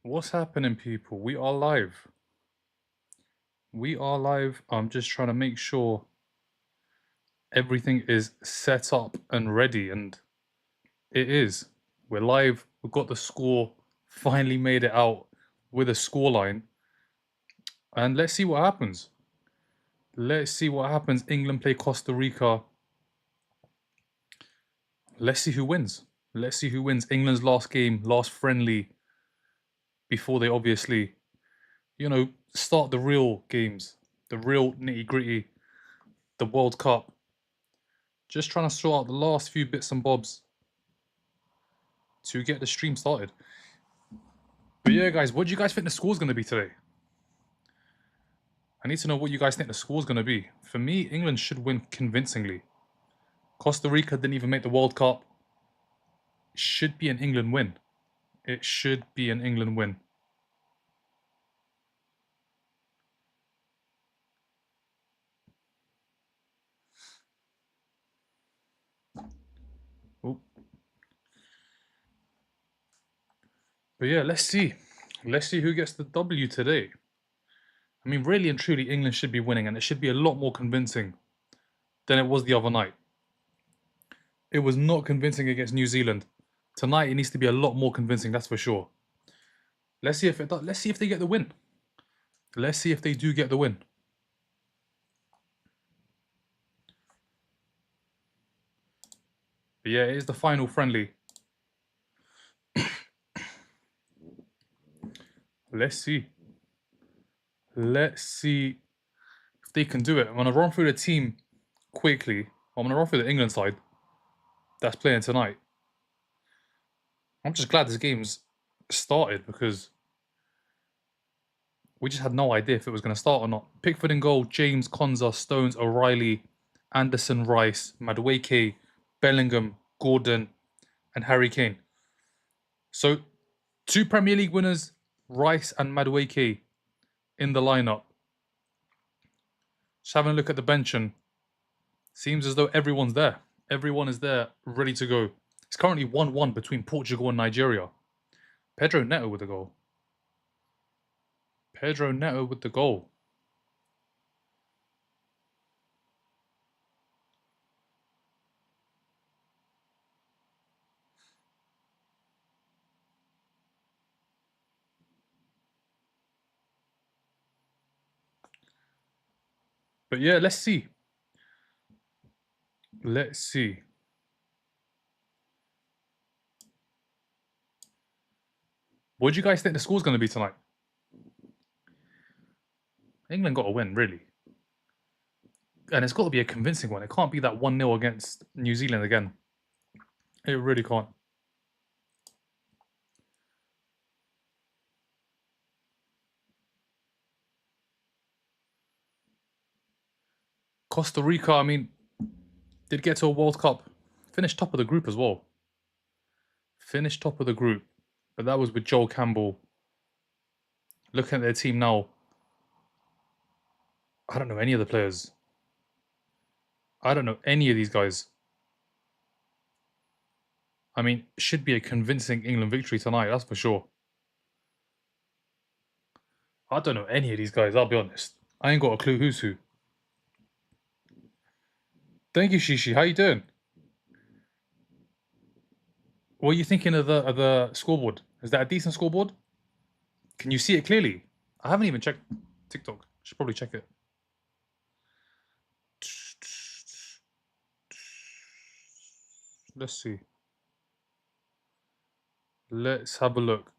What's happening, people? We are live. We are live. I'm just trying to make sure everything is set up and ready, and it is. We're live. We've got the score. Finally made it out with a scoreline. And let's see what happens. Let's see what happens. England play Costa Rica. Let's see who wins. Let's see who wins. England's last game, last friendly, before they obviously, start the real games, the real nitty gritty, the World Cup. Just trying to sort out the last few bits and bobs to get the stream started. But yeah, guys, what do you guys think the score's going to be today? I need to know what you guys think the score's going to be. For me, England should win convincingly. Costa Rica didn't even make the World Cup. It should be an England win. It should be an England win. Oh. But yeah, let's see. Let's see who gets the W today. I mean, really and truly, England should be winning, and it should be a lot more convincing than it was the other night. It was not convincing against New Zealand. Tonight, it needs to be a lot more convincing, that's for sure. Let's see if it does. Let's see if they get the win. Let's see if they do get the win. But yeah, it is the final friendly. Let's see. Let's see if they can do it. I'm going to run through the team quickly. I'm going to run through the England side that's playing tonight. I'm just glad this game's started because we just had no idea if it was going to start or not. Pickford in goal, James, Konza, Stones, O'Reilly, Anderson, Rice, Madueke, Bellingham, Gordon, and Harry Kane. So, 2 Premier League winners, Rice and Madueke, in the lineup. Just having a look at the bench, and seems as though everyone's there. Everyone is there, ready to go. It's currently 1-1 between Portugal and Nigeria. Pedro Neto with the goal. Pedro Neto with the goal. But yeah, let's see. Let's see. What do you guys think the score's going to be tonight? England got to win, really. And it's got to be a convincing one. It can't be that 1-0 against New Zealand again. It really can't. Costa Rica, I mean, did get to a World Cup. Finished top of the group as well. Finished top of the group. But that was with Joel Campbell. Looking at their team now, I don't know any of the players. I don't know any of these guys. I mean, it should be a convincing England victory tonight, that's for sure. I don't know any of these guys, I'll be honest. I ain't got a clue who's who. Thank you, Shishi. How you doing? What are you thinking of the scoreboard? Is that a decent scoreboard? Can you see it clearly? I haven't even checked TikTok. Should probably check it. Let's see. Let's have a look.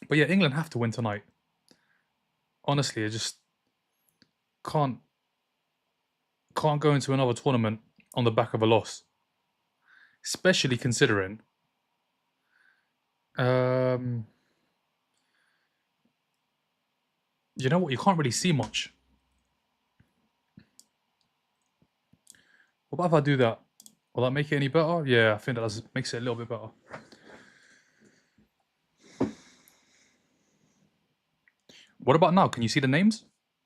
But yeah, England have to win tonight. Honestly, I just can't go into another tournament on the back of a loss. Especially considering you know what, you can't really see much. What about if I do that? Will that make it any better? Yeah, I think that makes it a little bit better. What about now? Can you see the names?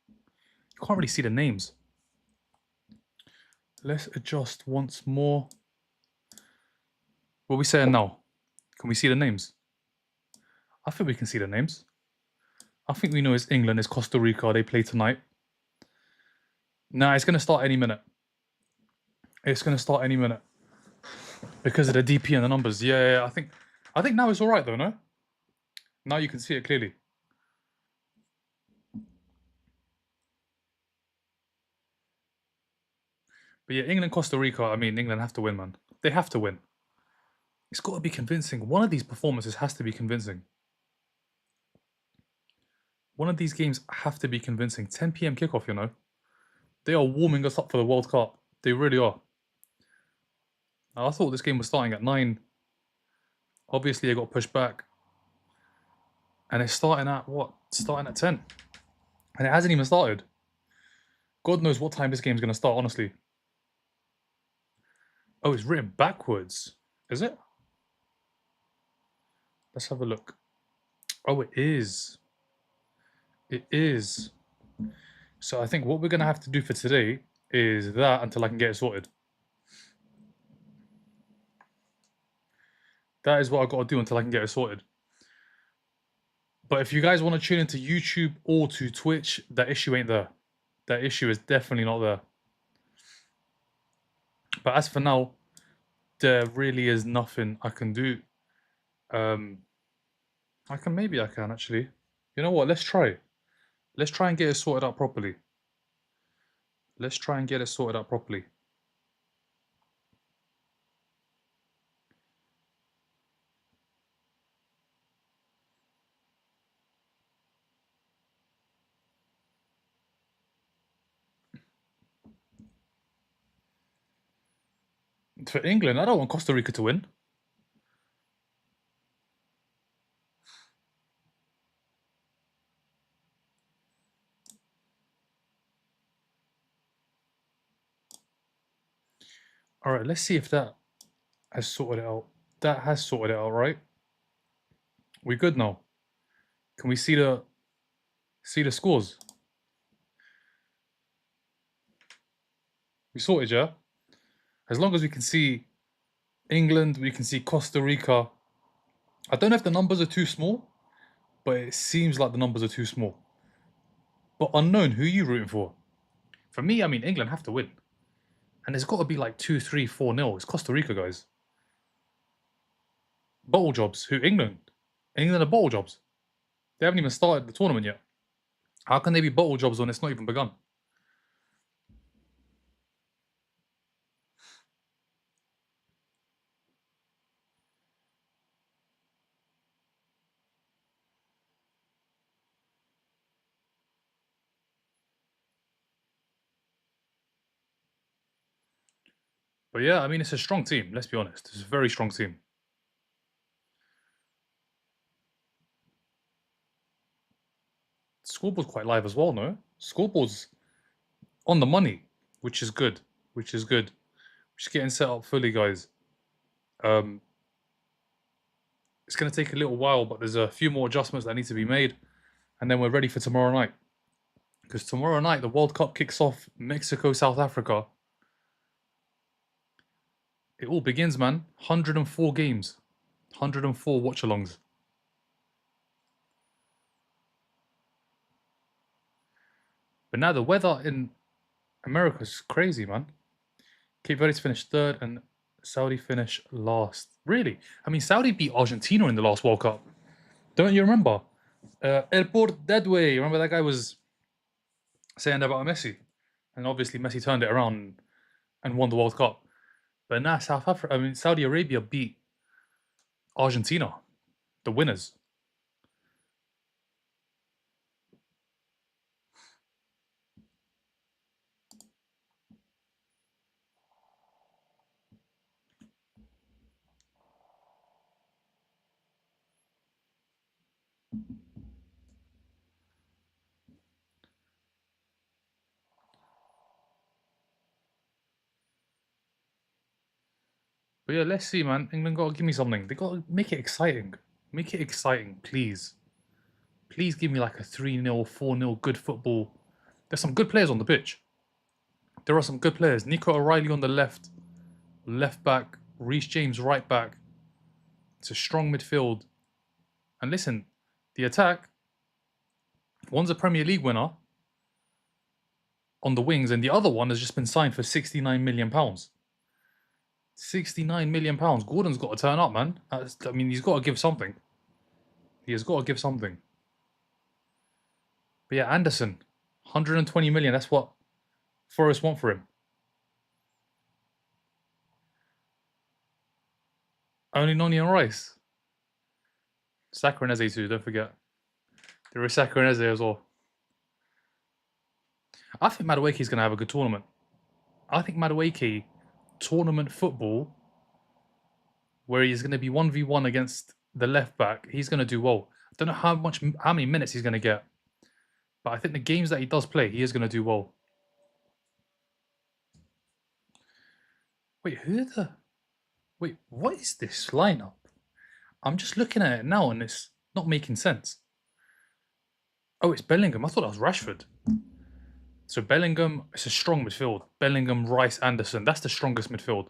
You can't really see the names. Let's adjust once more. What are we saying now? Can we see the names? I think we can see the names. I think we know it's England, it's Costa Rica, they play tonight. Nah, it's going to start any minute. It's going to start any minute. Because of the DP and the numbers. Yeah, I think now it's all right though, no? Now you can see it clearly. But yeah, England, Costa Rica, I mean, England have to win, man. They have to win. It's got to be convincing. One of these performances has to be convincing. One of these games have to be convincing. 10 p.m. kickoff, you know. They are warming us up for the World Cup. They really are. Now, I thought this game was starting at 9. Obviously, it got pushed back. And it's starting at what? Starting at 10. And it hasn't even started. God knows what time this game's going to start, honestly. Oh, it's written backwards. Is it? Let's have a look. Oh, it is. It is. So I think what we're going to have to do for today is that until I can get it sorted. That is what I've got to do until I can get it sorted. But if you guys want to tune into YouTube or to Twitch, that issue ain't there. That issue is definitely not there. But as for now, there really is nothing I can do. I can actually. You know what? Let's try. Let's try and get it sorted out properly. Let's try and get it sorted out properly. For England, I don't want Costa Rica to win. All right, let's see if that has sorted it out. That has sorted it out, right? We good now? Can we see the scores? We sorted, yeah? As long as we can see England, we can see Costa Rica. I don't know if the numbers are too small, but it seems like the numbers are too small. But unknown, who are you rooting for? For me, I mean, England have to win. And it's got to be like 2-3, 4-0. It's Costa Rica, guys. Bottle jobs. Who? England. England are bottle jobs. They haven't even started the tournament yet. How can they be bottle jobs when it's not even begun? But yeah, I mean, it's a strong team. Let's be honest. It's a very strong team. Scoreboard's quite live as well, no? Scoreboard's on the money, which is good. Which is good. Just getting set up fully, guys. It's going to take a little while, but there's a few more adjustments that need to be made. And then we're ready for tomorrow night. Because tomorrow night, the World Cup kicks off Mexico, South Africa. It all begins, man. 104 games. 104 watch-alongs. But now the weather in America is crazy, man. Cape Verde's finished third and Saudi finish last. Really? I mean, Saudi beat Argentina in the last World Cup. Don't you remember? El Port Deadway. Remember that guy was saying that about Messi, and obviously Messi turned it around and won the World Cup. But now South Africa, I mean Saudi Arabia beat Argentina, the winners. But yeah, let's see, man. England got to give me something. They got to make it exciting. Make it exciting, please. Please give me like a 3-0, 4-0 good football. There's some good players on the pitch. There are some good players. Nico O'Reilly on the left back. Reece James right back. It's a strong midfield. And listen, the attack, one's a Premier League winner on the wings, and the other one has just been signed for £69 million. £69 million. Gordon's got to turn up, man. I mean, he's got to give something. He has got to give something. But yeah, Anderson, 120 million. That's what Forest want for him. Only Noni and Rice. Saka and Eze too, don't forget. There is Saka and Eze as well. I think Madueke's going to have a good tournament. I think Madueke, tournament football, where he's going to be 1v1 against the left back, he's going to do well. I don't know how many minutes he's going to get. But I think the games that he does play, he is going to do well. Wait, Wait, what is this lineup? I'm just looking at it now and it's not making sense. Oh, it's Bellingham. I thought that was Rashford. So Bellingham, it's a strong midfield. Bellingham, Rice, Anderson. That's the strongest midfield.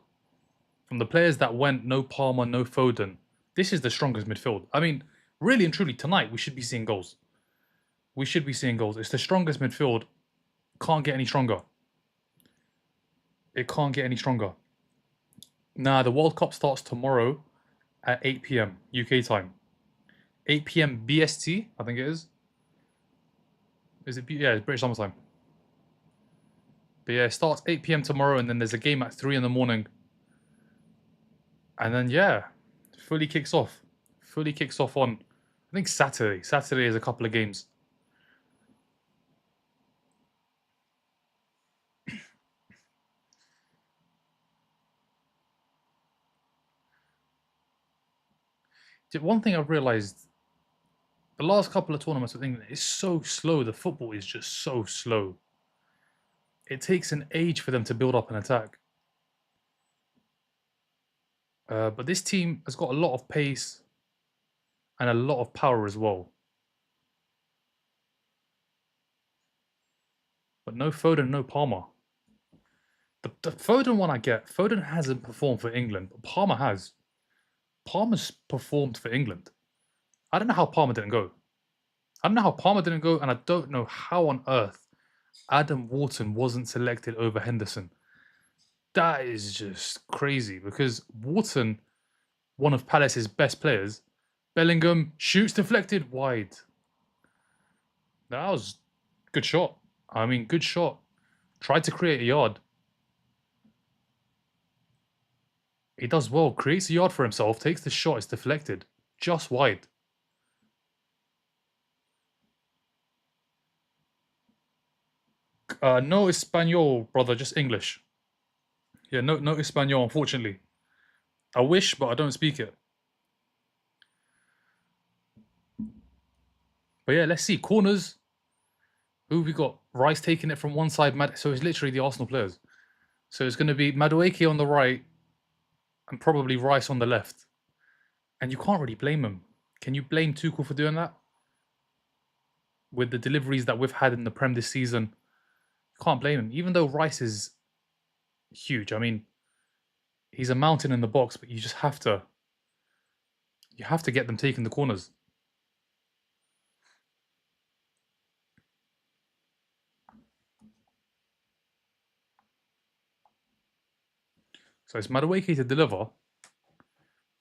From the players that went, no Palmer, no Foden. This is the strongest midfield. I mean, really and truly, tonight we should be seeing goals. We should be seeing goals. It's the strongest midfield. Can't get any stronger. It can't get any stronger. Nah, the World Cup starts tomorrow at 8 p.m. UK time. 8 p.m. BST, I think it is. Is it? Yeah, it's British Summer Time. But yeah, it starts 8 p.m. tomorrow, and then there's a game at 3 in the morning. And then, yeah, fully kicks off. Fully kicks off on, I think, Saturday. Saturday is a couple of games. One thing I've realised, the last couple of tournaments with England is so slow. The football is just so slow. It takes an age for them to build up an attack. But this team has got a lot of pace and a lot of power as well. But no Foden, no Palmer. The Foden one I get. Foden hasn't performed for England, but Palmer has. Palmer's performed for England. I don't know how Palmer didn't go. I don't know how Palmer didn't go, and I don't know how on earth Adam Wharton wasn't selected over Henderson. That is just crazy because Wharton, one of Palace's best players, Bellingham shoots deflected wide. That was good shot. I mean, good shot. Tried to create a yard. He does well, creates a yard for himself, takes the shot, it's deflected. Just wide. No Espanol, brother, just English. Yeah, no Espanol, unfortunately. I wish, but I don't speak it. But yeah, let's see. Corners. Who have we got? Rice taking it from one side. So it's literally the Arsenal players. So it's going to be Madueke on the right and probably Rice on the left. And you can't really blame him. Can you blame Tuchel for doing that? With the deliveries that we've had in the Prem this season, you can't blame him. Even though Rice is huge. I mean, he's a mountain in the box, but you just have to get them taking the corners. So it's Madueke to deliver.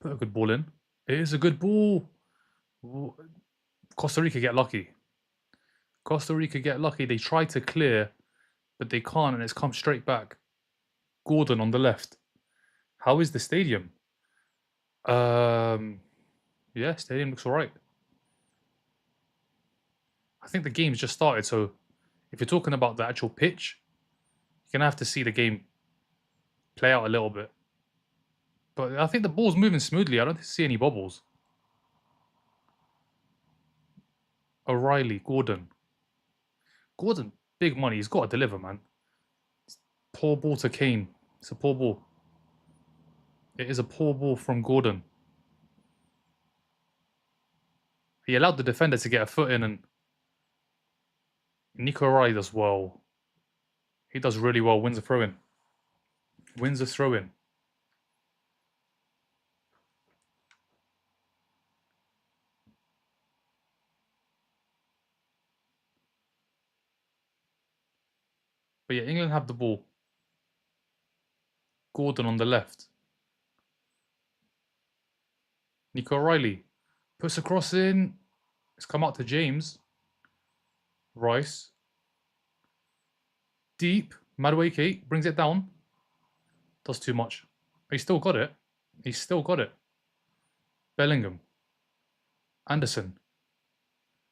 Put a good ball in. It is a good ball. Costa Rica get lucky. Costa Rica get lucky. They try to clear, but they can't, and it's come straight back. Gordon on the left. How is the stadium? Yeah, stadium looks alright. I think the game's just started, so if you're talking about the actual pitch, you're gonna have to see the game play out a little bit. But I think the ball's moving smoothly. I don't see any bubbles. O'Reilly, Gordon. Gordon, big money. He's got to deliver, man. Poor ball to Kane. It's a poor ball. It is a poor ball from Gordon. He allowed the defender to get a foot in, and Nico O'Reilly does well. He does really well. Wins a throw-in. Wins a throw-in. But yeah, England have the ball. Gordon on the left. Nico O'Reilly puts a cross in. It's come out to James. Rice. Deep. Madueke brings it down. Does too much. He's still got it. He's still got it. Bellingham. Anderson.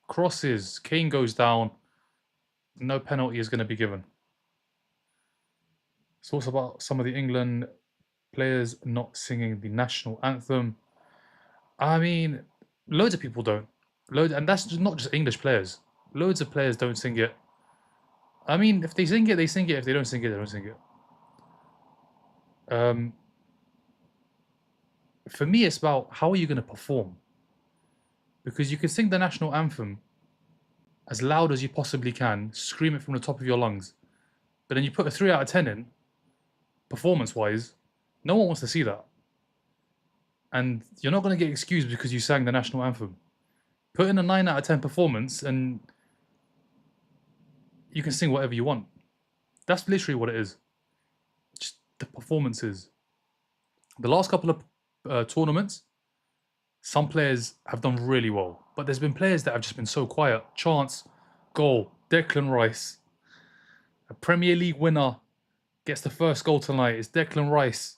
Crosses. Kane goes down. No penalty is going to be given. It's also about some of the England players not singing the national anthem. I mean, loads of people don't. And that's not just English players. Loads of players don't sing it. I mean, if they sing it, they sing it. If they don't sing it, they don't sing it. For me, it's about how are you going to perform? Because you can sing the national anthem as loud as you possibly can, scream it from the top of your lungs, but then you put a 3 out of 10 in, performance-wise, no one wants to see that. And you're not going to get excused because you sang the national anthem. Put in a 9 out of 10 performance and you can sing whatever you want. That's literally what it is. Just the performances. The last couple of tournaments, some players have done really well, but there's been players that have just been so quiet. Chance, goal, Declan Rice, a Premier League winner, gets the first goal tonight. It's Declan Rice.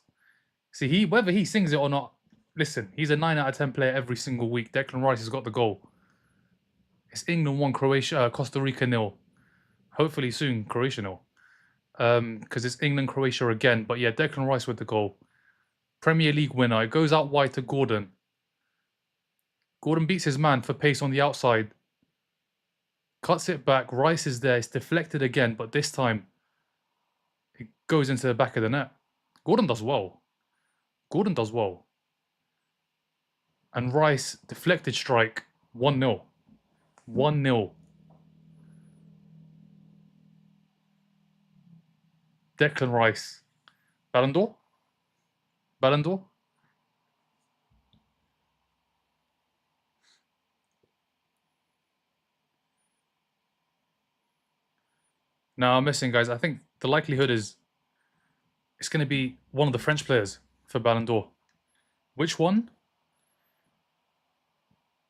See, whether he sings it or not, listen, he's a 9 out of 10 player every single week. Declan Rice has got the goal. It's England 1, Costa Rica 0. Hopefully soon, Croatia 0. Because it's England, Croatia again. But yeah, Declan Rice with the goal. Premier League winner. It goes out wide to Gordon. Gordon beats his man for pace on the outside. Cuts it back. Rice is there. It's deflected again, but this time it goes into the back of the net. Gordon does well. Gordon does well. And Rice, deflected strike, 1-0. 1-0. Declan Rice. Ballon d'Or? Ballon d'Or? No, I'm missing, guys. I think the likelihood is it's going to be one of the French players for Ballon d'Or. Which one?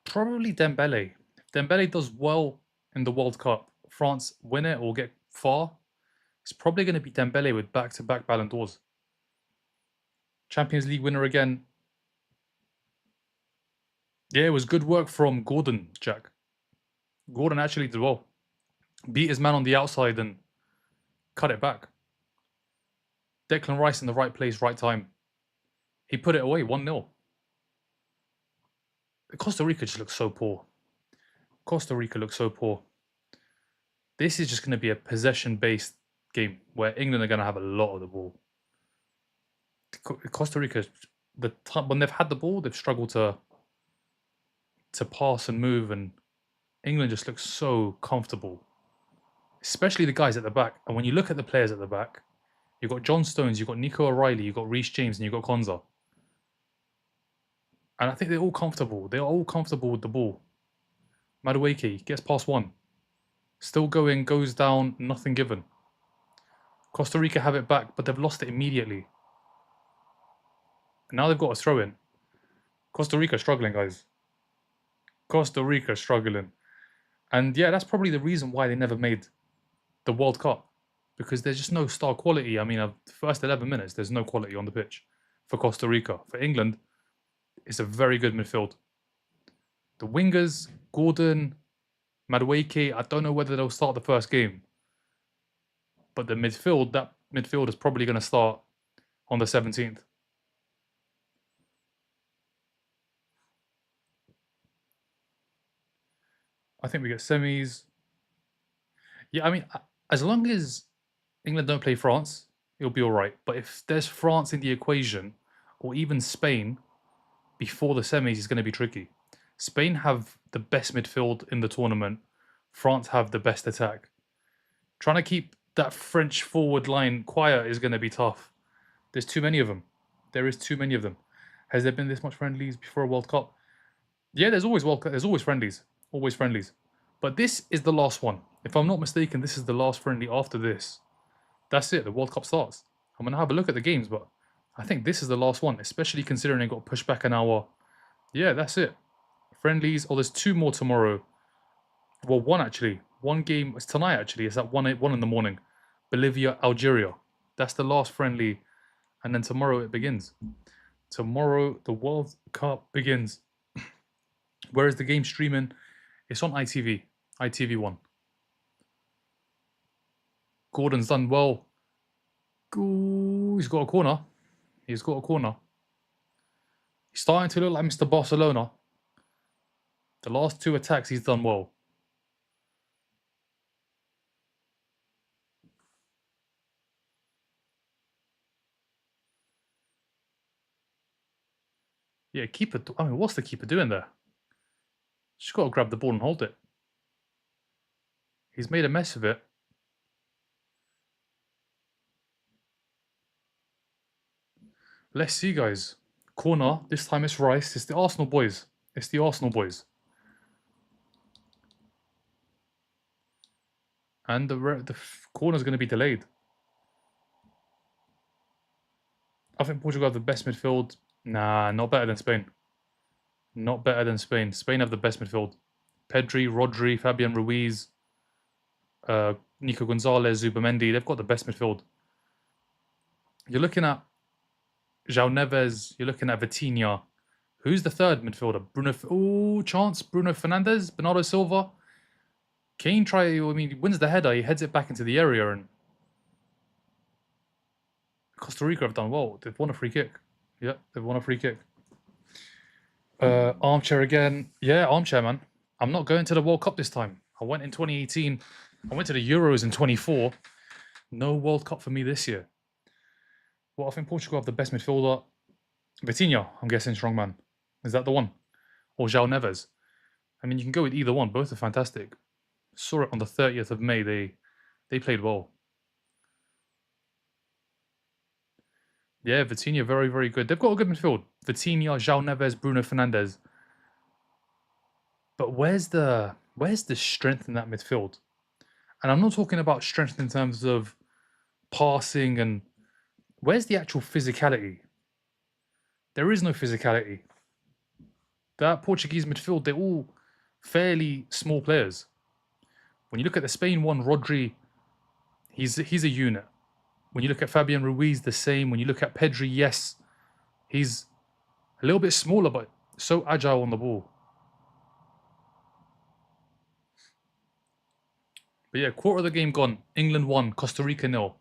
Probably Dembele. If Dembele does well in the World Cup, France win it or get far, it's probably going to be Dembele with back-to-back Ballon d'Ors. Champions League winner again. Yeah, it was good work from Gordon, Jack. Gordon actually did well. Beat his man on the outside and cut it back. Declan Rice in the right place, right time. He put it away, 1-0. Costa Rica just looks so poor. Costa Rica looks so poor. This is just going to be a possession-based game where England are going to have a lot of the ball. Costa Rica, when they've had the ball, they've struggled to pass and move, and England just looks so comfortable. Especially the guys at the back. And when you look at the players at the back, you've got John Stones, you've got Nico O'Reilly, you've got Reece James, and you've got Konza. And I think they're all comfortable. They're all comfortable with the ball. Madueke gets past one. Still going, goes down, nothing given. Costa Rica have it back, but they've lost it immediately. Now they've got a throw in. Costa Rica struggling, guys. Costa Rica struggling. And yeah, that's probably the reason why they never made the World Cup. Because there's just no star quality. I mean, the first 11 minutes, there's no quality on the pitch for Costa Rica. For England, it's a very good midfield. The wingers, Gordon, Madueke, I don't know whether they'll start the first game. But the midfield, that midfield is probably going to start on the 17th. I think we get semis. Yeah, I mean, as long as England don't play France, it'll be all right. But if there's France in the equation, or even Spain, before the semis is going to be tricky. Spain have the best midfield in the tournament. France have the best attack. Trying to keep that French forward line quiet is going to be tough. There's too many of them. There is too many of them. Has there been this much friendlies before a World Cup? Yeah, there's always World Cup. There's always friendlies. Always friendlies. But this is the last one. If I'm not mistaken, this is the last friendly after this. That's it. The World Cup starts. I'm going to have a look at the games, but I think this is the last one, especially considering it got pushed back an hour. Yeah, that's it. Friendlies. Oh, there's two more tomorrow. Well, one actually. One game. It's tonight actually. It's at 1 in the morning. Bolivia, Algeria. That's the last friendly. And then tomorrow it begins. Tomorrow the World Cup begins. Where is the game streaming? It's on ITV. ITV1. Gordon's done well. Ooh, he's got a corner. He's got a corner. He's starting to look like Mr. Barcelona. The last two attacks he's done well. Yeah, keeper. I mean, what's the keeper doing there? Just got to grab the ball and hold it. He's made a mess of it. Let's see, guys. Corner. This time it's Rice. It's the Arsenal boys. It's the Arsenal boys. And the corner's going to be delayed. I think Portugal have the best midfield. Nah, not better than Spain. Not better than Spain. Spain have the best midfield. Pedri, Rodri, Fabian Ruiz, Nico Gonzalez, Zubamendi. They've got the best midfield. You're looking at João Neves. You're looking at Vitinha. Who's the third midfielder? Bruno Fernandes, Bernardo Silva. Kane he wins the header. He heads it back into the area, and Costa Rica have done well. They've won a free kick. Yeah, they've won a free kick. Armchair again. Yeah, armchair, man. I'm not going to the World Cup this time. I went in 2018. I went to the Euros in 24. No World Cup for me this year. Well, I think Portugal have the best midfielder. Vitinha, I'm guessing strongman. Is that the one? Or João Neves? I mean, you can go with either one. Both are fantastic. Saw it on the 30th of May. They played well. Yeah, Vitinha, very, very good. They've got a good midfield. Vitinha, João Neves, Bruno Fernandes. But where's the strength in that midfield? And I'm not talking about strength in terms of passing and where's the actual physicality? There is no physicality. That Portuguese midfield, they're all fairly small players. When you look at the Spain one, Rodri, he's a unit. When you look at Fabian Ruiz, the same. When you look at Pedri, yes, he's a little bit smaller, but so agile on the ball. But yeah, quarter of the game gone. England 1, Costa Rica 0.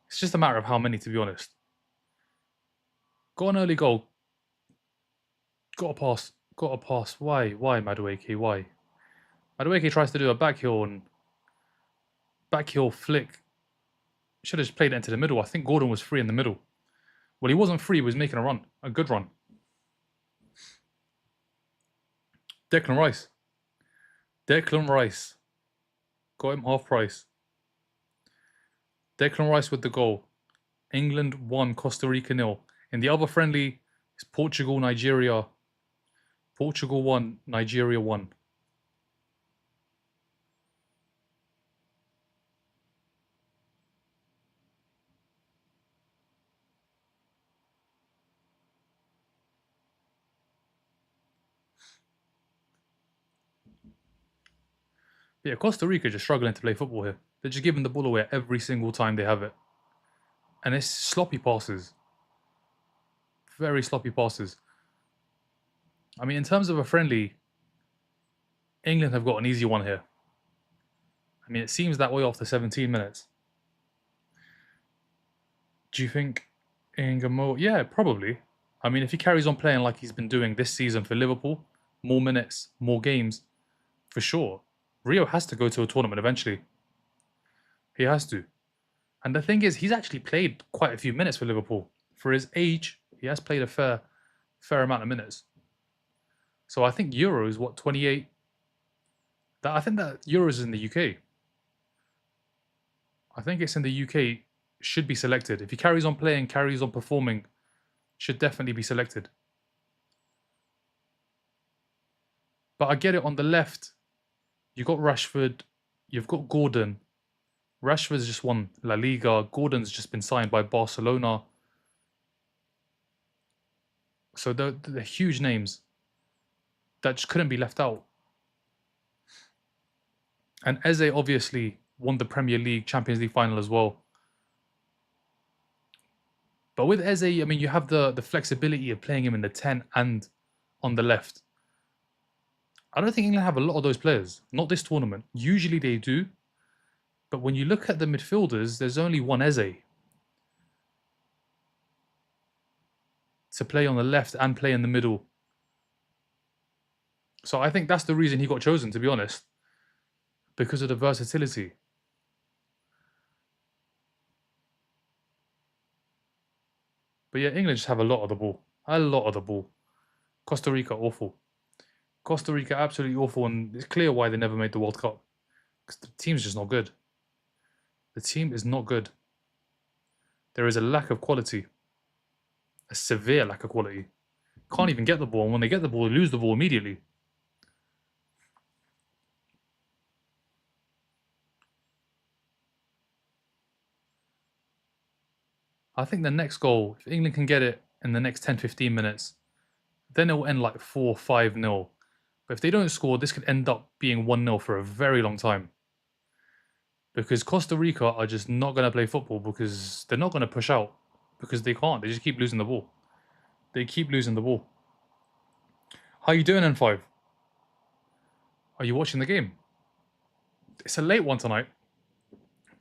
It's just a matter of how many, to be honest. Got an early goal. Got a pass. Got a pass. Why, Madueke? Why? Madueke tries to do a backheel flick. Should have just played it into the middle. I think Gordon was free in the middle. Well, he wasn't free. He was making a run. A good run. Declan Rice. Declan Rice. Got him half price. Declan Rice with the goal. England 1, Costa Rica 0. In the other friendly, it's Portugal, Nigeria. Portugal 1, Nigeria 1. Yeah, Costa Rica just struggling to play football here. They're just giving the ball away every single time they have it. And it's sloppy passes. Very sloppy passes. I mean, in terms of a friendly, England have got an easy one here. I mean, it seems that way after 17 minutes. Do you think Ingamo? Yeah, probably. I mean, if he carries on playing like he's been doing this season for Liverpool, more minutes, more games, for sure. Rio has to go to a tournament eventually. He has to. And the thing is, he's actually played quite a few minutes for Liverpool. For his age, he has played a fair amount of minutes. So I think Euros, what, 28? I think that Euros is in the UK. I think it's in the UK, should be selected. If he carries on playing, carries on performing, should definitely be selected. But I get it on the left. You've got Rashford, you've got Gordon. Rashford's just won La Liga. Gordon's just been signed by Barcelona. So they're huge names that just couldn't be left out. And Eze obviously won the Premier League, Champions League final as well. But with Eze, I mean, you have the flexibility of playing him in the 10 and on the left. I don't think England have a lot of those players. Not this tournament. Usually they do. But when you look at the midfielders, there's only one Eze to play on the left and play in the middle. So I think that's the reason he got chosen, to be honest. Because of the versatility. But yeah, England just have a lot of the ball. A lot of the ball. Costa Rica, awful. Costa Rica, absolutely awful. And it's clear why they never made the World Cup. Because the team's just not good. The team is not good. There is a lack of quality. A severe lack of quality. Can't even get the ball. And when they get the ball, they lose the ball immediately. I think the next goal, if England can get it in the next 10-15 minutes, then it will end like 4-5-0. But if they don't score, this could end up being 1-0 for a very long time. Because Costa Rica are just not going to play football because they're not going to push out. Because they can't. They just keep losing the ball. They keep losing the ball. How you doing, N5? Are you watching the game? It's a late one tonight.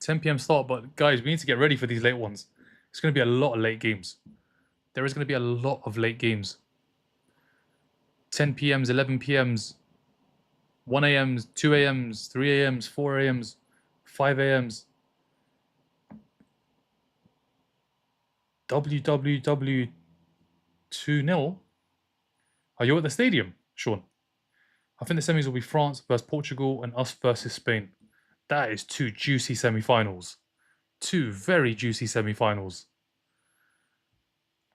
10 p.m. start, but guys, we need to get ready for these late ones. It's going to be a lot of late games. There is going to be a lot of late games. 10 p.m.s, 11 p.m.s, 1 a.m.s, 2 a.m.s, 3 a.m.s, 4 a.m.s, 5 a.m.s. WWW 2-0? Are you at the stadium, Sean? I think the semis will be France versus Portugal and us versus Spain. That is two juicy semi-finals. Two very juicy semi-finals.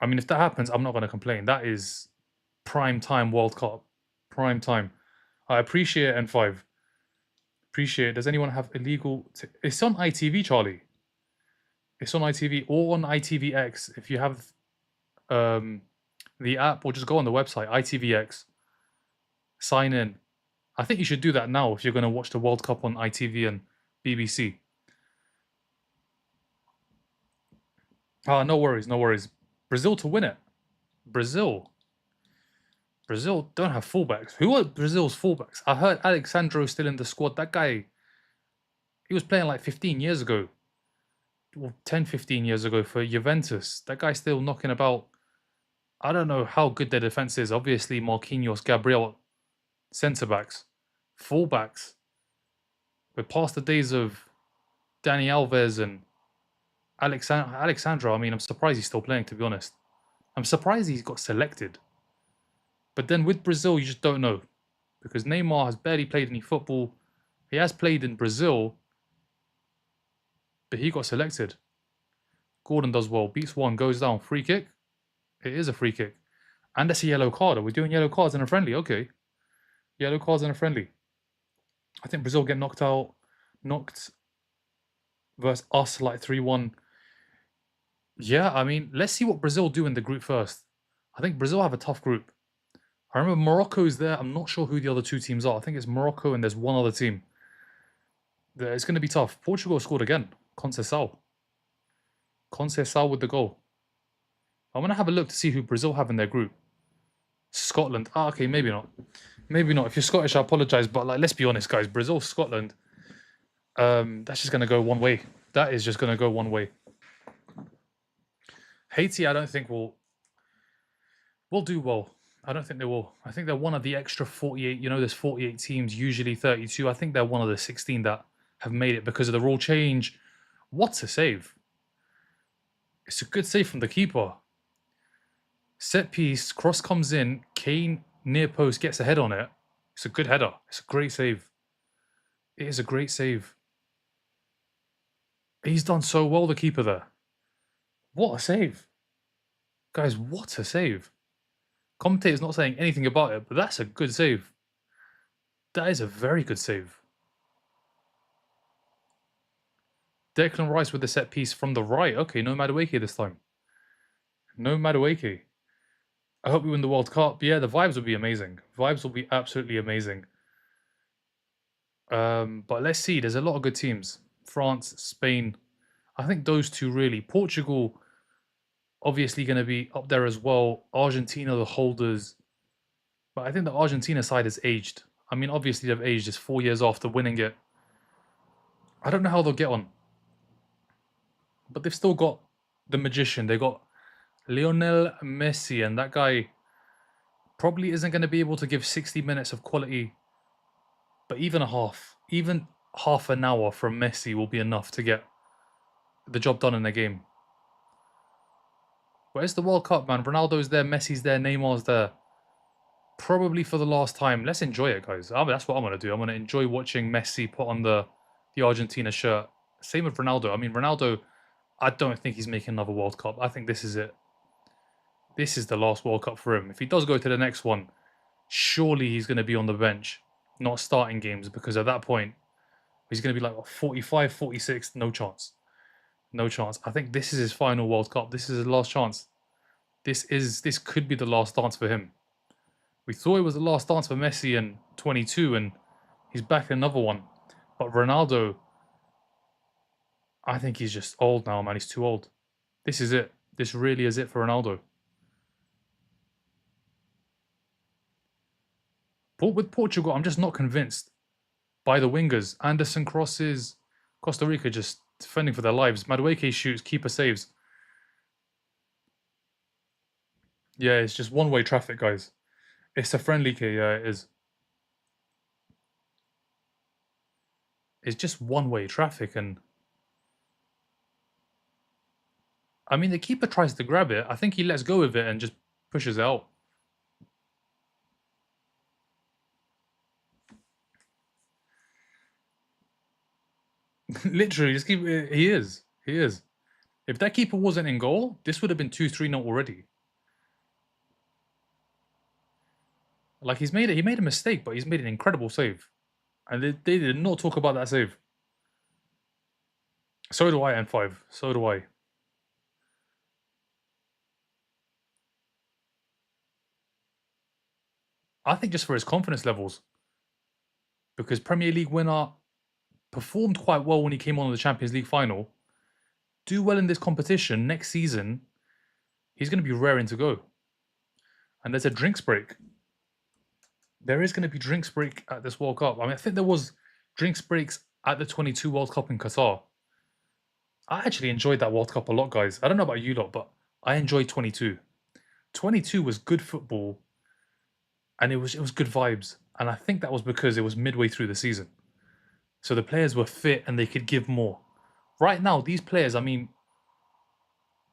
I mean, if that happens, I'm not going to complain. That is prime time World Cup. Prime time. I appreciate N5. Appreciate it. Does anyone have illegal... It's on ITV, Charlie. It's on ITV or on ITVX. If you have the app, or just go on the website, ITVX. Sign in. I think you should do that now if you're going to watch the World Cup on ITV and BBC. Ah, no worries, no worries. Brazil to win it. Brazil don't have fullbacks. Who are Brazil's fullbacks? I heard Alexandro's still in the squad. That guy, he was playing like 15 years ago. Well, 10, 15 years ago for Juventus. That guy's still knocking about. I don't know how good their defense is. Obviously, Marquinhos, Gabriel, centre-backs. Fullbacks. We're past the days of Dani Alves and Alexandro. I mean, I'm surprised he's still playing, to be honest. I'm surprised he's got selected. But then with Brazil, you just don't know. Because Neymar has barely played any football. He has played in Brazil. But he got selected. Gordon does well. Beats one, goes down. Free kick. It is a free kick. And that's a yellow card. Are we doing yellow cards in a friendly? Okay. Yellow cards in a friendly. I think Brazil get knocked out. Knocked versus us like 3-1. Yeah, I mean, let's see what Brazil do in the group first. I think Brazil have a tough group. I remember Morocco's there. I'm not sure who the other two teams are. I think it's Morocco and there's one other team. It's going to be tough. Portugal scored again. Conceição. Conceição with the goal. I'm going to have a look to see who Brazil have in their group. Scotland. Ah, okay, maybe not. Maybe not. If you're Scottish, I apologize, but like, let's be honest, guys. Brazil, Scotland. That's just going to go one way. That is just going to go one way. Haiti, I don't think will do well. I don't think they will. I think they're one of the extra 48. There's 48 teams, usually 32. I think they're one of the 16 that have made it because of the rule change. What a save! It's a good save from the keeper. Set piece, cross comes in. Kane near post gets a head on it. It's a good header. It's a great save. It is a great save. He's done so well, the keeper there. What a save. Guys, what a save. Commentator's not saying anything about it, but that's a good save. That is a very good save. Declan Rice with the set piece from the right. Okay, no Madueke this time. No Madueke. I hope we win the World Cup. Yeah, the vibes will be amazing. Vibes will be absolutely amazing. But let's see. There's a lot of good teams. France, Spain. I think those two really. Portugal, obviously going to be up there as well. Argentina, the holders. But I think the Argentina side has aged. I mean, obviously they've aged just 4 years after winning it. I don't know how they'll get on. But they've still got the magician. They got Lionel Messi, and that guy probably isn't going to be able to give 60 minutes of quality, but even half an hour from Messi will be enough to get the job done in a game. But it's the World Cup, man. Ronaldo's there, Messi's there, Neymar's there. Probably for the last time. Let's enjoy it, guys. That's what I'm going to do. I'm going to enjoy watching Messi put on the Argentina shirt. Same with Ronaldo. I mean, Ronaldo, I don't think he's making another World Cup. I think this is it. This is the last World Cup for him. If he does go to the next one, surely he's going to be on the bench, not starting games, because at that point, he's going to be like, what, 45, 46? No chance. No chance. I think this is his final World Cup. This is his last chance. This could be the last dance for him. We thought it was the last dance for Messi in 22, and he's back in another one. But Ronaldo, I think he's just old now, man. He's too old. This is it. This really is it for Ronaldo. But with Portugal, I'm just not convinced by the wingers. Anderson crosses, Costa Rica just defending for their lives. Madueke shoots, keeper saves. Yeah, it's just one-way traffic, guys. It's a friendly kick, yeah, it is. It's just one-way traffic, and I mean, the keeper tries to grab it. I think he lets go of it and just pushes it out. Literally, just keep. He is. He is. If that keeper wasn't in goal, this would have been 2-3-0 already. Like he made a mistake, but he's made an incredible save. And they did not talk about that save. So do I, N5. So do I. I think just for his confidence levels. Because Premier League winner performed quite well when he came on in the Champions League final. Do well in this competition next season, he's going to be raring to go. And there's a drinks break. There is going to be drinks break at this World Cup. I mean, I think there was drinks breaks at the 22 World Cup in Qatar. I actually enjoyed that World Cup a lot, guys. I don't know about you lot, but I enjoyed 22. 22 was good football, and it was good vibes. And I think that was because it was midway through the season. So the players were fit and they could give more. Right now, these players, I mean,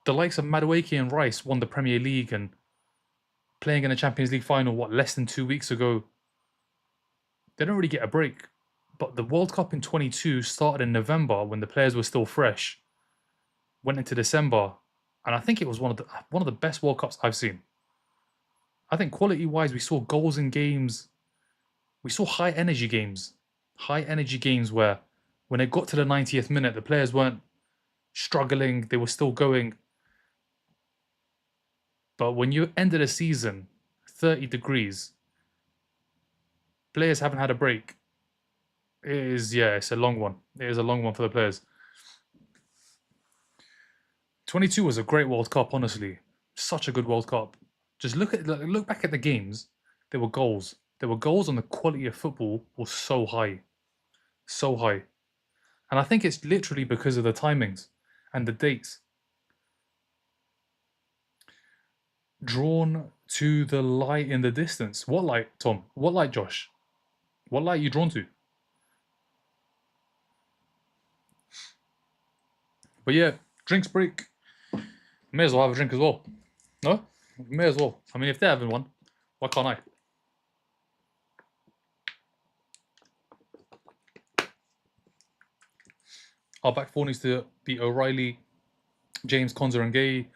the likes of Madueke and Rice won the Premier League and playing in a Champions League final, less than 2 weeks ago. They don't really get a break. But the World Cup in 22 started in November when the players were still fresh, went into December, and I think it was one of the best World Cups I've seen. I think quality-wise, we saw goals in games. We saw high-energy games. High-energy games where when it got to the 90th minute, the players weren't struggling. They were still going. But when you ended a season, 30 degrees, players haven't had a break. It is, yeah, it's a long one. It is a long one for the players. 22 was a great World Cup, honestly. Such a good World Cup. Just look back at the games. There were goals. There were goals, and the quality of football was so high, so high. And I think it's literally because of the timings and the dates. Drawn to the light in the distance. What light, Tom? What light, Josh? What light are you drawn to? But yeah, drinks break. May as well have a drink as well. No? May as well. I mean, if they're having one, why can't I? Our back four needs to be O'Reilly, James, Konza, and Gay.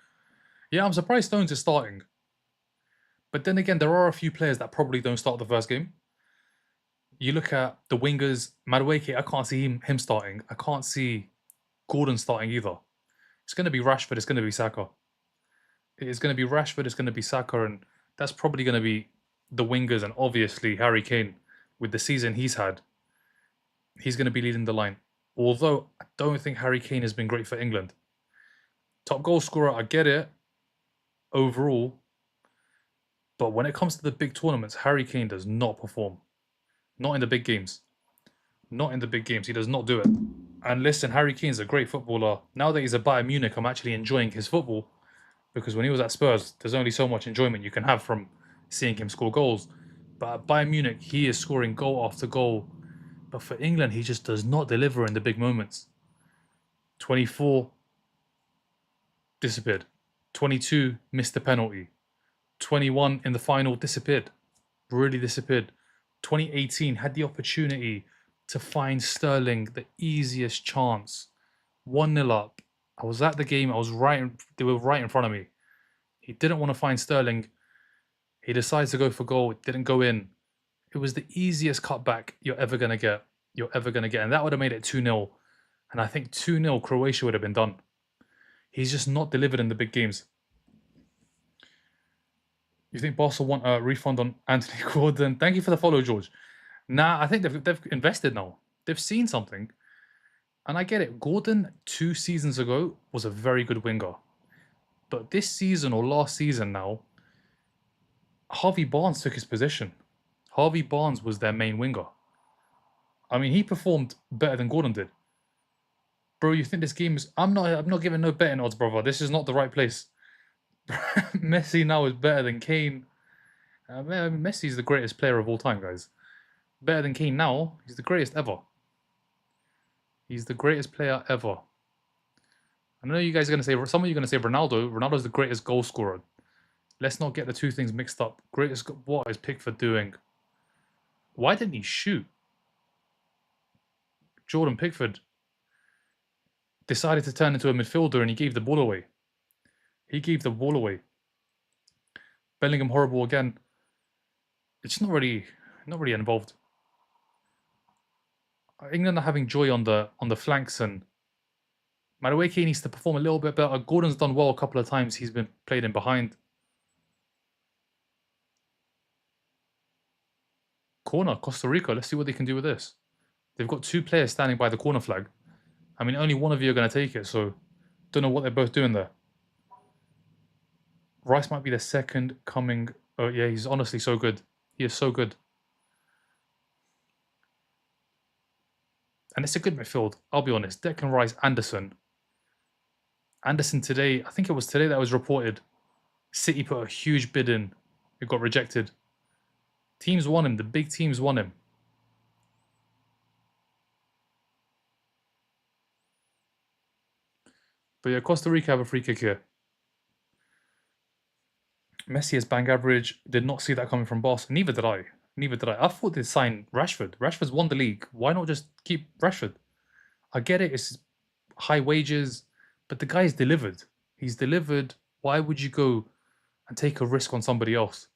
Yeah, I'm surprised Stones is starting. But then again, there are a few players that probably don't start the first game. You look at the wingers, Madueke, I can't see him starting. I can't see Gordon starting either. It's going to be Rashford, it's going to be Saka. It's going to be Rashford, it's going to be Saka, and that's probably going to be the wingers, and obviously Harry Kane, with the season he's had, he's going to be leading the line. Although I don't think Harry Kane has been great for England. Top goal scorer, I get it, overall. But when it comes to the big tournaments, Harry Kane does not perform. Not in the big games. Not in the big games. He does not do it. And listen, Harry Kane's a great footballer. Now that he's at Bayern Munich, I'm actually enjoying his football. Because when he was at Spurs, there's only so much enjoyment you can have from seeing him score goals. But at Bayern Munich, he is scoring goal after goal. But for England, he just does not deliver in the big moments. 24, disappeared. 22, missed the penalty. 21 in the final, disappeared. Really disappeared. 2018 had the opportunity to find Sterling the easiest chance. 1-0 up. I was at the game. They were right in front of me. He didn't want to find Sterling. He decides to go for goal. It didn't go in. It was the easiest cutback you're ever going to get. And that would have made it 2-0. And I think 2-0 Croatia would have been done. He's just not delivered in the big games. You think Barca want a refund on Anthony Gordon? Thank you for the follow, George. Nah, I think they've invested now. They've seen something. And I get it. Gordon, 2 seasons ago, was a very good winger. But this season or last season now, Harvey Barnes took his position. Harvey Barnes was their main winger. I mean, he performed better than Gordon did. Bro, you think this game is... I'm not giving no betting odds, brother. This is not the right place. Messi now is better than Kane. Messi's the greatest player of all time, guys. Better than Kane now. He's the greatest ever. He's the greatest player ever. I know you guys are going to say... Some of you are going to say Ronaldo. Ronaldo's the greatest goal scorer. Let's not get the two things mixed up. What is Pickford doing? Why didn't he shoot? Jordan Pickford decided to turn into a midfielder and he gave the ball away. Bellingham horrible again. It's not really involved. England are having joy on the flanks, and Madueke needs to perform a little bit better. Gordon's done well a couple of times. He's been played in behind. Corner, Costa Rica. Let's see what they can do with this. They've got 2 players standing by the corner flag. I mean, only one of you are going to take it, so don't know what they're both doing there. Rice might be the second coming. Oh, yeah, he's honestly so good. He is so good. And it's a good midfield, I'll be honest. Declan Rice, Anderson. Anderson today, I think it was today that was reported. City put a huge bid in. It got rejected. Teams want him. The big teams want him. But yeah, Costa Rica have a free kick here. Messi is bang average. Did not see that coming from Barca. Neither did I. I thought they'd sign Rashford. Rashford's won the league. Why not just keep Rashford? I get it. It's high wages. But the guy's delivered. He's delivered. Why would you go and take a risk on somebody else?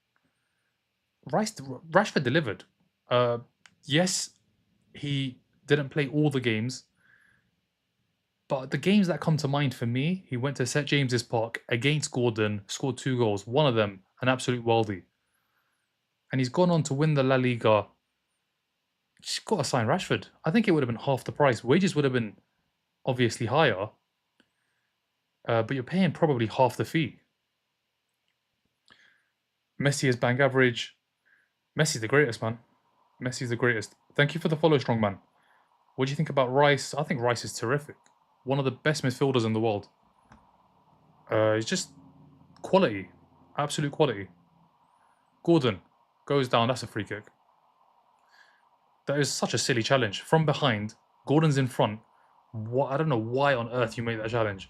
Rashford delivered. Yes, he didn't play all the games. But the games that come to mind for me, he went to St James's Park against Gordon, scored 2 goals. One of them, an absolute worldie. And he's gone on to win the La Liga. Just got to sign Rashford. I think it would have been half the price. Wages would have been obviously higher, but you're paying probably half the fee. Messi is bang average. Messi's the greatest, man. Messi's the greatest. Thank you for the follow, strong man. What do you think about Rice? I think Rice is terrific. One of the best midfielders in the world. He's just quality. Absolute quality. Gordon goes down. That's a free kick. That is such a silly challenge. From behind, Gordon's in front. What? I don't know why on earth you made that challenge.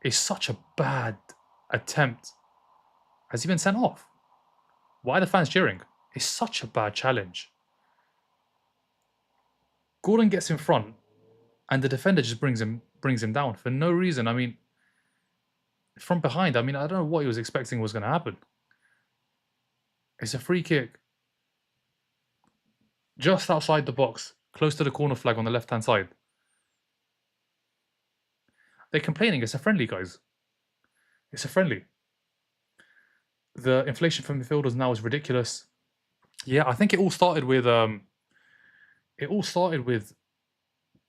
It's such a bad attempt. Has he been sent off? Why are the fans cheering? It's such a bad challenge. Gordon gets in front, and the defender just brings him down for no reason. I mean, from behind. I mean, I don't know what he was expecting was going to happen. It's a free kick. Just outside the box, close to the corner flag on the left-hand side. They're complaining. It's a friendly, guys. It's a friendly. The inflation for midfielders now is ridiculous. Yeah, I think it all started with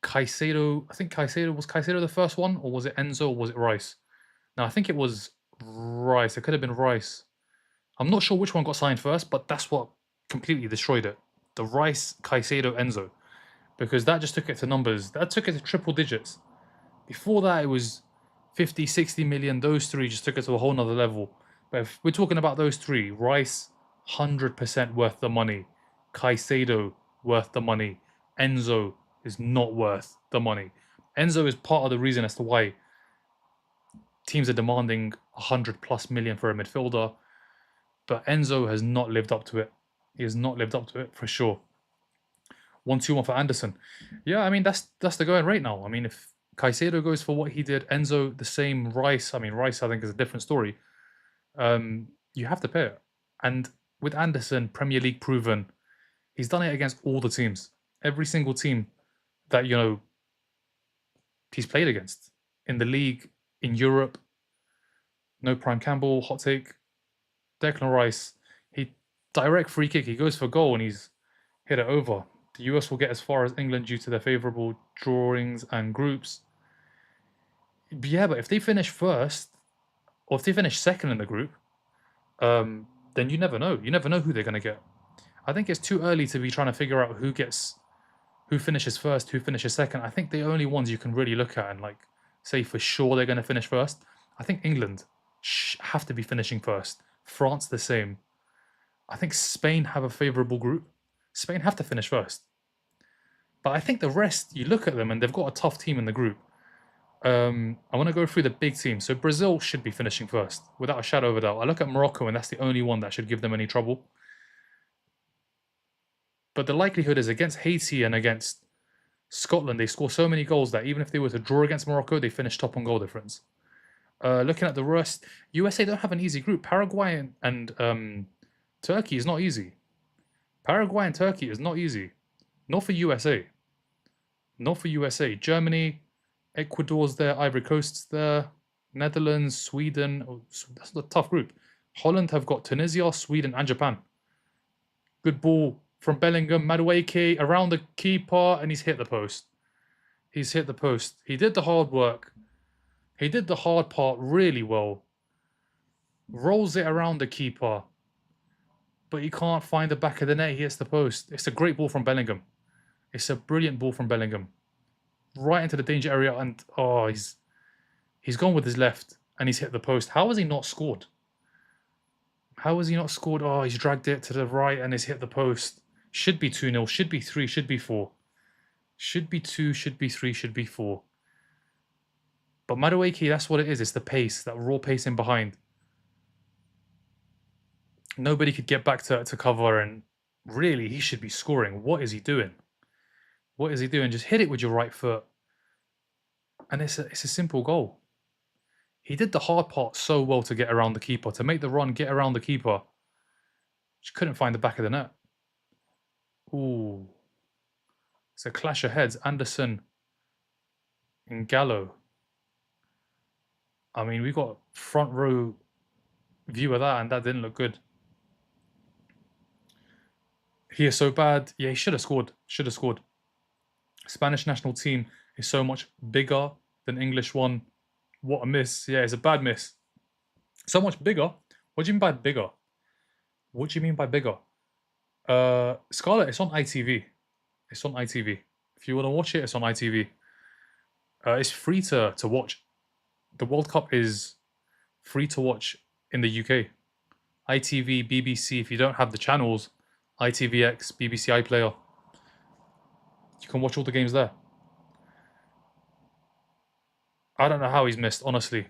Caicedo. I think Caicedo the first one, or was it Enzo, or was it Rice? No, I think it was Rice. It could have been Rice. I'm not sure which one got signed first, but that's what completely destroyed it. The Rice, Caicedo, Enzo. Because that just took it to numbers. That took it to triple digits. Before that, it was 50, 60 million. Those three just took it to a whole nother level. But if we're talking about those three, Rice, 100% worth the money. Caicedo, worth the money. Enzo is not worth the money. Enzo is part of the reason as to why teams are demanding 100 plus million for a midfielder. But Enzo has not lived up to it. He has not lived up to it for sure. 1-2-1 for Anderson. Yeah, I mean, that's the going rate now. I mean, if Caicedo goes for what he did, Enzo the same, Rice, I mean, Rice I think is a different story. You have to pay it. And with Anderson, Premier League proven, he's done it against all the teams. Every single team that, he's played against. In the league, in Europe. No Prime Campbell, hot take. Declan Rice, he direct free kick, he goes for goal and he's hit it over. The US will get as far as England due to their favourable drawings and groups. Yeah, but if they finish first, or if they finish second in the group, then you never know. You never know who they're going to get. I think it's too early to be trying to figure out who finishes first, who finishes second. I think the only ones you can really look at and say for sure they're going to finish first. I think England have to be finishing first. France the same. I think Spain have a favourable group. Spain have to finish first. But I think the rest, you look at them and they've got a tough team in the group. I want to go through the big teams. So Brazil should be finishing first, without a shadow of a doubt. I look at Morocco and that's the only one that should give them any trouble. But the likelihood is against Haiti and against Scotland, they score so many goals that even if they were to draw against Morocco, they finish top on goal difference. Looking at the rest, USA don't have an easy group. Paraguay and Turkey is not easy. Paraguay and Turkey is not easy. Not for USA. Not for USA. Germany, Ecuador's there, Ivory Coast's there, Netherlands, Sweden. Oh, that's a tough group. Holland have got Tunisia, Sweden, and Japan. Good ball from Bellingham. Madueke around the keeper, and he's hit the post. He's hit the post. He did the hard work. He did the hard part really well. Rolls it around the keeper. But he can't find the back of the net. He hits the post. It's a great ball from Bellingham. It's a brilliant ball from Bellingham. Right into the danger area. And, he's gone with his left. And he's hit the post. How has he not scored? How has he not scored? Oh, he's dragged it to the right and he's hit the post. Should be 2-0. Should be 3. Should be 4. Should be 2. Should be 3. Should be 4. But Madueke, that's what it is. It's the pace. That raw pace in behind. Nobody could get back to cover, and really, he should be scoring. What is he doing? What is he doing? Just hit it with your right foot. And it's a simple goal. He did the hard part so well to get around the keeper, to make the run, get around the keeper. Just couldn't find the back of the net. Ooh. It's a clash of heads. Anderson and Gallo. I mean, we got front row view of that, and that didn't look good. He is so bad. Yeah, he should have scored. Should have scored. Spanish national team is so much bigger than English one. What a miss. Yeah, it's a bad miss. So much bigger. What do you mean by bigger? What do you mean by bigger? Scarlet, it's on ITV. It's on ITV. If you want to watch it, it's on ITV. It's free to watch. The World Cup is free to watch in the UK. ITV, BBC. If you don't have the channels, ITVX, BBC iPlayer, you can watch all the games there. I don't know how he's missed, honestly.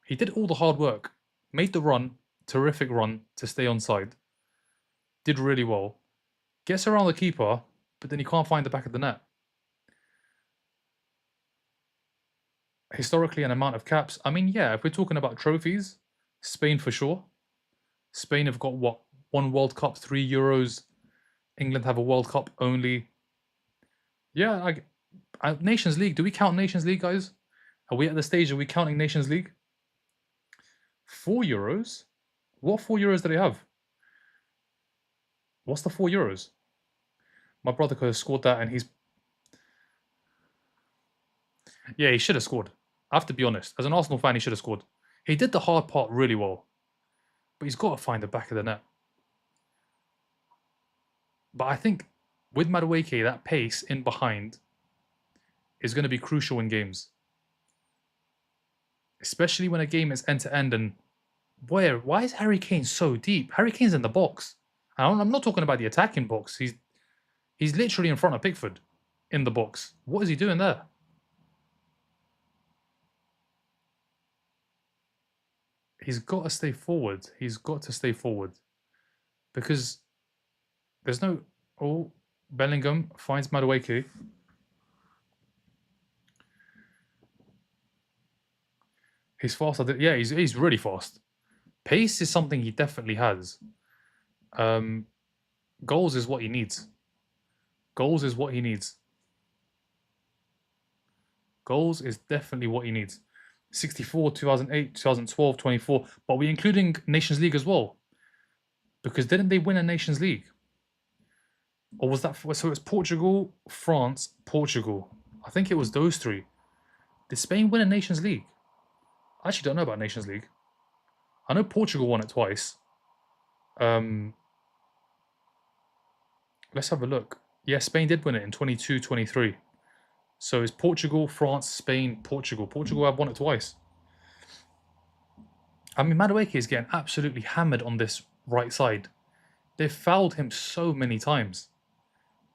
He did all the hard work, made the run, terrific run to stay onside, did really well, gets around the keeper, but then he can't find the back of the net. Historically, an amount of caps. I mean, yeah, if we're talking about trophies, Spain for sure. Spain have got what? 1 World Cup, 3 Euros. England have a World Cup only. Yeah, Nations League. Do we count Nations League, guys? Are we at the stage? Are we counting Nations League? 4 Euros? What 4 Euros do they have? What's the 4 Euros? My brother could have scored that, and he's. Yeah, he should have scored. I have to be honest. As an Arsenal fan, he should have scored. He did the hard part really well, but he's got to find the back of the net. But I think with Madueke, that pace in behind is going to be crucial in games, especially when a game is end to end. And why is Harry Kane so deep? Harry Kane's in the box. I'm not talking about the attacking box. He's literally in front of Pickford in the box. What is he doing there? He's got to stay forward. He's got to stay forward because there's no. Oh, Bellingham finds Madueke. He's faster. Yeah, he's really fast. Pace is something he definitely has. Goals is what he needs. Goals is what he needs. Goals is definitely what he needs. 64, 2008, 2012, 24. But we're including Nations League as well. Because didn't they win a Nations League? Or was that... So it's Portugal, France, Portugal. I think it was those three. Did Spain win a Nations League? I actually don't know about Nations League. I know Portugal won it twice. Let's have a look. Yeah, Spain did win it in 22, 23. So it's Portugal, France, Spain, Portugal. Portugal have won it twice. I mean, Madueke is getting absolutely hammered on this right side. They've fouled him so many times.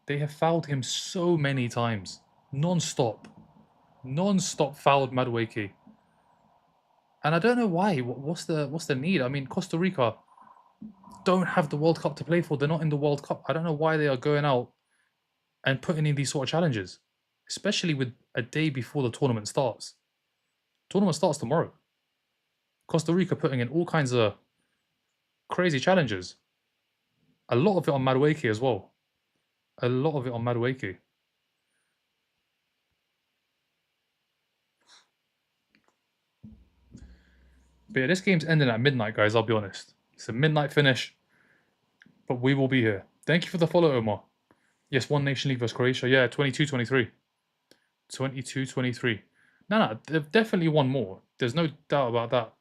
They have fouled him so many times. Non-stop. Non-stop fouled Madueke. And I don't know why. What's the need? I mean, Costa Rica don't have the World Cup to play for. They're not in the World Cup. I don't know why they are going out and putting in these sort of challenges, especially with a day before the tournament starts. Tournament starts tomorrow. Costa Rica putting in all kinds of crazy challenges. A lot of it on Madueke as well. A lot of it on Madueke. But yeah, this game's ending at midnight, guys, I'll be honest. It's a midnight finish, but we will be here. Thank you for the follow, Omar. Yes, One Nation League versus Croatia. Yeah, 22-23. 22-23. No, they've definitely won more. There's no doubt about that.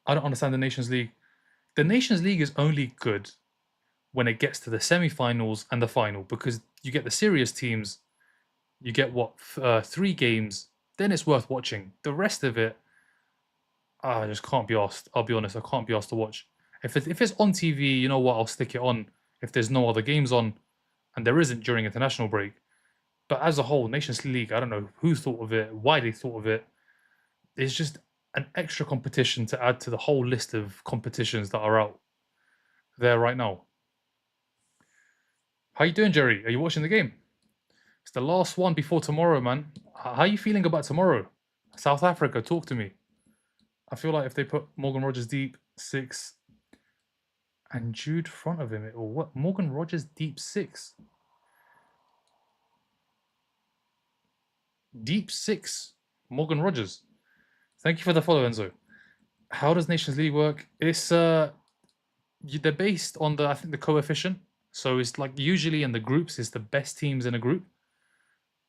I don't understand the Nations League. The Nations League is only good when it gets to the semi-finals and the final, because you get the serious teams, you get 3 games, then it's worth watching. The rest of it, I just can't be asked. I'll be honest, I can't be asked to watch. If it's on TV, you know what, I'll stick it on if there's no other games on, and there isn't during international break. But as a whole, Nations League, I don't know who thought of it, why they thought of it. It's just an extra competition to add to the whole list of competitions that are out there right now. How you doing, Jerry? Are you watching the game? It's the last one before tomorrow, man. How are you feeling about tomorrow? South Africa, talk to me. I feel like if they put Morgan Rogers deep 6 and Jude front of him, or what? Morgan Rogers deep 6. Deep 6. Morgan Rogers. Thank you for the follow, Enzo. How does Nations League work? It's they're based on I think the coefficient. So it's like usually in the groups, it's the best teams in a group.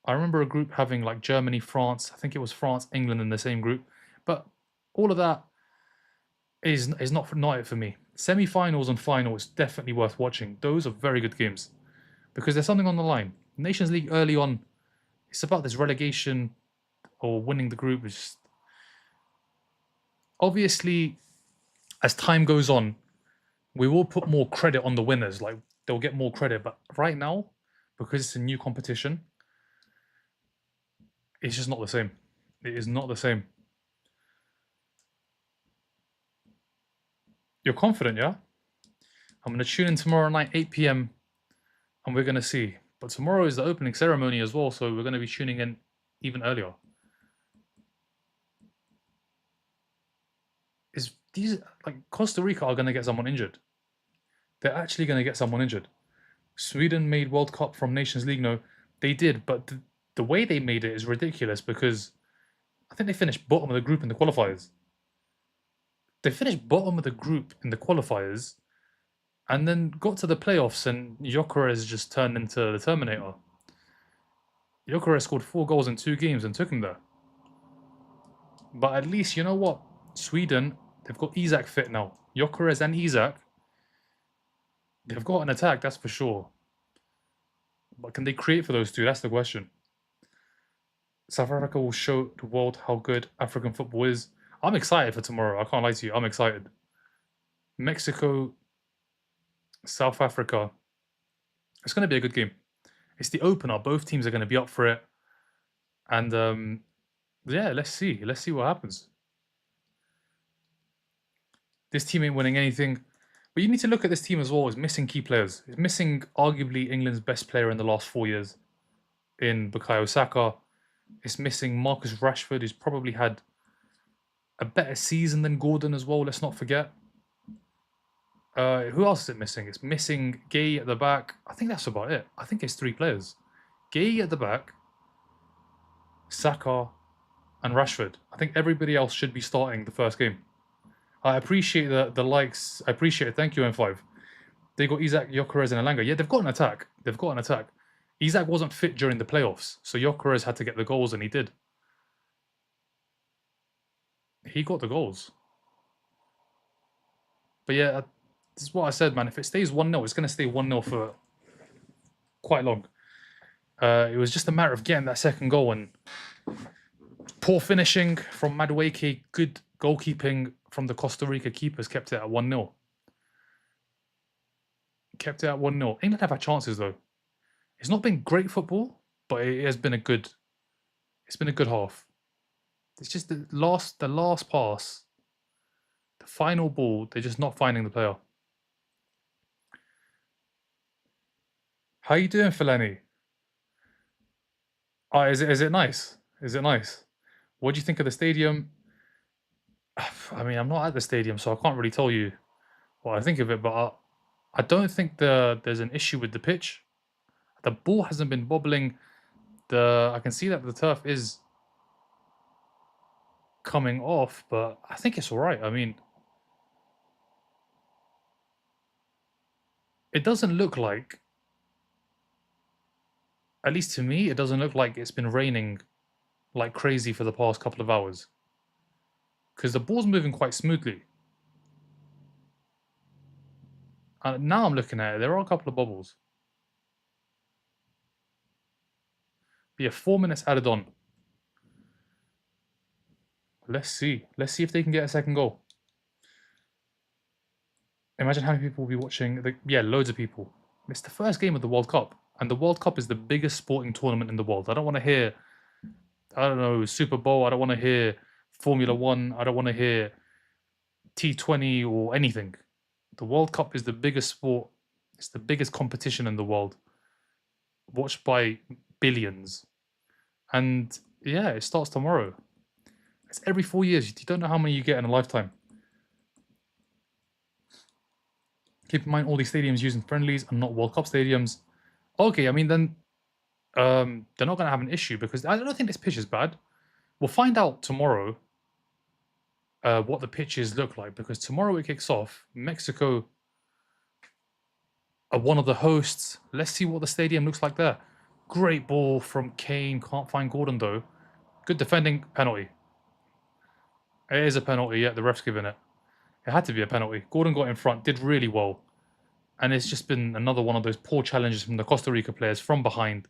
I remember a group having like Germany, France. I think it was France, England in the same group. But all of that is not it for me. Semi-finals and final is definitely worth watching. Those are very good games because there's something on the line. Nations League early on, it's about this relegation or winning the group. Is obviously as time goes on, we will put more credit on the winners. Like they'll get more credit. But right now, because it's a new competition, it's just not the same. It is not the same. You're confident, yeah? I'm gonna tune in tomorrow night, 8 p.m. and we're gonna see. But tomorrow is the opening ceremony as well, so we're gonna be tuning in even earlier. Is these like Costa Rica are gonna get someone injured? They're actually gonna get someone injured. Sweden made World Cup from Nations League. No, they did, but the way they made it is ridiculous because I think they finished bottom of the group in the qualifiers. They finished bottom of the group in the qualifiers and then got to the playoffs and Gyökeres just turned into the Terminator. Gyökeres scored 4 goals in 2 games and took him there. But at least, you know what? Sweden, they've got Isak fit now. Gyökeres and Isak, they've got an attack, that's for sure. But can they create for those two? That's the question. South Africa will show the world how good African football is. I'm excited for tomorrow. I can't lie to you. I'm excited. Mexico, South Africa. It's going to be a good game. It's the opener. Both teams are going to be up for it. And yeah, let's see. Let's see what happens. This team ain't winning anything. But you need to look at this team as well. It's missing key players. It's missing arguably England's best player in the last 4 years in Bukayo Saka. It's missing Marcus Rashford, who's probably had a better season than Gordon as well. Let's not forget. Who else is it missing? It's missing Gay at the back. I think that's about it. I think it's 3 players. Gay at the back, Saka, and Rashford. I think everybody else should be starting the first game. I appreciate the likes. I appreciate it. Thank you, M5. They got Isak, Gyökeres, and Elanga. Yeah, they've got an attack. They've got an attack. Isak wasn't fit during the playoffs, so Gyökeres had to get the goals, and he did. He got the goals. But yeah, this is what I said, man. If it stays 1-0, it's going to stay 1-0 for quite long. It was just a matter of getting that second goal, and poor finishing from Madueke, good goalkeeping from the Costa Rica keepers kept it at 1-0. Kept it at 1-0. England have had chances though. It's not been great football, but it has been a good. It's been a good half. It's just the last pass, the final ball. They're just not finding the player. How you doing, Fellaini? Oh, is it nice? Is it nice? What do you think of the stadium? I mean, I'm not at the stadium, so I can't really tell you what I think of it. But I don't think there's an issue with the pitch. The ball hasn't been bobbling. I can see that the turf is coming off, but I think it's all right. I mean, it doesn't look like, at least to me, it doesn't look like it's been raining like crazy for the past couple of hours. Because the ball's moving quite smoothly. And now I'm looking at it, there are a couple of bubbles. But yeah, 4 minutes added on. Let's see. Let's see if they can get a second goal. Imagine how many people will be watching. Yeah, loads of people. It's the first game of the World Cup. And the World Cup is the biggest sporting tournament in the world. I don't want to hear, I don't know, Super Bowl. I don't want to hear Formula One. I don't want to hear T20 or anything. The World Cup is the biggest sport. It's the biggest competition in the world. Watched by billions. And yeah, it starts tomorrow. It's every 4 years. You don't know how many you get in a lifetime. Keep in mind all these stadiums using friendlies and not World Cup stadiums. Okay, I mean then they're not going to have an issue because I don't think this pitch is bad. We'll find out tomorrow what the pitches look like because tomorrow it kicks off. Mexico one of the hosts. Let's see what the stadium looks like there. Great ball from Kane. Can't find Gordon though. Good defending. Penalty. It is a penalty. Yeah, the ref's given it. It had to be a penalty. Gordon got in front, did really well. And it's just been another one of those poor challenges from the Costa Rica players from behind.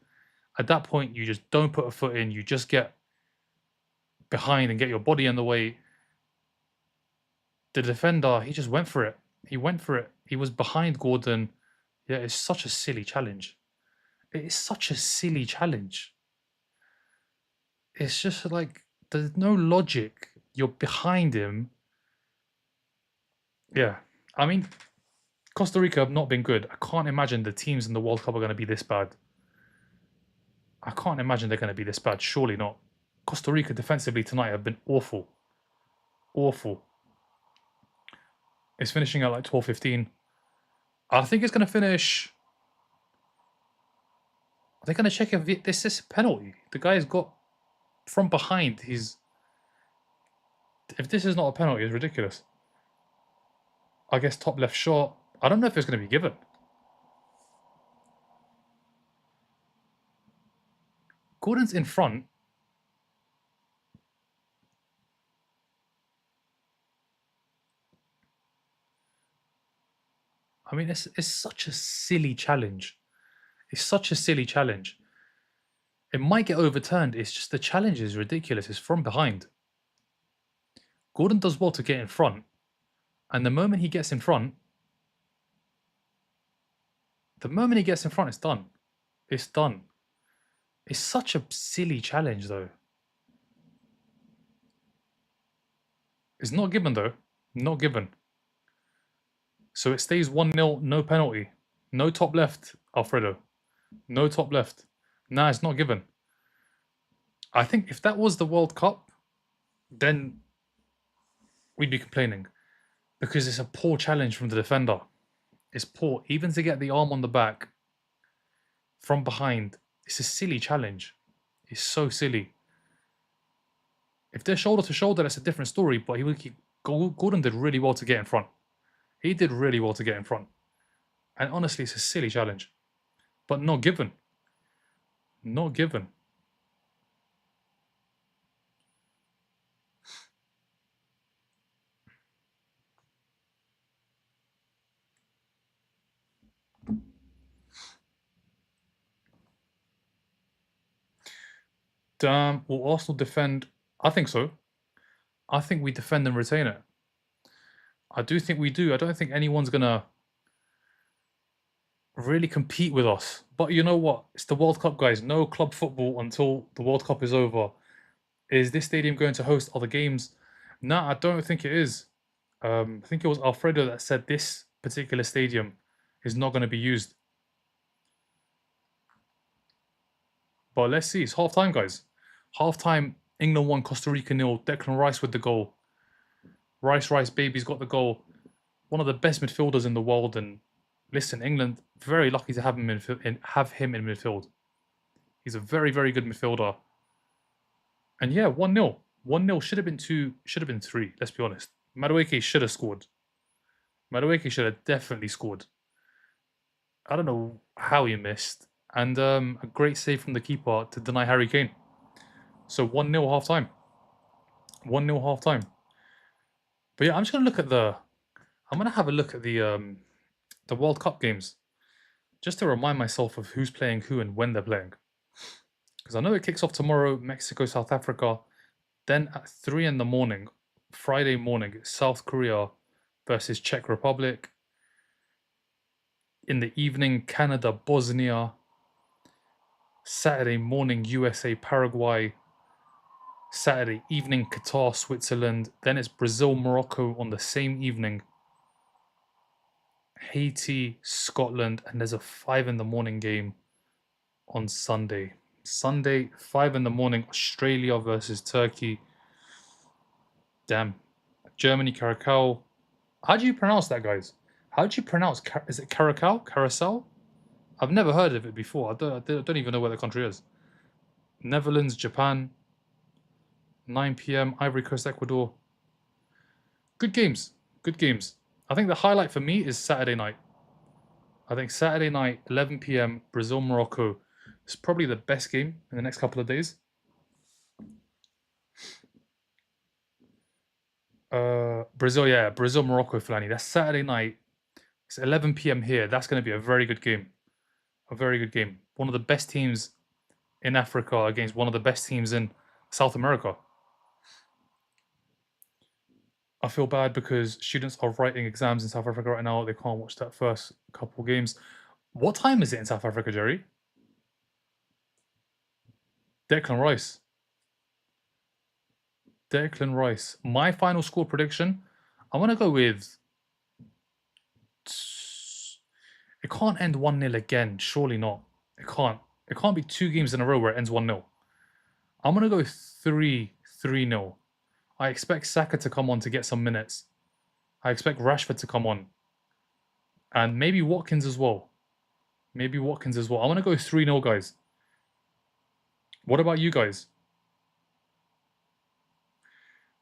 At that point, you just don't put a foot in. You just get behind and get your body in the way. The defender, he just went for it. He went for it. He was behind Gordon. Yeah, it's such a silly challenge. It is such a silly challenge. It's just like, there's no logic. You're behind him. Yeah. I mean, Costa Rica have not been good. I can't imagine the teams in the World Cup are going to be this bad. I can't imagine they're going to be this bad. Surely not. Costa Rica defensively tonight have been awful. Awful. It's finishing at like 12:15. I think it's going to finish. Are they going to check if this is a penalty? The guy's got from behind. If this is not a penalty, it's ridiculous. I guess top left shot. I don't know if it's going to be given. Gordon's in front. I mean, it's such a silly challenge. It's such a silly challenge. It might get overturned. It's just the challenge is ridiculous. It's from behind. Gordon does well to get in front. And the moment he gets in front, it's done. It's done. It's such a silly challenge, though. It's not given, though. Not given. So it stays 1-0, no penalty. No top left, Alfredo. No top left. Nah, it's not given. I think if that was the World Cup, then we'd be complaining. Because it's a poor challenge from the defender. It's poor. Even to get the arm on the back from behind, it's a silly challenge. It's so silly. If they're shoulder to shoulder, that's a different story. But Gordon did really well to get in front. He did really well to get in front. And honestly, it's a silly challenge. But not given. Not given. Will Arsenal defend? I think so. I think we defend and retain it. I do think we do. I don't think anyone's going to really compete with us. But you know what? It's the World Cup, guys. No club football until the World Cup is over. Is this stadium going to host other games? No, I don't think it is. I think it was Alfredo that said this particular stadium is not going to be used. But let's see. It's half time, guys. Half time. England 1, Costa Rica 0. Declan Rice with the goal. Rice, baby's got the goal. One of the best midfielders in the world. And listen, England very lucky to have him in midfield. He's a very, very good midfielder. And yeah, 1-0. 1-0 should have been 2, should have been 3. Let's be honest. Madueke should have scored. Madueke should have definitely scored. I don't know how he missed. And a great save from the keeper to deny Harry Kane. So 1-0 half time. 1-0 half time. But yeah, I'm just gonna have a look at the World Cup games. Just to remind myself of who's playing who and when they're playing. Because I know it kicks off tomorrow, Mexico, South Africa. Then at 3 in the morning, Friday morning, South Korea versus Czech Republic. In the evening, Canada, Bosnia. Saturday morning, USA, Paraguay. Saturday evening, Qatar, Switzerland. Then it's Brazil, Morocco on the same evening. Haiti, Scotland, and there's a 5 in the morning game on Sunday. Sunday, 5 in the morning, Australia versus Turkey. Damn. Germany, Caracau. How do you pronounce that, guys? How do you pronounce, is it Caracau? Carousel? I've never heard of it before. I don't even know where the country is. Netherlands, Japan. 9 p.m. Ivory Coast, Ecuador. Good games. Good games. I think the highlight for me is Saturday night. I think Saturday night, 11 p.m., Brazil Morocco. It's probably the best game in the next couple of days. Brazil, yeah, Brazil Morocco, Flani. That's Saturday night. It's 11 p.m. here. That's going to be a very good game. A very good game. One of the best teams in Africa against one of the best teams in South America. I feel bad because students are writing exams in South Africa right now. They can't watch that first couple games. What time is it in South Africa, Jerry? Declan Rice. Declan Rice. My final score prediction, I want to go with. It can't end 1-0 again. Surely not. It can't. It can't be 2 games in a row where it ends 1-0. I'm going to go 3-0. I expect Saka to come on to get some minutes. I expect Rashford to come on. And maybe Watkins as well. I want to go 3-0, guys. What about you guys?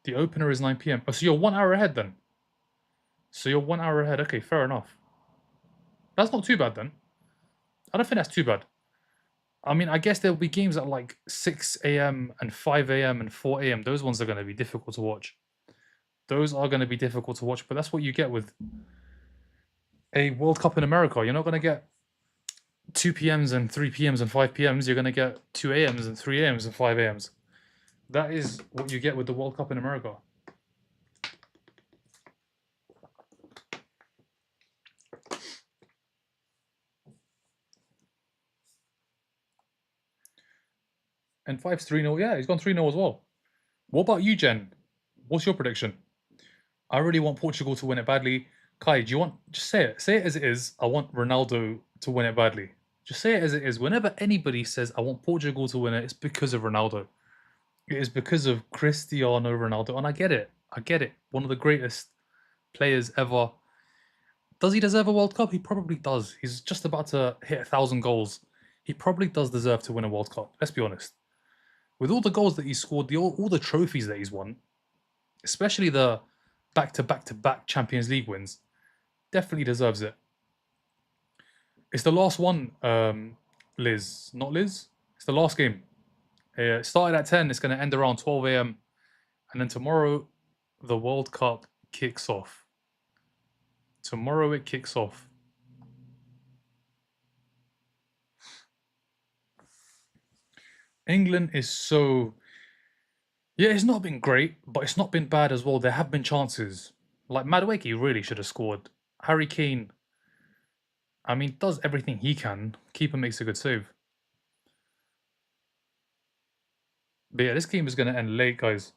The opener is 9 p.m. Oh, so you're 1 hour ahead then? Okay, fair enough. That's not too bad then. I don't think that's too bad. I mean, I guess there'll be games at like 6 a.m. and 5 a.m. and 4 a.m. Those ones are going to be difficult to watch. But that's what you get with a World Cup in America. You're not going to get 2 p.m.s and 3 p.m.s and 5 p.m.s. You're going to get 2 a.m.s and 3 a.m.s and 5 a.m.s. That is what you get with the World Cup in America. And 5's 3-0. Yeah, he's gone 3-0 as well. What about you, Jen? What's your prediction? I really want Portugal to win it badly. Kai, do you want... Just say it. Say it as it is. I want Ronaldo to win it badly. Just say it as it is. Whenever anybody says, I want Portugal to win it, it's because of Ronaldo. It is because of Cristiano Ronaldo. And I get it. One of the greatest players ever. Does he deserve a World Cup? He probably does. He's just about to hit 1,000 goals. He probably does deserve to win a World Cup. Let's be honest. With all the goals that he scored, all the trophies that he's won, especially the back-to-back Champions League wins, definitely deserves it. It's the last one, Liz. Not Liz. It's the last game. It started at 10. It's going to end around 12 a.m. And then tomorrow, the World Cup kicks off. Tomorrow it kicks off. England is so... Yeah, it's not been great, but it's not been bad as well. There have been chances. Like, Madueke really should have scored. Harry Kane, I mean, does everything he can. Keeper makes a good save. But yeah, this game is going to end late, guys.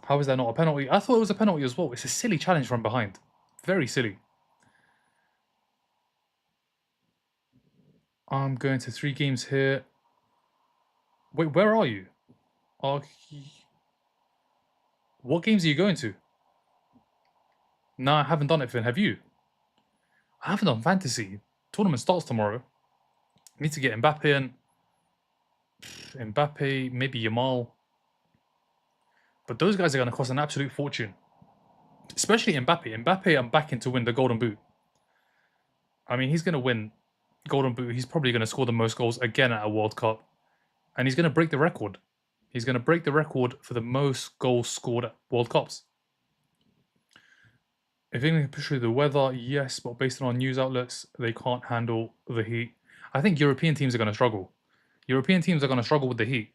How is that not a penalty? I thought it was a penalty as well. It's a silly challenge from behind. Very silly. I'm going to 3 games here. Wait, where are you? What games are you going to? No, I haven't done it, Finn. Have you? I haven't done fantasy. Tournament starts tomorrow. Need to get Mbappe in. Mbappe, maybe Yamal. But those guys are going to cost an absolute fortune. Especially Mbappe. Mbappe, I'm backing to win the Golden Boot. I mean, he's going to win Golden Boot. He's probably going to score the most goals again at a World Cup. And he's going to break the record. He's going to break the record for the most goals scored at World Cups. If England can push through the weather, yes, but based on our news outlets, they can't handle the heat. I think European teams are going to struggle. European teams are going to struggle with the heat.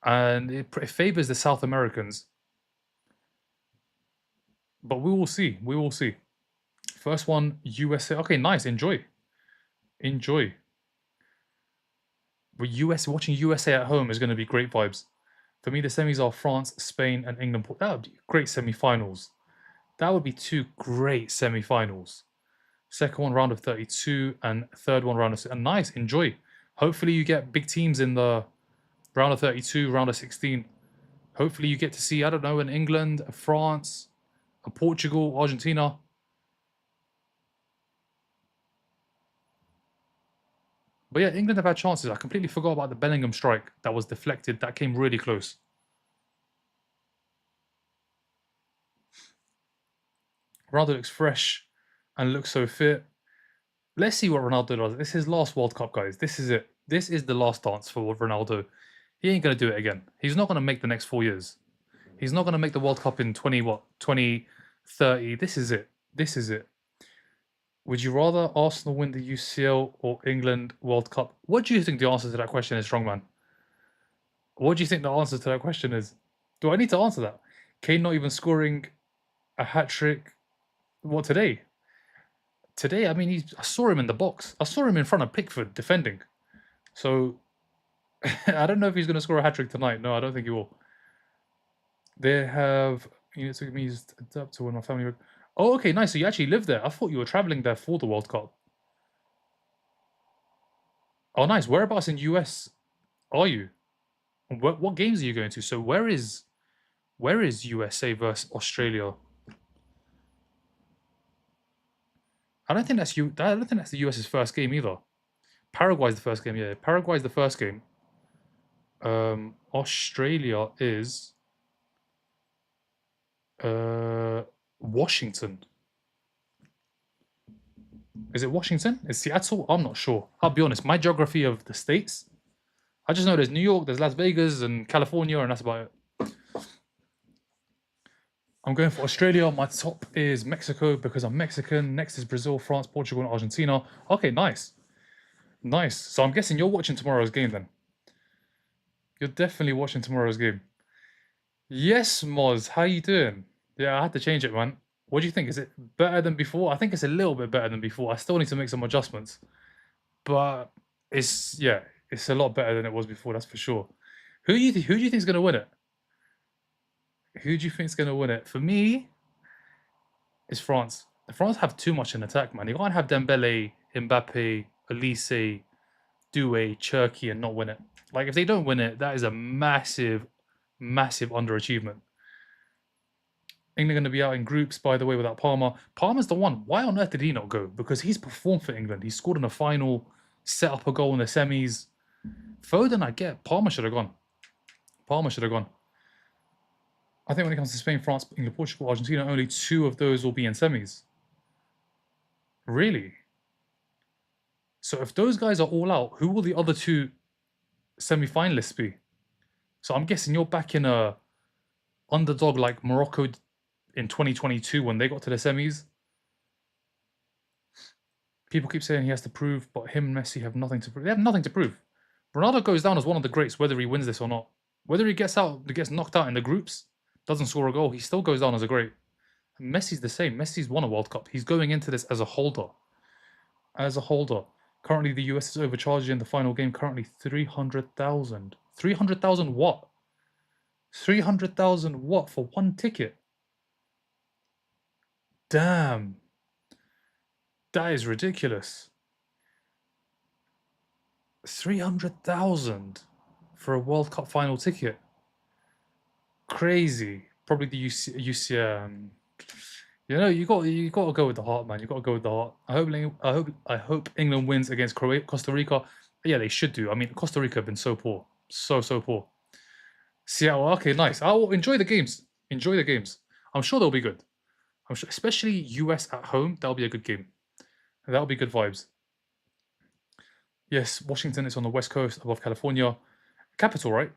And it favours the South Americans. But we will see. We will see. First one, USA. Okay, nice. Enjoy. Enjoy. But watching USA at home is going to be great vibes. For me, the semis are France, Spain, and England. That would be great semi-finals. That would be 2 great semi-finals. Second one, round of 32, and third one, round of... And nice, enjoy. Hopefully you get big teams in the round of 32, round of 16. Hopefully you get to see, I don't know, an England, a France, a Portugal, Argentina. But yeah, England have had chances. I completely forgot about the Bellingham strike that was deflected. That came really close. Ronaldo looks fresh and looks so fit. Let's see what Ronaldo does. This is his last World Cup, guys. This is it. This is the last dance for Ronaldo. He ain't gonna do it again. He's not gonna make the next 4 years. He's not gonna make the World Cup in 2030. This is it. This is it. Would you rather Arsenal win the UCL or England World Cup? What do you think the answer to that question is, Strongman? What do you think the answer to that question is? Do I need to answer that? Kane not even scoring a hat trick. What today? Today, I mean, I saw him in the box. I saw him in front of Pickford defending. So I don't know if he's going to score a hat trick tonight. No, I don't think he will. They have units to me to adapt to when my family. Oh, okay, nice. So you actually live there. I thought you were traveling there for the World Cup. Oh, nice. Whereabouts in US are you? What games are you going to? So where is USA versus Australia? I don't think that's the US's first game either. Paraguay's the first game. Yeah, Paraguay's the first game. Australia is Washington. Is it Washington? Is Seattle? I'm not sure. I'll be honest. My geography of the states, I just know there's New York, there's Las Vegas, and California, and that's about it. I'm going for Australia. My top is Mexico because I'm Mexican. Next is Brazil, France, Portugal, and Argentina. Okay, nice. Nice. So I'm guessing you're watching tomorrow's game then. You're definitely watching tomorrow's game. Yes, Moz. How you doing? Yeah, I had to change it, man. What do you think? Is it better than before? I think it's a little bit better than before. I still need to make some adjustments. But it's a lot better than it was before, that's for sure. Who do you think is gonna win it? Who do you think is gonna win it? For me, it's France. France have too much in attack, man. You can't have Dembele, Mbappe, Elise, Doué, Cherki, and not win it. Like if they don't win it, that is a massive, massive underachievement. England going to be out in groups, by the way, without Palmer. Palmer's the one. Why on earth did he not go? Because he's performed for England. He scored in the final, set up a goal in the semis. Foden, I get. Palmer should have gone. Palmer should have gone. I think when it comes to Spain, France, England, Portugal, Argentina, only 2 of those will be in semis. Really? So if those guys are all out, who will the other 2 semi-finalists be? So I'm guessing you're back in a underdog like Morocco in 2022 when they got to the semis. People keep saying he has to prove, but him and Messi have nothing to prove. They have nothing to prove. Ronaldo goes down as one of the greats, whether he wins this or not. Whether he gets knocked out in the groups, doesn't score a goal, he still goes down as a great. And Messi's the same. Messi's won a World Cup. He's going into this as a holder. As a holder. Currently, the US is overcharged in the final game. Currently, 300,000. 300,000 what? 300,000 what for one ticket? Damn. That is ridiculous. 300,000 for a World Cup final ticket. Crazy. Probably the UCM. You know, you got to go with the heart, man. You got to go with the heart. I hope England wins against Costa Rica. Yeah, they should do. I mean, Costa Rica have been so poor, so poor. Seattle. Okay, nice. I will enjoy the games. Enjoy the games. I'm sure they'll be good. I'm sure, especially US at home. That'll be a good game. That'll be good vibes. Yes, Washington is on the west coast above California. Capital, right?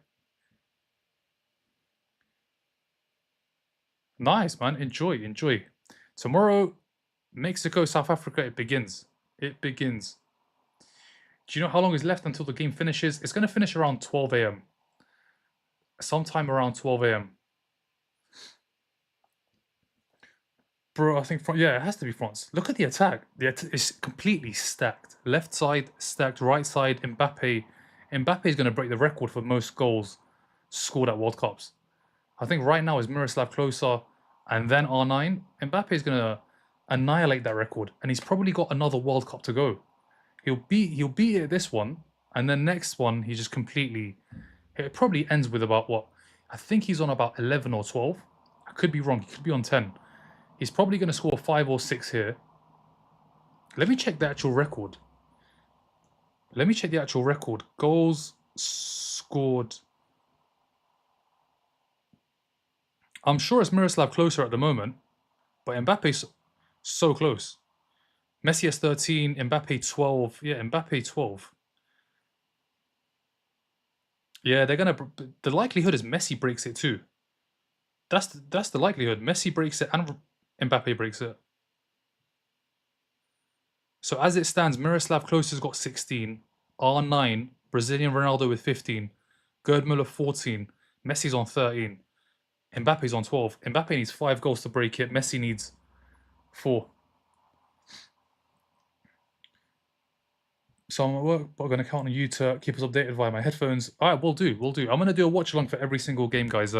Nice, man. Enjoy. Tomorrow, Mexico, South Africa, it begins. It begins. Do you know how long is left until the game finishes? It's going to finish around 12 a.m. Sometime around 12 a.m. Bro, I think, yeah, it has to be France. Look at the attack. It's completely stacked. Left side, stacked. Right side, Mbappe. Mbappe is going to break the record for most goals scored at World Cups. I think right now is Miroslav Klose and then R9. Mbappe is going to annihilate that record. And he's probably got another World Cup to go. He'll beat it at this one. And then next one, he just completely... It probably ends with about what? I think he's on about 11 or 12. I could be wrong. He could be on 10. He's probably going to score 5 or 6 here. Let me check the actual record. Goals scored. I'm sure it's Miroslav Klose at the moment. But Mbappe's So close. Messi has 13, Mbappe 12. Yeah, Mbappe 12. Yeah, they're gonna. The likelihood is Messi breaks it too. That's the likelihood. Messi breaks it and Mbappe breaks it. So as it stands, Miroslav Klose has got 16, R9, Brazilian Ronaldo with 15, Gerd Müller 14, Messi's on 13, Mbappe's on 12. Mbappe needs 5 goals to break it. Messi needs 4. So I'm at work, but I'm going to count on you to keep us updated via my headphones. All right, we'll do. We'll do. I'm going to do a watch along for every single game, guys.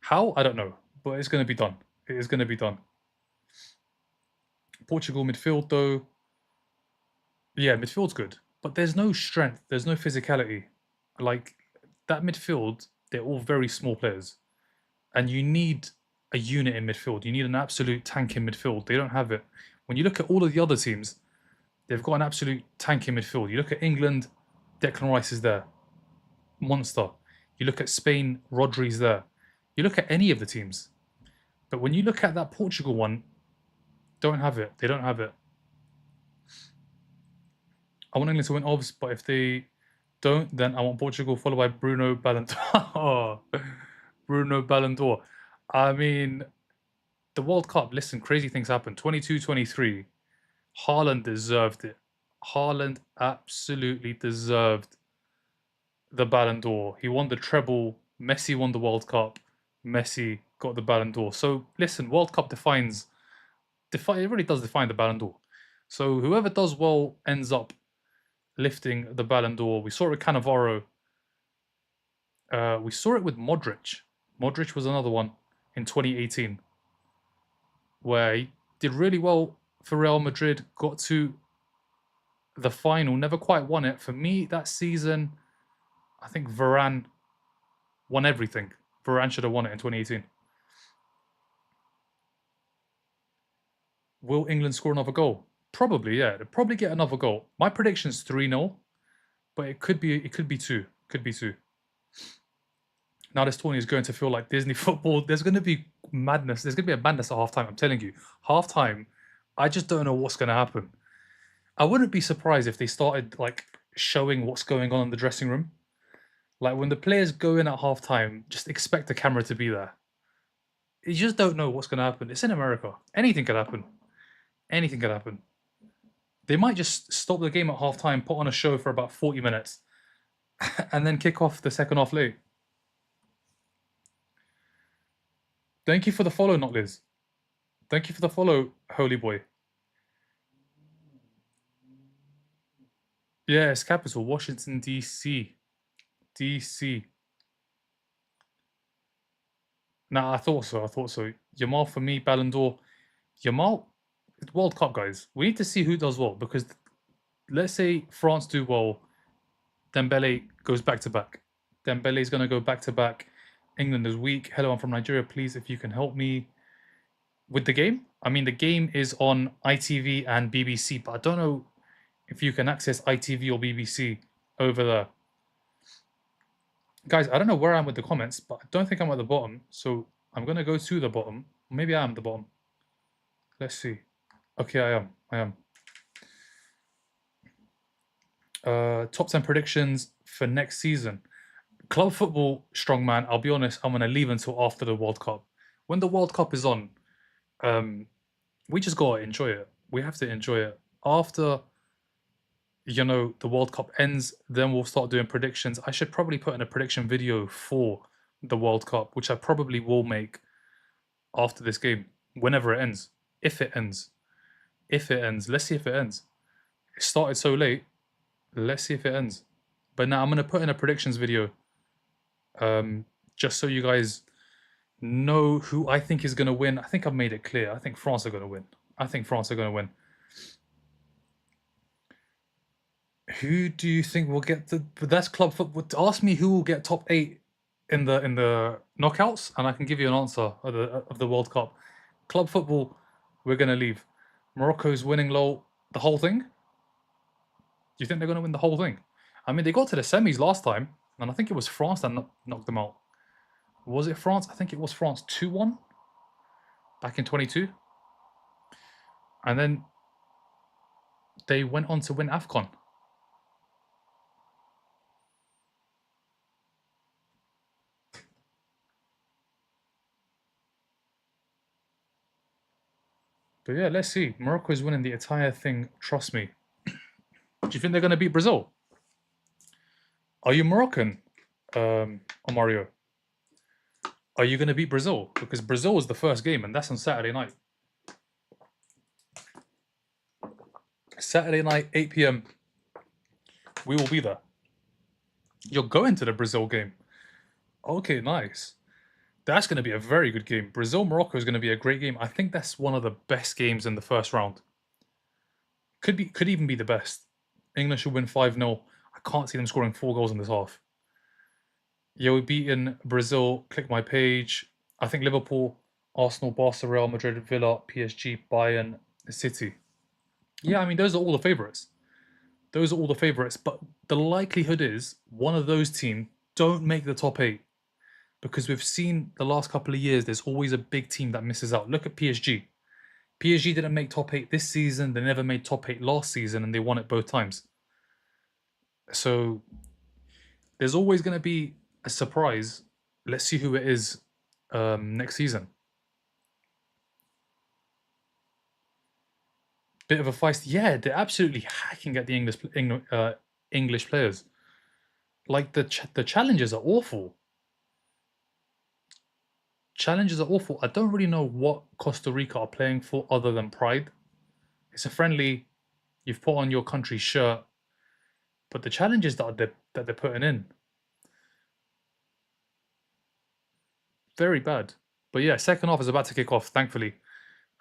How? I don't know, but it's going to be done. It is going to be done. Portugal midfield, though. Yeah, midfield's good, but there's no strength. There's no physicality. Like that midfield, they're all very small players, and you need a unit in midfield. You need an absolute tank in midfield. They don't have it. When you look at all of the other teams, they've got an absolute tank in midfield. You look at England, Declan Rice is there, monster. You look at Spain, Rodri's there. You look at any of the teams, but when you look at that Portugal one, don't have it. They don't have it. I want England to win, obviously, but if they don't, then I want Portugal followed by Bruno Ballon d'Or. Bruno Ballon d'Or. I mean, the World Cup, listen, crazy things happen. 22-23, Haaland deserved it. Haaland absolutely deserved the Ballon d'Or. He won the treble. Messi won the World Cup. Messi got the Ballon d'Or. So listen, World Cup it really does define the Ballon d'Or. So whoever does well ends up lifting the Ballon d'Or. We saw it with Cannavaro. We saw it with Modric. Modric was another one in 2018 where he did really well for Real Madrid, got to the final, never quite won it. For me, that season, I think Varane won everything. Varane should have won it in 2018. Will England score another goal? Probably, yeah. They'll probably get another goal. My prediction is 3-0, but it could be 2. Could be 2. Now this tournament is going to feel like Disney football. There's going to be madness. There's going to be a madness at halftime. I'm telling you, halftime. I just don't know what's going to happen. I wouldn't be surprised if they started like showing what's going on in the dressing room. Like when the players go in at halftime, just expect the camera to be there. You just don't know what's going to happen. It's in America. Anything could happen. Anything could happen. They might just stop the game at halftime, put on a show for about 40 minutes, and then kick off the second half late. Thank you for the follow, not Liz. Thank you for the follow, holy boy. Yeah, it's capital, Washington, D.C. D.C. Nah, I thought so. Yamal for me, Ballon d'Or. Yamal, World Cup, guys. We need to see who does well because let's say France do well, Dembele goes back to back. Dembele is going to go back to back. England is weak. Hello, I'm from Nigeria. Please, if you can help me with the game. I mean, the game is on ITV and BBC, but I don't know if you can access ITV or BBC over there. Guys, I don't know where I'm with the comments, but I don't think I'm at the bottom. So I'm going to go to the bottom. Maybe I am at the bottom. Let's see. Okay, I am. Top 10 predictions for next season. Club football, strongman, I'll be honest, I'm going to leave until after the World Cup. When the World Cup is on, we just got to enjoy it. We have to enjoy it. After, the World Cup ends, then we'll start doing predictions. I should probably put in a prediction video for the World Cup, which I probably will make after this game, whenever it ends. If it ends. Let's see if it ends. It started so late. Let's see if it ends. But now I'm going to put in a predictions video just so you guys know who I think is going to win. I think I've made it clear. I think France are going to win. Who do you think will get the? That's club football. Ask me who will get top 8 in the knockouts, and I can give you an answer of the World Cup. Club football, we're going to leave. Morocco's winning the whole thing. Do you think they're going to win the whole thing? I mean, they got to the semis last time, and I think it was France that knocked them out. Was it France? I think it was France 2-1 back in 22. And then they went on to win AFCON. But yeah, let's see. Morocco is winning the entire thing. Trust me. Do you think they're going to beat Brazil? Are you Moroccan, Mario? Are you going to beat Brazil? Because Brazil was the first game, and that's on Saturday night. Saturday night, 8 p.m. We will be there. You're going to the Brazil game. Okay, nice. That's going to be a very good game. Brazil Morocco is going to be a great game. I think that's one of the best games in the first round. Could even be the best. England should win 5-0. I can't see them scoring 4 goals in this half. Yeah, we're beating Brazil. Click my page. I think Liverpool, Arsenal, Barca, Real Madrid, Villa, PSG, Bayern, City. Yeah, I mean, those are all the favourites. Those are all the favourites. But the likelihood is one of those teams don't make the top 8. Because we've seen the last couple of years, there's always a big team that misses out. Look at PSG. PSG didn't make top 8 this season. They never made top 8 last season, and they won it both times. So there's always going to be a surprise. Let's see who it is next season. Bit of a feist. Yeah, they're absolutely hacking at the English players. Like the challenges are awful. Challenges are awful. I don't really know what Costa Rica are playing for other than pride. It's a friendly. You've put on your country's shirt, but the challenges that they're putting in, very bad. But yeah, second half is about to kick off, thankfully,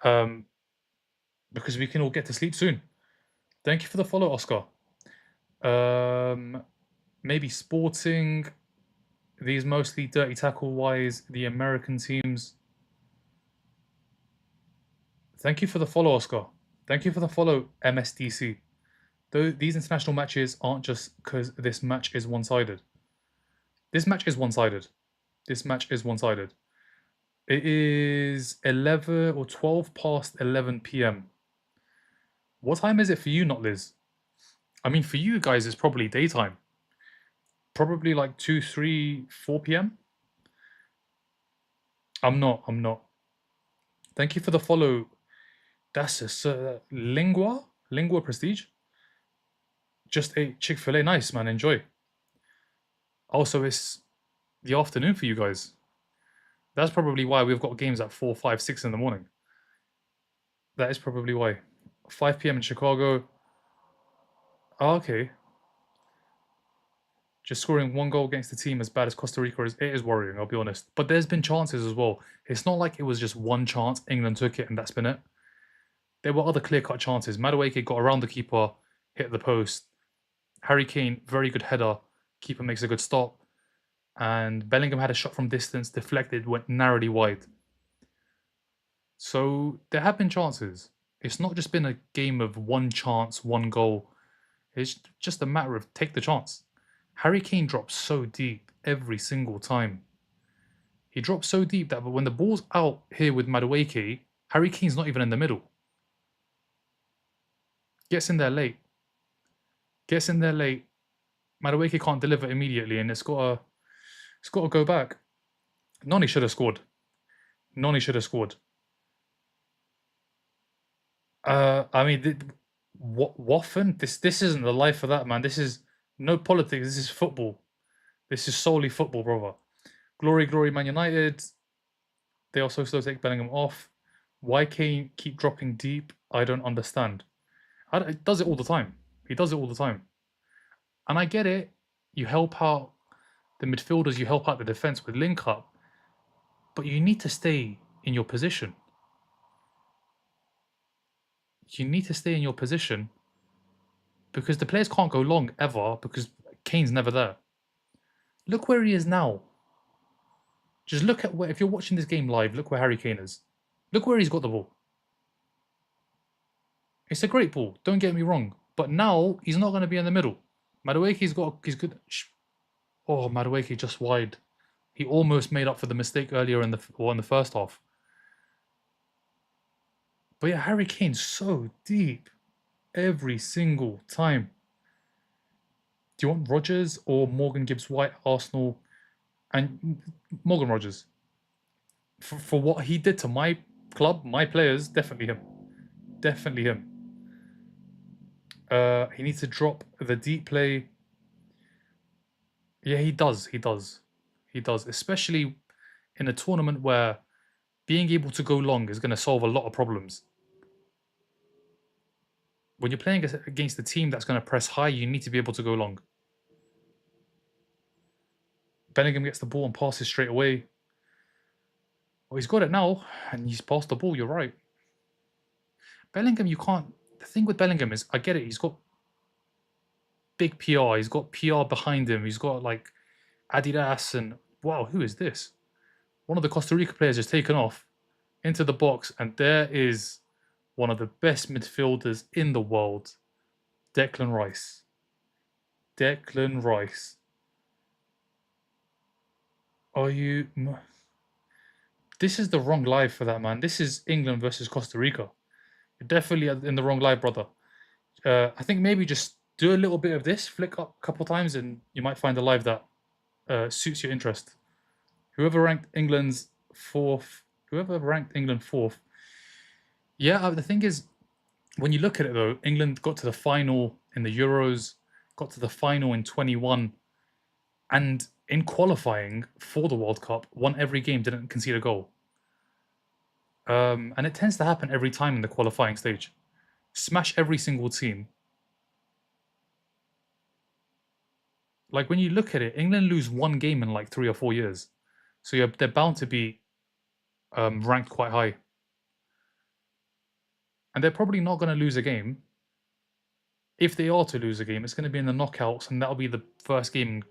because we can all get to sleep soon. Thank you for the follow, Oscar. Maybe Sporting. These mostly dirty tackle wise, the American teams. Thank you for the follow, Oscar. Thank you for the follow, MSDC. Though these international matches aren't just because this match is one-sided. This match is one-sided. This match is one-sided. It is 11 or 12 past 11 p.m. What time is it for you, not Liz? I mean, for you guys, it's probably daytime. Probably like 2, 3, 4 p.m. I'm not. Thank you for the follow. That's a Lingua Prestige. Just ate Chick-fil-A. Nice, man. Enjoy. Also, it's the afternoon for you guys. That's probably why we've got games at 4, 5, 6 in the morning. That is probably why. 5 p.m. in Chicago. Oh, okay. Just scoring 1 goal against a team as bad as Costa Rica is, it is worrying, I'll be honest. But there's been chances as well. It's not like it was just one chance, England took it and that's been it. There were other clear-cut chances. Madueke got around the keeper, hit the post. Harry Kane, very good header. Keeper makes a good stop. And Bellingham had a shot from distance, deflected, went narrowly wide. So there have been chances. It's not just been a game of one chance, 1 goal. It's just a matter of take the chance. Harry Kane drops so deep every single time. He drops so deep that when the ball's out here with Madueke, Harry Kane's not even in the middle. Gets in there late. Madueke can't deliver immediately, and it's got to go back. Noni should have scored. I mean, Waffen. This isn't the life for that man. This is no politics. This is football. This is solely football, brother. Glory, Man United. They also still take Bellingham off. Why Kane keep dropping deep? I don't understand. He does it all the time. And I get it. You help out the midfielders. You help out the defense with link up. But you need to stay in your position. Because the players can't go long ever because Kane's never there. Look where he is now. Just look at where, if you're watching this game live, look where Harry Kane is. Look where he's got the ball. It's a great ball, don't get me wrong. But now, he's not going to be in the middle. Madueke's good. Oh, Madueke just wide. He almost made up for the mistake earlier in the first half. But yeah, Harry Kane's so deep every single time. Do you want Rodgers or Morgan Gibbs White, Arsenal, and Morgan Rodgers? For what he did to my club, my players, definitely him. Definitely him. He needs to drop the deep play. Yeah, he does. He does. He does. Especially in a tournament where being able to go long is going to solve a lot of problems. When you're playing against a team that's going to press high, you need to be able to go long. Bellingham gets the ball and passes straight away. Well, he's got it now, and he's passed the ball. You're right. Bellingham, you can't. The thing with Bellingham is, I get it. He's got big PR. He's got PR behind him. He's got like Adidas and wow, who is this? One of the Costa Rica players has taken off into the box, and there is one of the best midfielders in the world, Declan Rice. Declan Rice. Are you? This is the wrong live for that, man. This is England versus Costa Rica. You're definitely in the wrong live, brother. I think maybe just do a little bit of this, flick up a couple times, and you might find a live that suits your interest. Whoever ranked England fourth. Yeah, the thing is, when you look at it though, England got to the final in the Euros, got to the final in 21, and in qualifying for the World Cup, won every game, didn't concede a goal. And it tends to happen every time in the qualifying stage. Smash every single team. Like when you look at it, England lose one game in like 3 or 4 years, so they're bound to be ranked quite high, and they're probably not going to lose a game. If they are to lose a game, it's going to be in the knockouts, and that'll be the first game in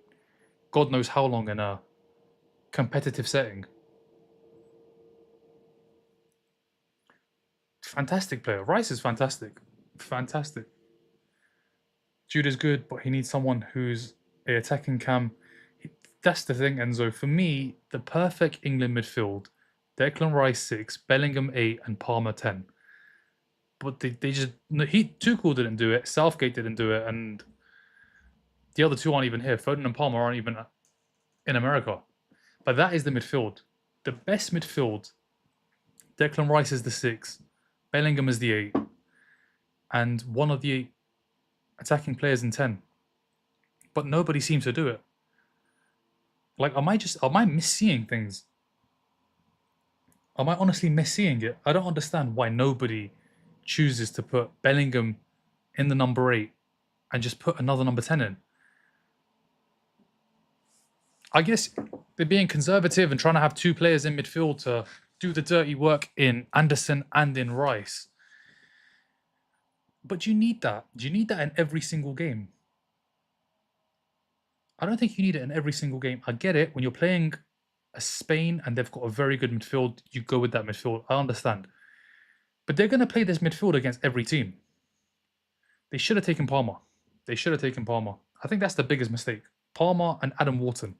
God knows how long in a competitive setting. Fantastic player. Rice is fantastic. Fantastic. Jude is good, but he needs someone who's a attacking cam. That's the thing, Enzo. For me, the perfect England midfield, Declan Rice 6, Bellingham 8, and Palmer 10. But they just Tuchel didn't do it, Southgate didn't do it, and the other two aren't even here. Foden and Palmer aren't even in America. But that is the midfield. The best midfield. Declan Rice is the 6, Bellingham is the 8, and one of the 8 attacking players in 10. But nobody seems to do it. Like, am I misseeing things? Am I honestly misseeing it? I don't understand why nobody chooses to put Bellingham in the number 8 and just put another number 10 in. I guess they're being conservative and trying to have 2 players in midfield to do the dirty work in Anderson and in Rice. But do you need that? Do you need that in every single game? I don't think you need it in every single game. I get it. When you're playing a Spain and they've got a very good midfield, you go with that midfield. I understand. But they're going to play this midfield against every team. They should have taken Palmer. I think that's the biggest mistake. Palmer and Adam Wharton.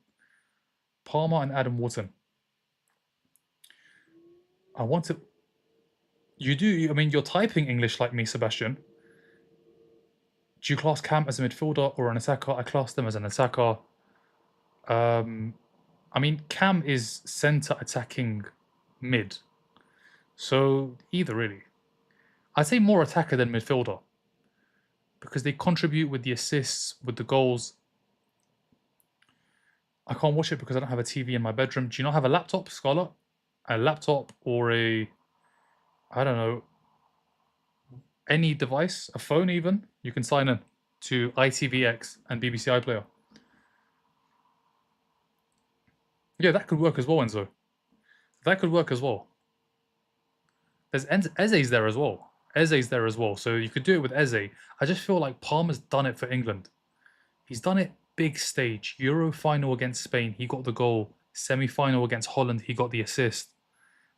I want to... You do... I mean, you're typing English like me, Sebastian. Do you class Cam as a midfielder or an attacker? I class them as an attacker. I mean, Cam is centre attacking mid. So, either really. I'd say more attacker than midfielder. Because they contribute with the assists, with the goals. I can't watch it because I don't have a TV in my bedroom. Do you not have a laptop, Scarlett? A laptop or I don't know, any device, a phone even, you can sign in to ITVX and BBC iPlayer. Yeah, that could work as well, Enzo. That could work as well. There's Eze's there as well. So you could do it with Eze. I just feel like Palmer's done it for England. He's done it big stage. Euro final against Spain, he got the goal. Semi-final against Holland, he got the assist.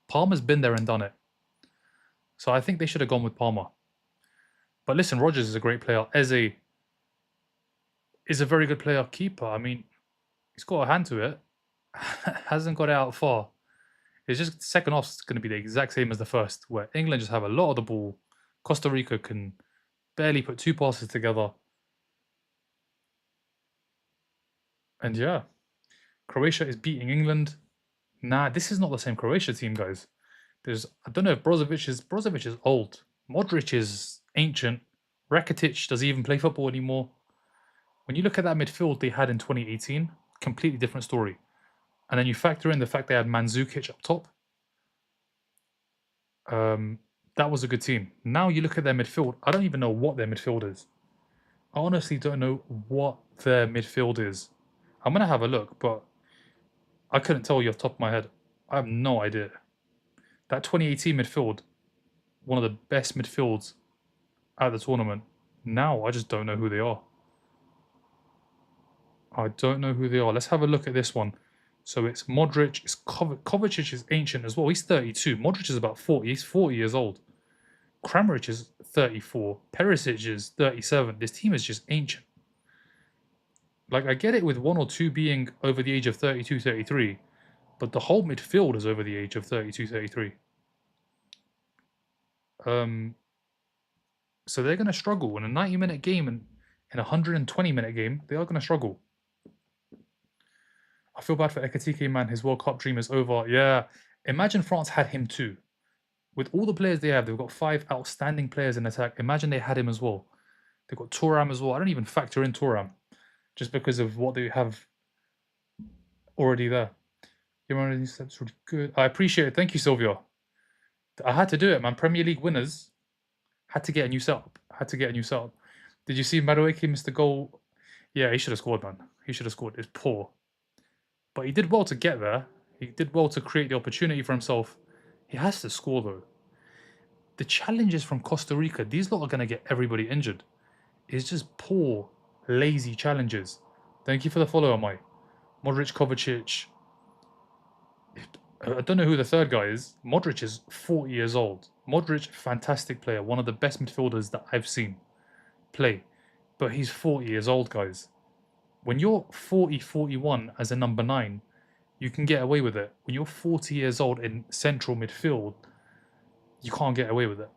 Palmer's been there and done it. So I think they should have gone with Palmer. But listen, Rodgers is a great player. Eze is a very good player. Keeper, I mean, he's got a hand to it. Hasn't got it out far. It's just second half's going to be the exact same as the first, where England just have a lot of the ball. Costa Rica can barely put two passes together. And yeah, Croatia is beating England. Nah, this is not the same Croatia team, guys. I don't know if Brozovic is old. Modric is ancient. Rakitic, does he even play football anymore? When you look at that midfield they had in 2018, completely different story. And then you factor in the fact they had Mandzukic up top. That was a good team. Now you look at their midfield, I don't even know what their midfield is. I honestly don't know what their midfield is. I'm going to have a look, but I couldn't tell you off the top of my head. I have no idea. That 2018 midfield, one of the best midfields at the tournament. Now I just don't know who they are. I don't know who they are. Let's have a look at this one. So it's Modric. It's Kovacic is ancient as well. He's 32. Modric is about 40. He's 40 years old. Kramaric is 34. Perisic is 37. This team is just ancient. Like, I get it with one or two being over the age of 32, 33, but the whole midfield is over the age of 32, 33. So they're going to struggle in a 90-minute game and in a 120-minute game. They are going to struggle. I feel bad for Ekatike, man. His World Cup dream is over. Yeah. Imagine France had him too. With all the players they have, they've got 5 outstanding players in attack. Imagine they had him as well. They've got Thuram as well. I don't even factor in Thuram just because of what they have already there. That's really good. I appreciate it. Thank you, Sylvia. I had to do it, man. Premier League winners had to get a new setup. Did you see Madueke missed the goal? Yeah, he should have scored, man. He should have scored. It's poor. But he did well to get there. He did well to create the opportunity for himself. He has to score, though. The challenges from Costa Rica, these lot are going to get everybody injured. It's just poor, lazy challenges. Thank you for the follow, Amai. Modric, Kovacic. I don't know who the third guy is. Modric is 40 years old. Modric, fantastic player. One of the best midfielders that I've seen play. But he's 40 years old, guys. When you're 40, 41 as a number 9, you can get away with it. When you're 40 years old in central midfield, you can't get away with it.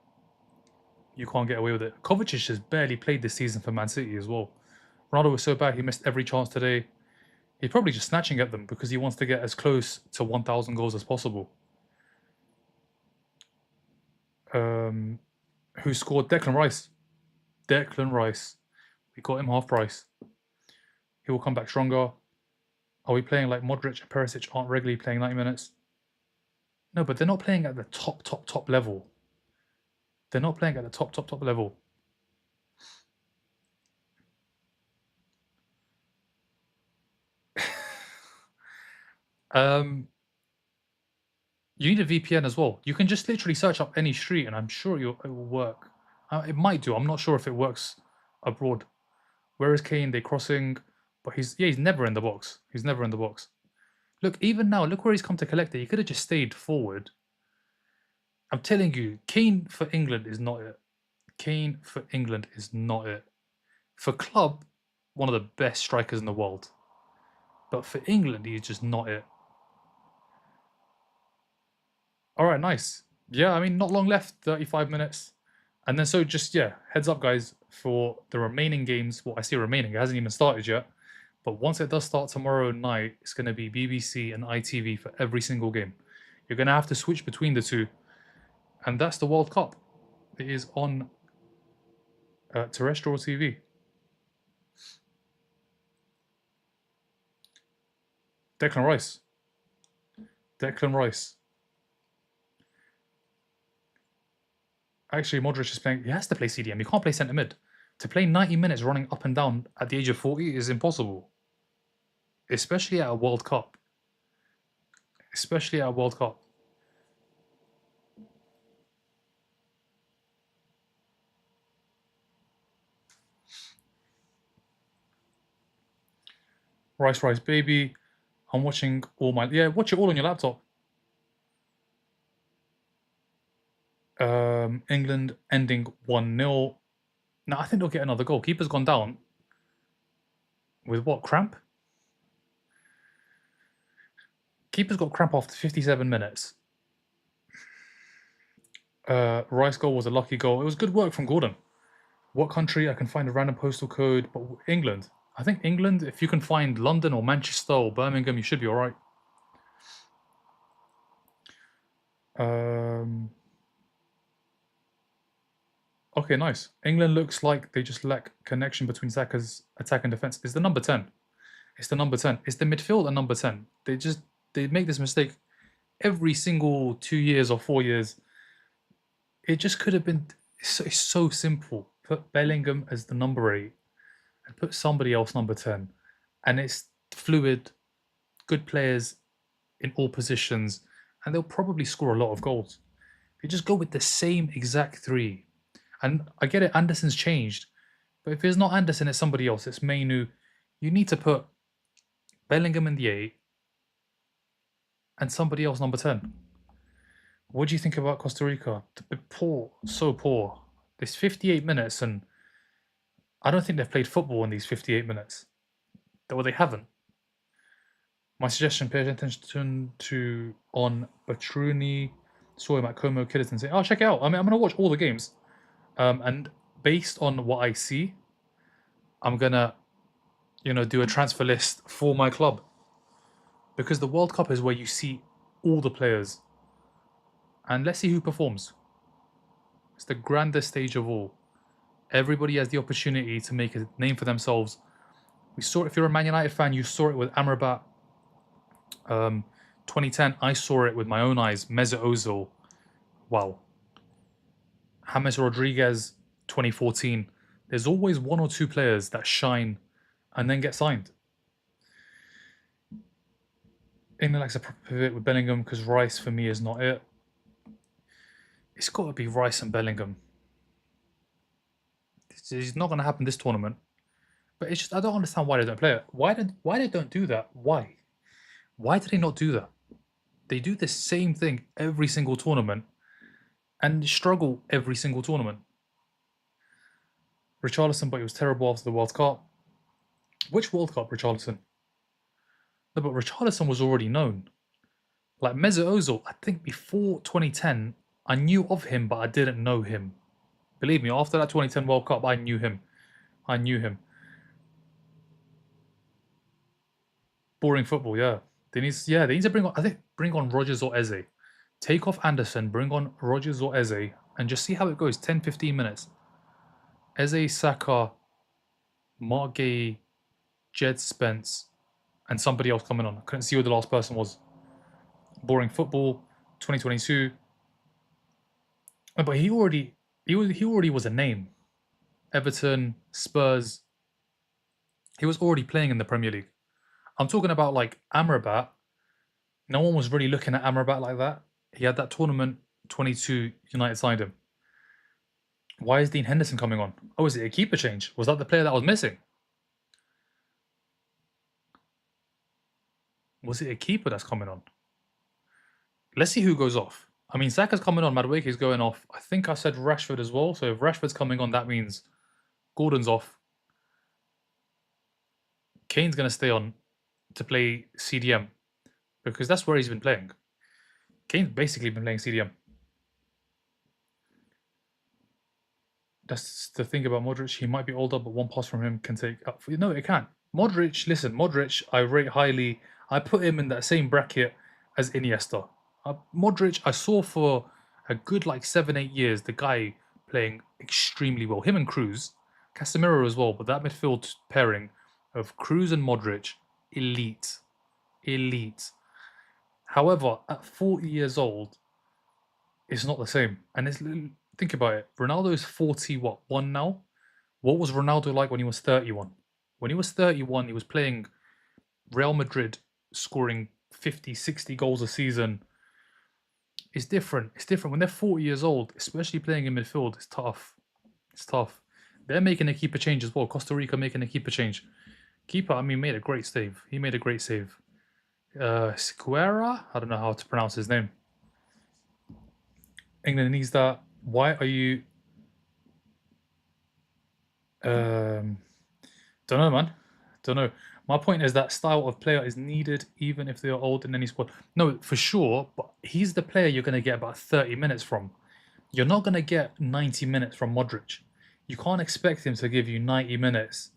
Kovacic has barely played this season for Man City as well. Ronaldo was so bad, he missed every chance today. He's probably just snatching at them because he wants to get as close to 1,000 goals as possible. Who scored? Declan Rice. We got him half price. He will come back stronger. Are we playing like Modric and Perisic aren't regularly playing 90 minutes? No, but they're not playing at the top level. They're not playing at the top level. You need a VPN as well. You can just literally search up any street and I'm sure it will work. It might do. I'm not sure if it works abroad. Where is Kane? They're crossing. But he's never in the box. Look, even now, look where he's come to collect it. He could have just stayed forward. I'm telling you, Kane for England is not it. For club, one of the best strikers in the world. But for England, he's just not it. All right, nice. Yeah, I mean, not long left, 35 minutes. And then so just, yeah, heads up, guys, for the remaining games. Well, I say remaining. It hasn't even started yet. But once it does start tomorrow night, it's going to be BBC and ITV for every single game. You're going to have to switch between the two. And that's the World Cup. It is on terrestrial TV. Declan Rice. Actually, Modric is playing. He has to play CDM. He can't play centre mid. To play 90 minutes running up and down at the age of 40 is impossible. Especially at a World Cup. Rice, baby. I'm watching all my... Yeah, watch it all on your laptop. England ending 1-0. Now, I think they'll get another goal. Keeper's gone down. With what? Cramp? Keeper's got cramp after 57 minutes. Rice goal was a lucky goal. It was good work from Gordon. What country? I can find a random postal code, but England. I think England, if you can find London or Manchester or Birmingham, you should be all right. Okay, nice. England looks like they just lack connection between Saka's attack and defense. It's the number 10. It's the number 10. It's the midfield and number 10. They make this mistake every single 2 years or 4 years. It just could have been. It's so simple. Put Bellingham as the number 8 and put somebody else number 10, and it's fluid, good players in all positions, and they'll probably score a lot of goals. They just go with the same exact three. And I get it, Anderson's changed, but if it's not Anderson, it's somebody else. It's Mainu. You need to put Bellingham in the 8 and somebody else number 10. What do you think about Costa Rica? Poor, so poor. It's 58 minutes, and I don't think they've played football in these 58 minutes. Well, they haven't. My suggestion: pay attention to on Batruni, saw him at Como Kiddington. Say, "Oh, check it out." I mean, I'm gonna watch all the games, and based on what I see, I'm gonna, do a transfer list for my club, because the World Cup is where you see all the players, and let's see who performs. It's the grandest stage of all. Everybody has the opportunity to make a name for themselves. We saw it. If you're a Man United fan, you saw it with Amrabat. 2010, I saw it with my own eyes. Mesut Ozil, wow. James Rodriguez, 2014. There's always one or two players that shine and then get signed. England likes a proper pivot with Bellingham because Rice for me is not it. It's got to be Rice and Bellingham. It's not going to happen this tournament. But it's just, I don't understand why they don't play it. Why they don't do that? Why? Why do they not do that? They do the same thing every single tournament and struggle every single tournament. Richarlison, but he was terrible after the World Cup. Which World Cup, Richarlison? No, but Richarlison was already known. Like Mesut Ozil, I think before 2010, I knew of him, but I didn't know him. Believe me, after that 2010 World Cup, I knew him. Boring football, yeah. They need to bring on Rodgers or Eze. Take off Anderson, bring on Rodgers or Eze, and just see how it goes. 10, 15 minutes. Eze, Saka, Mark Gay, Jed Spence, and somebody else coming on. I couldn't see who the last person was. Boring football, 2022. But he already was a name. Everton, Spurs. He was already playing in the Premier League. I'm talking about like Amrabat. No one was really looking at Amrabat like that. He had that tournament, 22, United signed him. Why is Dean Henderson coming on? Oh, is it a keeper change? Was that the player that was missing? Was it a keeper that's coming on? Let's see who goes off. I mean, Saka's coming on, Madueke's going off. I think I said Rashford as well. So if Rashford's coming on, that means Gordon's off. Kane's going to stay on to play CDM because that's where he's been playing. Kane's basically been playing CDM. That's the thing about Modric. He might be older, but one pass from him can take up. No, it can't. Modric, I rate highly. I put him in that same bracket as Iniesta. Modric, I saw for a good 7-8 years the guy playing extremely well. Him and Cruz, Casemiro as well, but that midfield pairing of Cruz and Modric, elite. However, at 40 years old, it's not the same. And think about it. Ronaldo is 41 now. What was Ronaldo like when he was 31? When he was 31, he was playing Real Madrid, scoring 50, 60 goals a season. It's different. When they're 40 years old, especially playing in midfield, it's tough. They're making a keeper change as well. Costa Rica making a keeper change. Keeper, made a great save. He made a great save. Squera? I don't know how to pronounce his name. England needs that. Why are you... don't know, man. Don't know. My point is that style of player is needed even if they are old in any squad. No, for sure, but he's the player you're going to get about 30 minutes from. You're not going to get 90 minutes from Modric. You can't expect him to give you 90 minutes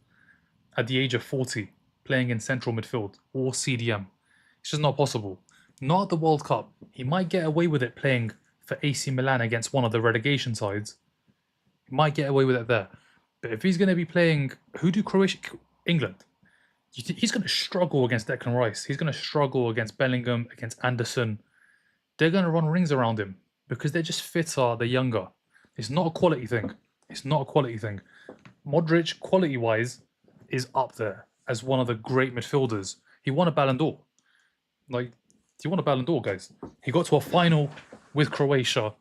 at the age of 40 playing in central midfield or CDM. It's just not possible. Not at the World Cup. He might get away with it playing for AC Milan against one of the relegation sides. He might get away with it there. But if he's going to be playing, who do Croatia, England? He's going to struggle against Declan Rice. He's going to struggle against Bellingham, against Anderson. They're going to run rings around him because they're just fitter, they're younger. It's not a quality thing. It's not a quality thing. Modric, quality-wise, is up there as one of the great midfielders. He won a Ballon d'Or. Like, he won a Ballon d'Or, guys. He got to a final with Croatia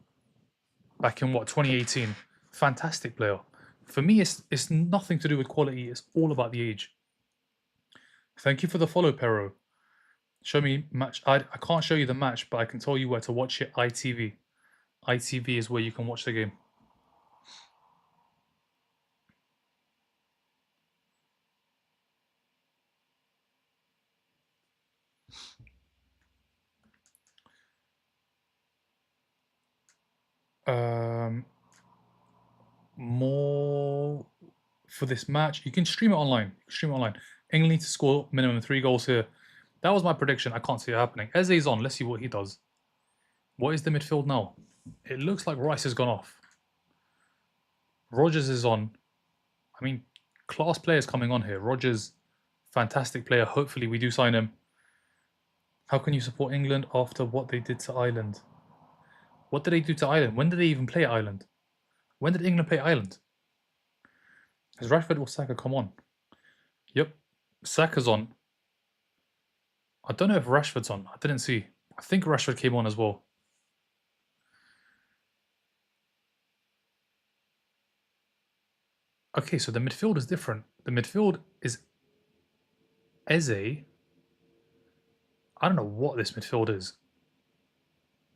back in, 2018. Fantastic player. For me, it's nothing to do with quality. It's all about the age. Thank you for the follow, Pero. Show me match. I can't show you the match, but I can tell you where to watch it. ITV. ITV is where you can watch the game. More for this match. You can stream it online. England need to score minimum 3 goals here. That was my prediction. I can't see it happening. Eze's on. Let's see what he does. What is the midfield now? It looks like Rice has gone off. Rodgers is on. I mean, class players coming on here. Rodgers, fantastic player. Hopefully we do sign him. How can you support England after what they did to Ireland? What did they do to Ireland? When did they even play Ireland? When did England play Ireland? Has Rashford or Saka come on? Yep, Saka's on. I don't know if Rashford's on. I didn't see. I think Rashford came on as well. Okay, so the midfield is different. The midfield is Eze. I don't know what this midfield is.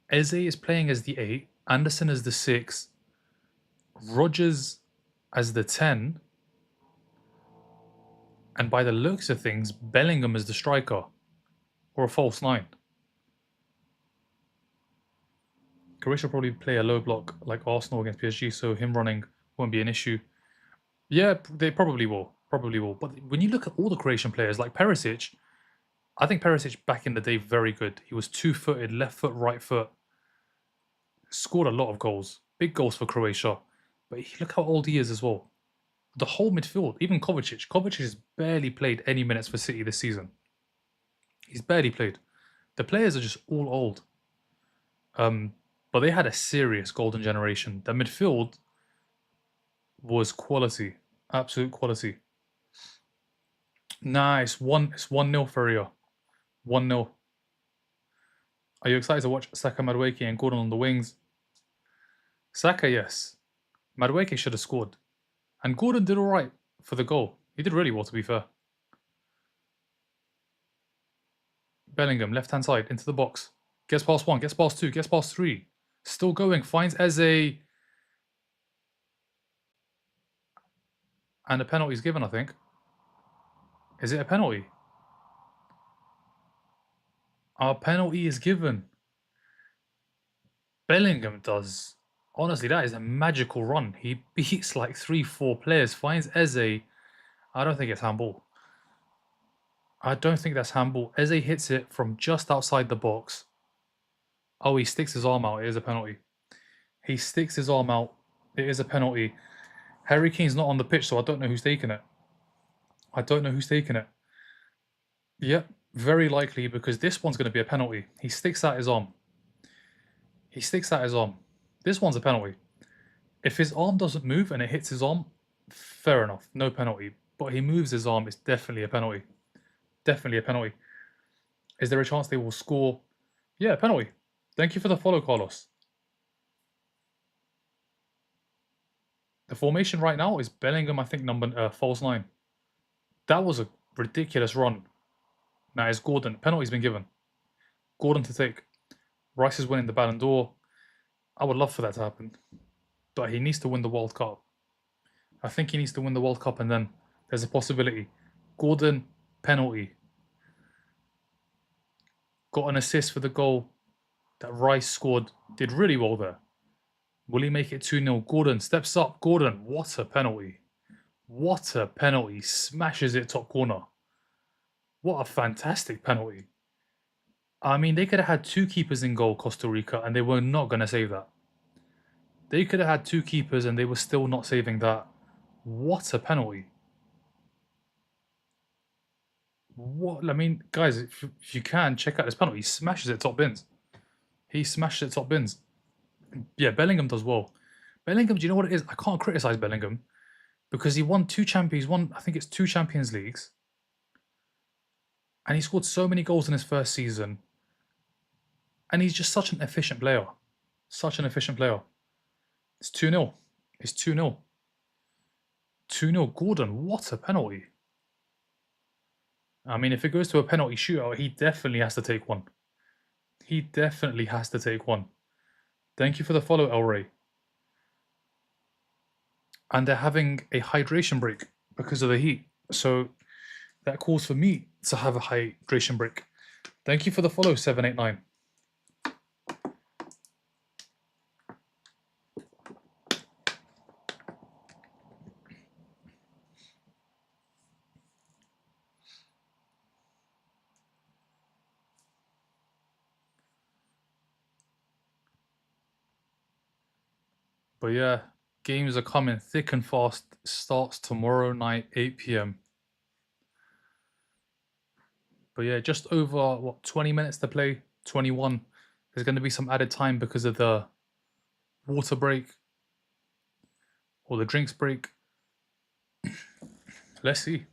Eze is playing as the 8, Anderson as the 6, Rodgers as the 10, and by the looks of things, Bellingham is the striker, or a false 9. Croatia probably play a low block like Arsenal against PSG, so him running won't be an issue. Yeah, they probably will. Probably will. But when you look at all the Croatian players, like Perisic, I think Perisic back in the day, very good. He was 2-footed, left foot, right foot. Scored a lot of goals. Big goals for Croatia. But look how old he is as well. The whole midfield, even Kovacic. Kovacic has barely played any minutes for City this season. He's barely played. The players are just all old. But they had a serious golden generation. The midfield was quality. Absolute quality. Nah, it's 1-0 for Rio. 1-0. Are you excited to watch Saka, Madueke, and Gordon on the wings? Saka, yes. Madueke should have scored. And Gordon did alright for the goal. He did really well, to be fair. Bellingham, left-hand side, into the box. Gets past 1, gets past 2, gets past 3. Still going, finds Eze. And a penalty is given, I think. Is it a penalty? Our penalty is given. Bellingham does. Honestly, that is a magical run. He beats like 3-4 players, finds Eze. I don't think it's handball. I don't think that's handball. Eze hits it from just outside the box. Oh, he sticks his arm out. It is a penalty. He sticks his arm out. It is a penalty. Harry Kane's not on the pitch, so I don't know who's taking it. I don't know who's taking it. Yep, very likely, because this one's going to be a penalty. He sticks out his arm. He sticks out his arm. This one's a penalty. If his arm doesn't move and it hits his arm, fair enough, no penalty. But he moves his arm, it's definitely a penalty. Definitely a penalty. Is there a chance they will score? Yeah, penalty. Thank you for the follow, Carlos. The formation right now is Bellingham, I think, number false 9. That was a ridiculous run. Now it's Gordon. Penalty's been given. Gordon to take. Rice is winning the Ballon d'Or. I would love for that to happen. But he needs to win the World Cup. I think he needs to win the World Cup, and then there's a possibility. Gordon, penalty. Got an assist for the goal that Rice scored. Did really well there. Will he make it 2-0? Gordon steps up. Gordon, what a penalty. What a penalty. Smashes it top corner. What a fantastic penalty. I mean, they could have had 2 keepers in goal, Costa Rica, and they were not going to save that. They could have had 2 keepers and they were still not saving that. What a penalty. What? I mean, guys, if you can, check out this penalty. He smashes it top bins. He smashes it top bins. Yeah, Bellingham does well. Bellingham, do you know what it is? I can't criticize Bellingham because he won 2 champions. I think it's 2 Champions Leagues. And he scored so many goals in his first season. And he's just such an efficient player. Such an efficient player. It's 2-0. It's 2-0. 2-0. Gordon, what a penalty. I mean, if it goes to a penalty shootout, he definitely has to take one. He definitely has to take one. Thank you for the follow, El Rey. And they're having a hydration break because of the heat. So that calls for me to have a hydration break. Thank you for the follow, 789. But yeah, games are coming thick and fast. Starts tomorrow night, 8 p.m. But yeah, just over, 20 minutes to play? 21. There's going to be some added time because of the water break or the drinks break. Let's see.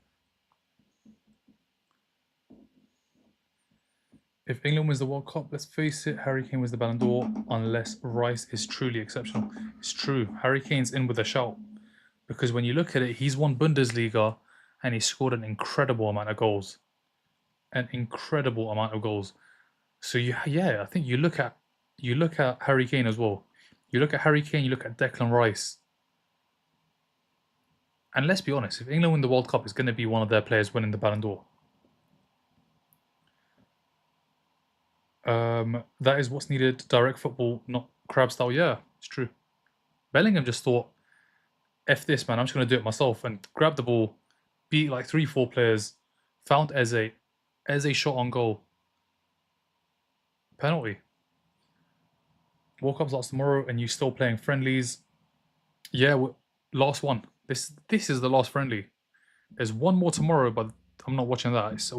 If England wins the World Cup, let's face it, Harry Kane wins the Ballon d'Or unless Rice is truly exceptional. It's true. Harry Kane's in with a shout. Because when you look at it, he's won Bundesliga and he scored an incredible amount of goals. An incredible amount of goals. So yeah, I think you look at Harry Kane as well. You look at Harry Kane, you look at Declan Rice. And let's be honest, if England win the World Cup, it's going to be one of their players winning the Ballon d'Or. That is what's needed. Direct football, not crab style. Yeah, it's true. Bellingham just thought, F this, man. I'm just going to do it myself and grab the ball, beat like 3-4 players, found Eze. Eze shot on goal. Penalty. World Cup's last tomorrow and you still playing friendlies. Yeah, last one. This is the last friendly. There's one more tomorrow, but I'm not watching that. It's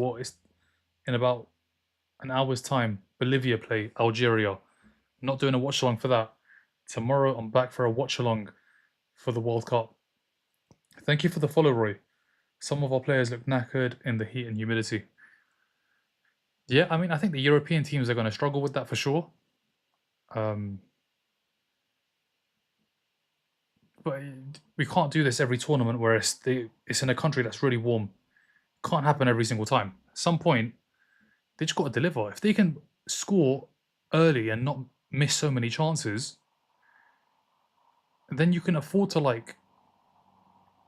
in about an hour's time. Bolivia play Algeria. Not doing a watch along for that. Tomorrow I'm back for a watch along for the World Cup. Thank you for the follow, Roy. Some of our players look knackered in the heat and humidity. Yeah, I mean, I think the European teams are going to struggle with that for sure. But we can't do this every tournament where it's in a country that's really warm. Can't happen every single time. At some point, they just got to deliver. If they can score early and not miss so many chances, then you can afford to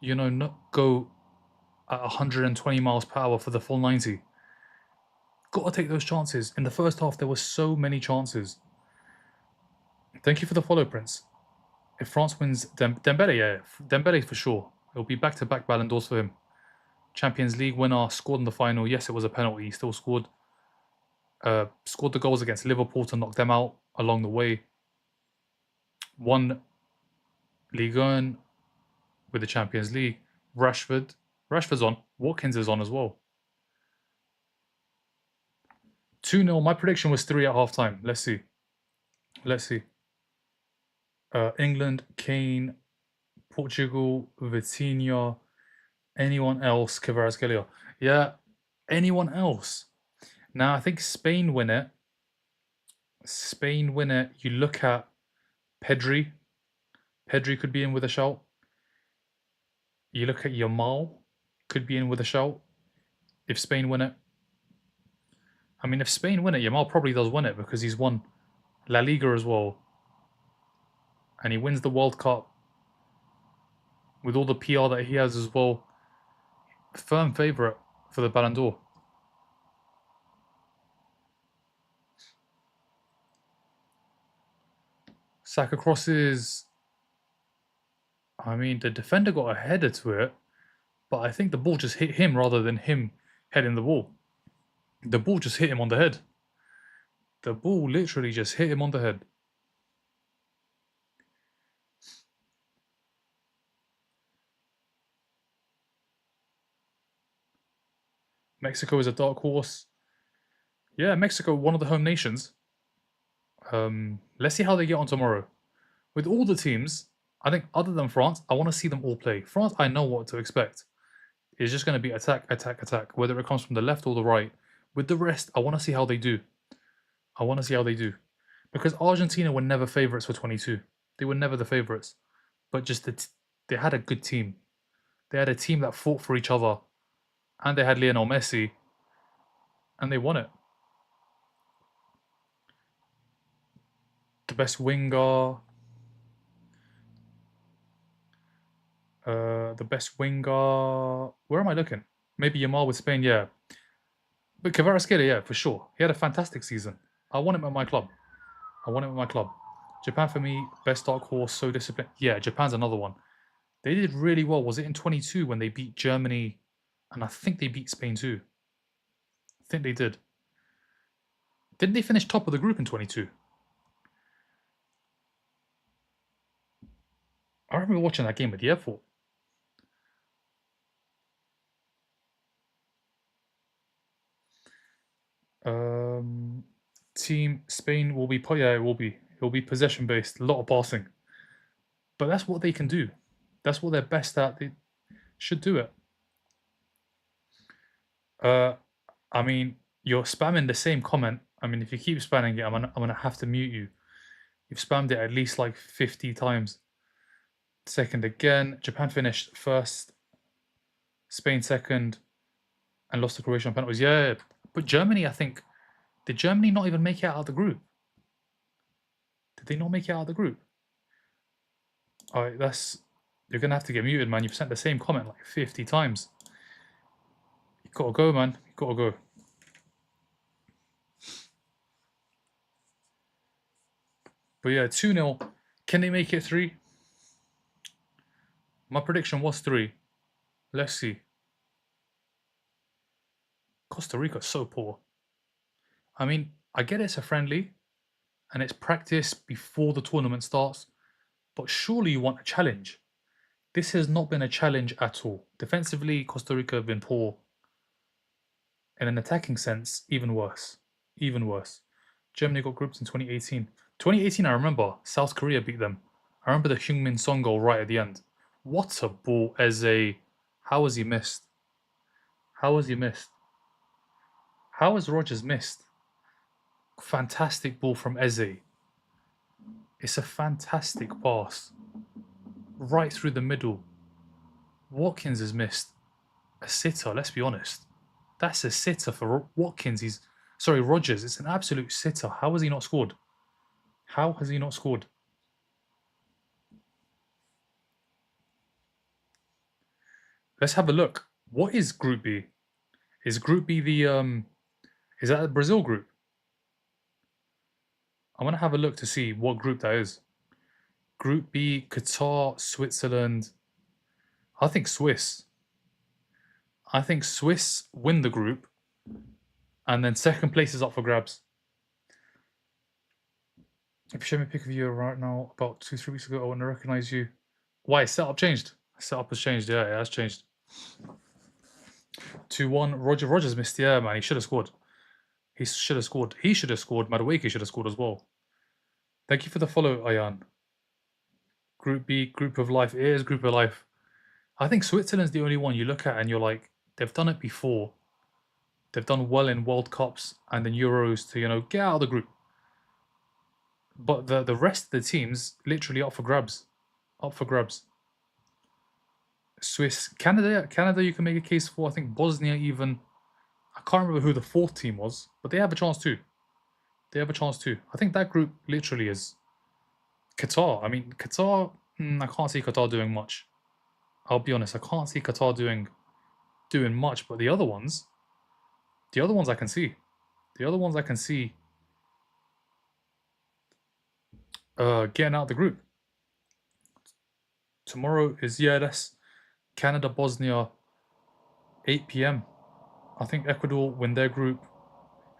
not go at 120 miles per hour for the full 90. Got to take those chances. In the first half, there were so many chances. Thank you for the follow, Prince. If France wins Dembele, yeah, Dembele for sure. It'll be back-to-back Ballon d'Ors for him. Champions League winner, scored in the final. Yes, it was a penalty. He still scored. Scored the goals against Liverpool to knock them out along the way. Won Ligue 1 with the Champions League. Rashford's on. Watkins is on as well. 2-0. My prediction was 3 at halftime. Let's see. England, Kane, Portugal, Vitinha, anyone else, Kvaratskhelia. Yeah, anyone else. Now, I think Spain win it. You look at Pedri. Pedri could be in with a shout. You look at Yamal. Could be in with a shout. If Spain win it. I mean, if Spain win it, Yamal probably does win it because he's won La Liga as well. And he wins the World Cup with all the PR that he has as well. Firm favourite for the Ballon d'Or. Saka crosses. I mean, the defender got a header to it, but I think the ball just hit him rather than him heading the ball. The ball just hit him on the head. The ball literally just hit him on the head. Mexico is a dark horse. Yeah, Mexico, one of the home nations. Let's see how they get on tomorrow. With all the teams, I think other than France, I want to see them all play. France, I know what to expect. It's just going to be attack, attack, attack, whether it comes from the left or the right. With the rest, I want to see how they do. I want to see how they do. Because Argentina were never favourites for 22. They were never the favourites. But just they had a good team. They had a team that fought for each other. And they had Lionel Messi. And they won it. The best winger. The best winger. Where am I looking? Maybe Yamal with Spain, yeah. But Kvaratskhelia, yeah, for sure. He had a fantastic season. I want him at my club. I want him at my club. Japan for me, best dark horse, so disciplined. Yeah, Japan's another one. They did really well. Was it in 22 when they beat Germany? And I think they beat Spain too. I think they did. Didn't they finish top of the group in 22? I remember watching that game at the airport. Team Spain will be, yeah, it will be. It will be possession based, a lot of passing. But that's what they can do. That's what they're best at. They should do it. I mean, you're spamming the same comment. I mean, if you keep spamming it, I'm gonna have to mute you. You've spammed it at least like 50 times. Second again. Japan finished first. Spain second. And lost to Croatia on penalties. Yeah, but Germany, I think, did Germany not even make it out of the group? Did they not make it out of the group? All right, you're gonna have to get muted, man. You've sent the same comment like 50 times. You gotta go, man. You gotta go. But yeah, 2-0. Can they make it 3? My prediction was 3. Let's see. Costa Rica is so poor. I mean, I get it's a friendly and it's practice before the tournament starts, but surely you want a challenge. This has not been a challenge at all. Defensively, Costa Rica have been poor. In an attacking sense, even worse. Even worse. Germany got grouped in 2018. 2018, I remember. South Korea beat them. I remember the Heung-min Son goal right at the end. What a ball, Eze. How has he missed? How has he missed? How has Rogers missed? Fantastic ball from Eze. It's a fantastic pass. Right through the middle. Watkins has missed. A sitter, let's be honest. That's a sitter for Watkins. Rogers. It's an absolute sitter. How has he not scored? How has he not scored? Let's have a look. What is Group B? Is Group B is that the Brazil group? I'm gonna have a look to see what group that is. Group B, Qatar, Switzerland. I think Swiss. I think Swiss win the group, and then second place is up for grabs. If you show me a pic of you right now, about 2-3 weeks ago, I wouldn't recognize you. Why? Setup changed. Setup has changed. Yeah, it has changed. 2-1. Rogers missed. Yeah, man, he should have scored. He should have scored. He should have scored. Madueke should have scored as well. Thank you for the follow, Ayan. Group B, Group of Life. It is Group of Life. I think Switzerland's the only one you look at and you're like, they've done it before. They've done well in World Cups and then Euros to, get out of the group. But the rest of the teams literally up for grabs. Up for grabs. Swiss, Canada you can make a case for. I think Bosnia even. I can't remember who the fourth team was, but they have a chance too. They have a chance too. I think that group literally is Qatar. I mean, Qatar, I can't see Qatar doing much. I'll be honest, I can't see Qatar doing much, but the other ones I can see. The other ones I can see. getting out of the group. Tomorrow is, yeah, that's Canada, Bosnia, 8 p.m. I think Ecuador win their group.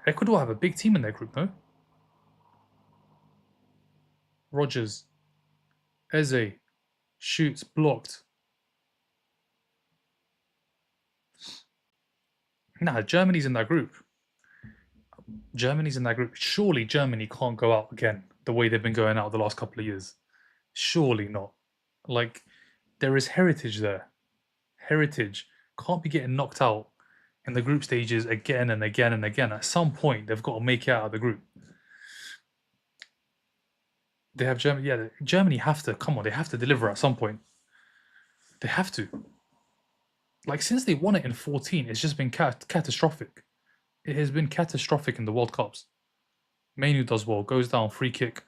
Ecuador have a big team in their group, no? Rogers, Eze, shoots, blocked. Nah, Germany's in that group. Germany's in that group. Surely Germany can't go out again the way they've been going out the last couple of years. Surely not. Like, there is heritage there. Heritage can't be getting knocked out in the group stages again and again and again. At some point, they've got to make it out of the group. They have Germany. Yeah, Germany have to come on. They have to deliver at some point. They have to. Like since they won it in 14, it's just been catastrophic. It has been catastrophic in the World Cups. Mainu does well, goes down, free kick.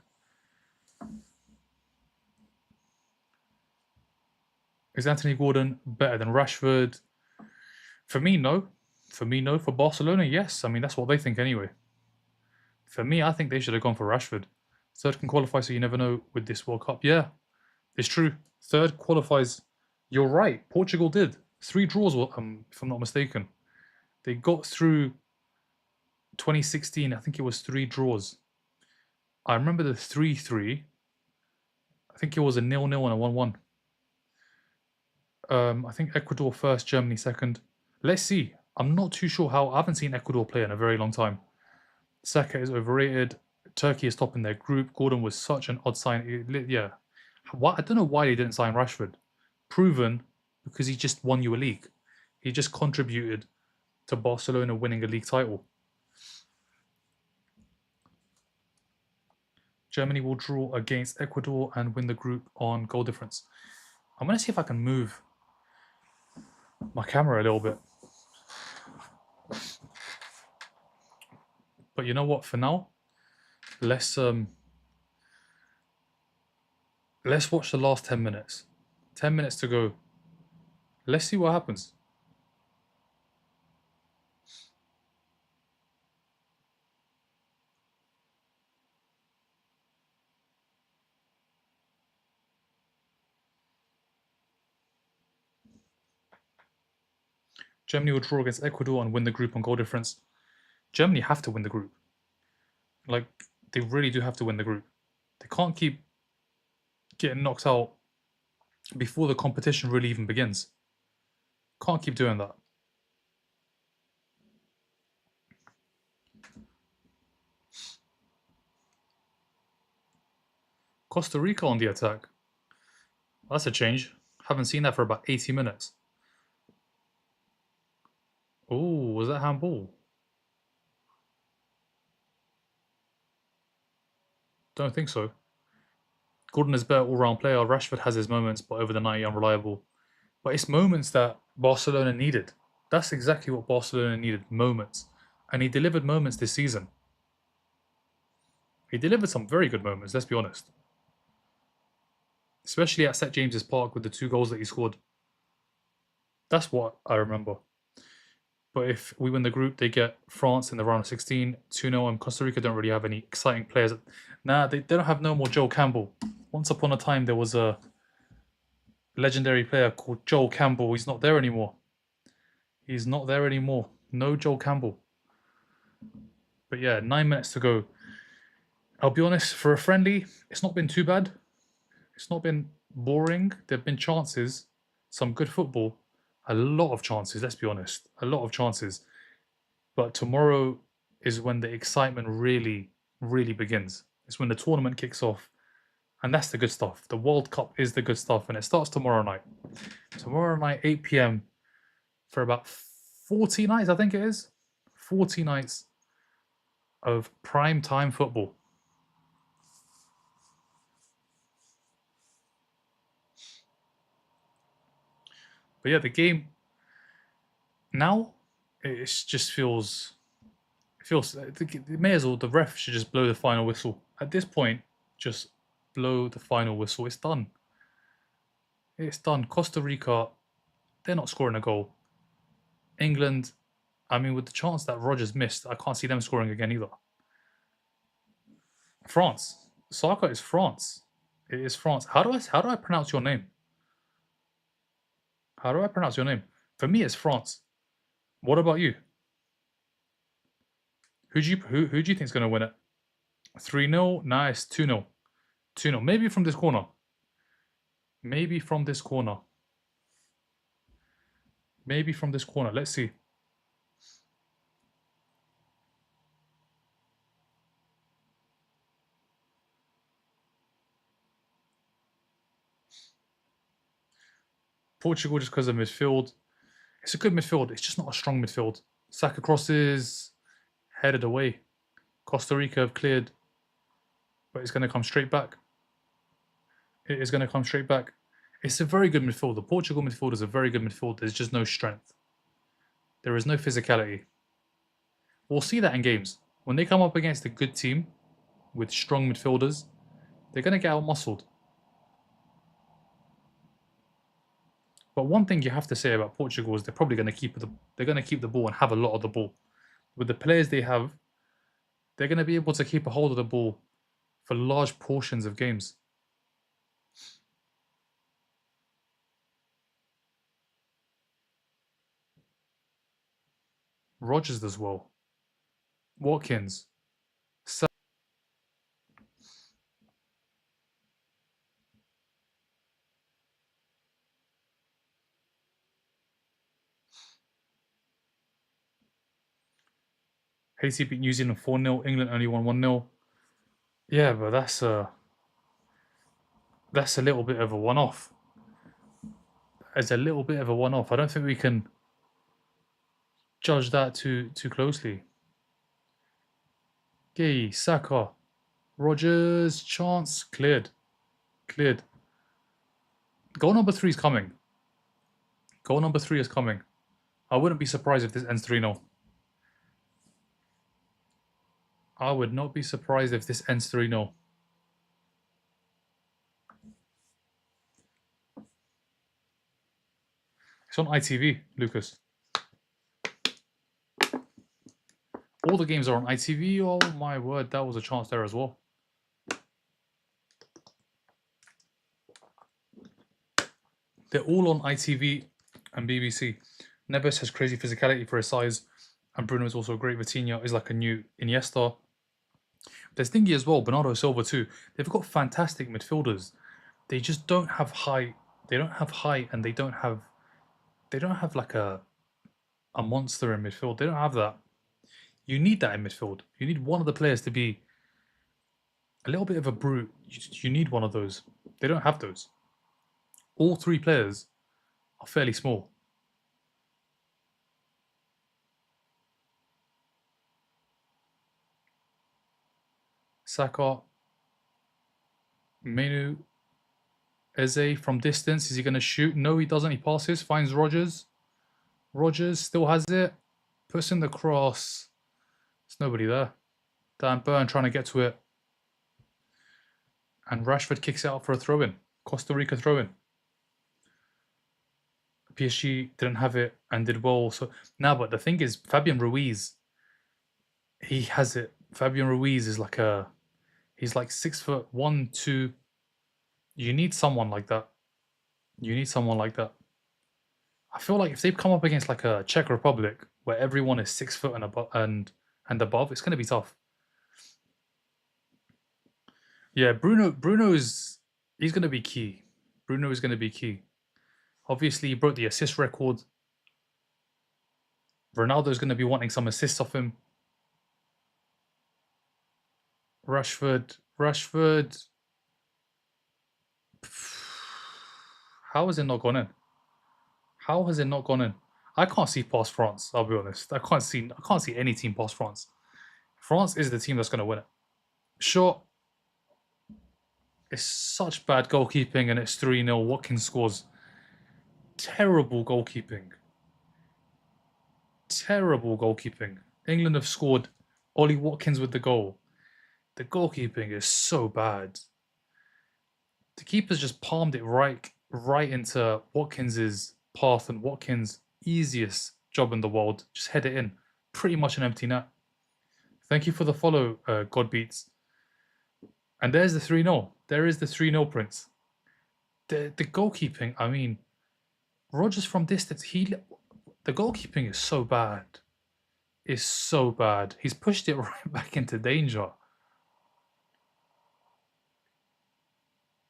Is Anthony Gordon better than Rashford? For me, no. For me, no. For Barcelona, yes. I mean, that's what they think anyway. For me, I think they should have gone for Rashford. Third can qualify, so you never know with this World Cup. Yeah, it's true. Third qualifies. You're right. Portugal did 3 draws. If I'm not mistaken, they got through 2016. I think it was 3 draws. I remember the 3-3. I think it was a 0-0 and a 1-1. I think Ecuador first, Germany second. Let's see. I'm not too sure how. I haven't seen Ecuador play in a very long time. Saka is overrated. Turkey is top in their group. Gordon was such an odd sign. Yeah. I don't know why they didn't sign Rashford. Proven because he just won you a league. He just contributed to Barcelona winning a league title. Germany will draw against Ecuador and win the group on goal difference. I'm going to see if I can move my camera a little bit. But you know what? For now, let's watch the last 10 minutes. 10 minutes to go. Let's see what happens. Germany will draw against Ecuador and win the group on goal difference. Germany have to win the group. Like, they really do have to win the group. They can't keep getting knocked out before the competition really even begins. Can't keep doing that. Costa Rica on the attack. That's a change. Haven't seen that for about 80 minutes. Oh, was that handball? Don't think so. Gordon is better all-round player. Rashford has his moments, but over the 90, unreliable. But it's moments that Barcelona needed. That's exactly what Barcelona needed, moments. And he delivered moments this season. He delivered some very good moments, let's be honest. Especially at St. James's Park with the 2 goals that he scored. That's what I remember. But if we win the group, they get France in the round of 16, 2-0, and Costa Rica don't really have any exciting players. Nah, they don't have no more Joel Campbell. Once upon a time, there was a legendary player called Joel Campbell. He's not there anymore. He's not there anymore. No Joel Campbell. But yeah, 9 minutes to go. I'll be honest, for a friendly, it's not been too bad. It's not been boring. There have been chances, some good football, a lot of chances, let's be honest. A lot of chances. But tomorrow is when the excitement really, really begins. It's when the tournament kicks off. And that's the good stuff. The World Cup is the good stuff. And it starts tomorrow night. Tomorrow night, 8 p.m. for about 40 nights, I think it is. 40 nights of prime time football. But yeah, the game now, it just feels. It may as well. The ref should just blow the final whistle. At this point, just blow the final whistle. It's done. It's done. Costa Rica, they're not scoring a goal. England, I mean, with the chance that Rogers missed, I can't see them scoring again either. France, Saka is France. It is France. How do I pronounce your name? How do I pronounce your name? For me, it's France. What about you? Who do you think is going to win it? 3-0? Nice. 2-0. 2-0. Maybe from this corner. Maybe from this corner. Maybe from this corner. Let's see. Portugal just because of midfield. It's a good midfield. It's just not a strong midfield. Saka crosses, headed away. Costa Rica have cleared, but it's going to come straight back. It is going to come straight back. It's a very good midfield. The Portugal midfield is a very good midfield. There's just no strength. There is no physicality. We'll see that in games. When they come up against a good team with strong midfielders, they're going to get out-muscled. But one thing you have to say about Portugal is they're probably going to keep the ball and have a lot of the ball. With the players they have, they're going to be able to keep a hold of the ball for large portions of games. Rodgers as well. Watkins. Haiti beat New Zealand 4-0. England only won 1-0. Yeah, but that's a little bit of a one-off. It's a little bit of a one-off. I don't think we can judge that too closely. Gay, Saka, Rodgers, chance, cleared. Goal number 3 is coming. Goal number 3 is coming. I wouldn't be surprised if this ends 3-0. I would not be surprised if this ends 3-0. It's on ITV, Lucas. All the games are on ITV. Oh my word, that was a chance there as well. They're all on ITV and BBC. Neves has crazy physicality for his size, and Bruno is also great. Vitinha is like a new Iniesta. There's Thingy as well, Bernardo Silva too. They've got fantastic midfielders. They just don't have height. They don't have height, and they don't have like a monster in midfield. They don't have that. You need that in midfield. You need one of the players to be a little bit of a brute. You need one of those. They don't have those. All 3 players are fairly small. Saka, Menu, Eze from distance. Is he going to shoot? No, he doesn't. He passes, finds Rodgers. Rodgers still has it. Puts in the cross. There's nobody there. Dan Burn trying to get to it. And Rashford kicks it out for a throw-in. Costa Rica throw-in. PSG didn't have it and did well. So now, but the thing is, Fabian Ruiz, he has it. Fabian Ruiz is like he's like 6'1", 2. You need someone like that. I feel like if they come up against like a Czech Republic where everyone is 6 foot and above, it's going to be tough. Yeah, he's going to be key. Bruno is going to be key. Obviously, he broke the assist record. Ronaldo's going to be wanting some assists off him. Rashford. How has it not gone in? I can't see past France, I'll be honest. I can't see any team past France. France is the team that's going to win it. Sure, it's such bad goalkeeping and it's 3-0. Watkins scores. Terrible goalkeeping. England have scored. Ollie Watkins with the goal. The goalkeeping is so bad. The keeper's just palmed it right into Watkins's path, and Watkins' easiest job in the world, just head it in. Pretty much an empty net. Thank you for the follow, Godbeats. And there's the 3-0. There is the 3-0, Prince. The goalkeeping, I mean, Rogers from distance, the goalkeeping is so bad. Is so bad. He's pushed it right back into danger.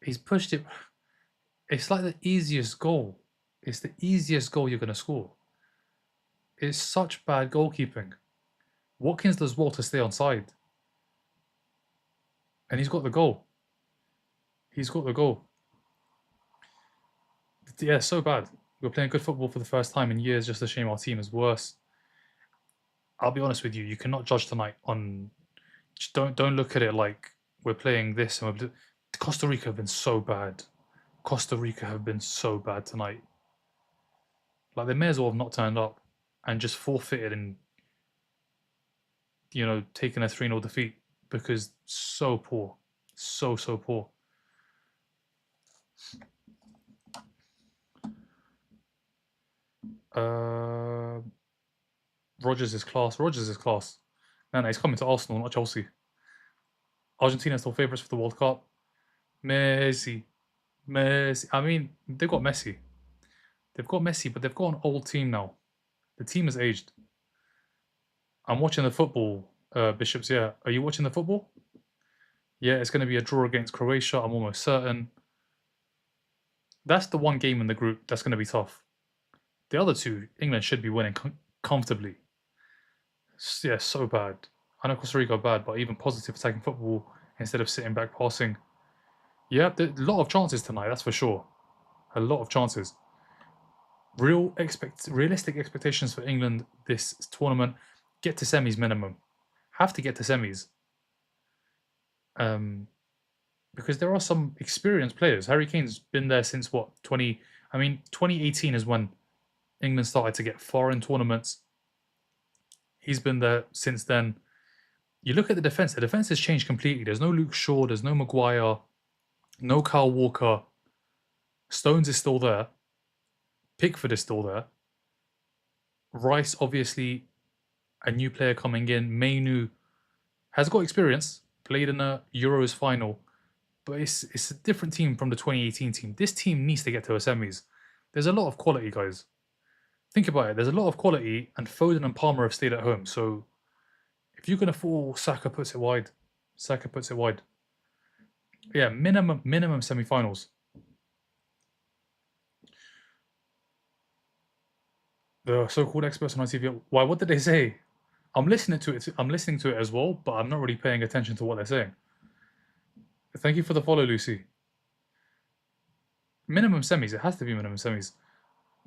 He's pushed it. It's like the easiest goal. It's the easiest goal you're going to score. It's such bad goalkeeping. Watkins does well to stay on side. And he's got the goal. He's got the goal. Yeah, so bad. We're playing good football for the first time in years. Just a shame our team is worse. I'll be honest with you. You cannot judge tonight on. Just don't look at it like we're playing this and Costa Rica have been so bad. Costa Rica have been so bad tonight. Like they may as well have not turned up and just forfeited and taken a 3-0 defeat because so poor, so poor. Rogers is class. Rogers is class. No, he's coming to Arsenal, not Chelsea. Argentina still favourites for the World Cup. Messi. I mean, they've got Messi. But they've got an old team now. The team is aged. I'm watching the football, Bishops. Yeah, are you watching the football? Yeah, it's going to be a draw against Croatia. I'm almost certain. That's the one game in the group that's going to be tough. The other two, England should be winning comfortably. Yeah, so bad. I know Costa Rica are bad, but even positive attacking football instead of sitting back passing. Yeah, a lot of chances tonight, that's for sure. A lot of chances. Realistic expectations for England this tournament: get to semis minimum. Have to get to semis. Because there are some experienced players. Harry Kane's been there since what 2018 is when England started to get far in tournaments. He's been there since then. You look at the defense. The defense has changed completely. There's no Luke Shaw. There's no Maguire. No Kyle Walker. Stones is still there. Pickford is still there. Rice, obviously, a new player coming in. Mainu has got experience. Played in a Euros final. But it's a different team from the 2018 team. This team needs to get to a semis. There's a lot of quality, guys. Think about it. There's a lot of quality, and Foden and Palmer have stayed at home. So if you're going to fall, Saka puts it wide. Yeah, minimum semi-finals. The so-called experts on ITV. Why? What did they say? I'm listening to it. I'm listening to it as well, but I'm not really paying attention to what they're saying. Thank you for the follow, Lucy. Minimum semis. It has to be minimum semis.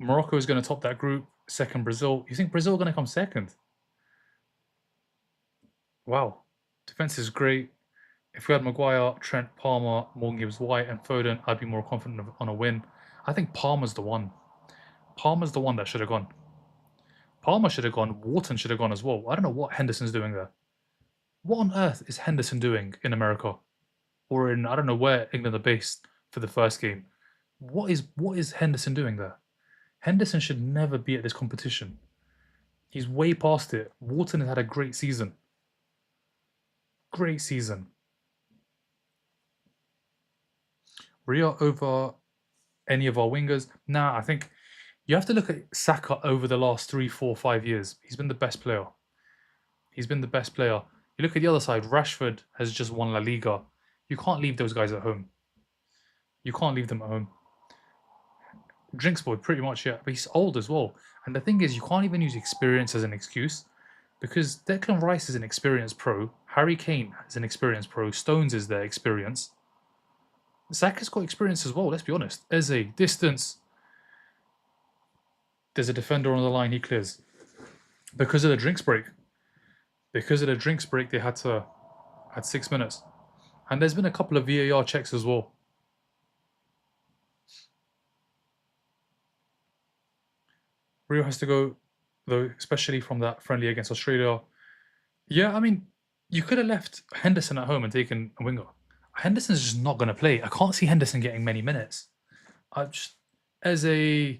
Morocco is going to top that group. Second, Brazil. You think Brazil are going to come second? Wow. Defense is great. If we had Maguire, Trent, Palmer, Morgan Gibbs White, and Foden, I'd be more confident on a win. I think Palmer's the one. Palmer's the one that should have gone. Palmer should have gone. Wharton should have gone as well. I don't know what Henderson's doing there. What on earth is Henderson doing in America? Or in, I don't know where England are based for the first game. What is Henderson doing there? Henderson should never be at this competition. He's way past it. Wharton has had a great season. Great season. Ria over any of our wingers? Nah, I think you have to look at Saka over the last 3, 4, 5 years. He's been the best player. You look at the other side, Rashford has just won La Liga. You can't leave those guys at home. You can't leave them at home. Drinksboy, pretty much, yeah. But he's old as well. And the thing is, you can't even use experience as an excuse because Declan Rice is an experienced pro. Harry Kane is an experienced pro. Stones is their experience. Saka's got experience as well, let's be honest. Eze, distance. There's a defender on the line, he clears. Because of the drinks break. They had 6 minutes. And there's been a couple of VAR checks as well. Rio has to go, though, especially from that friendly against Australia. Yeah, I mean, you could have left Henderson at home and taken a winger. Henderson's just not going to play. I can't see Henderson getting many minutes. As a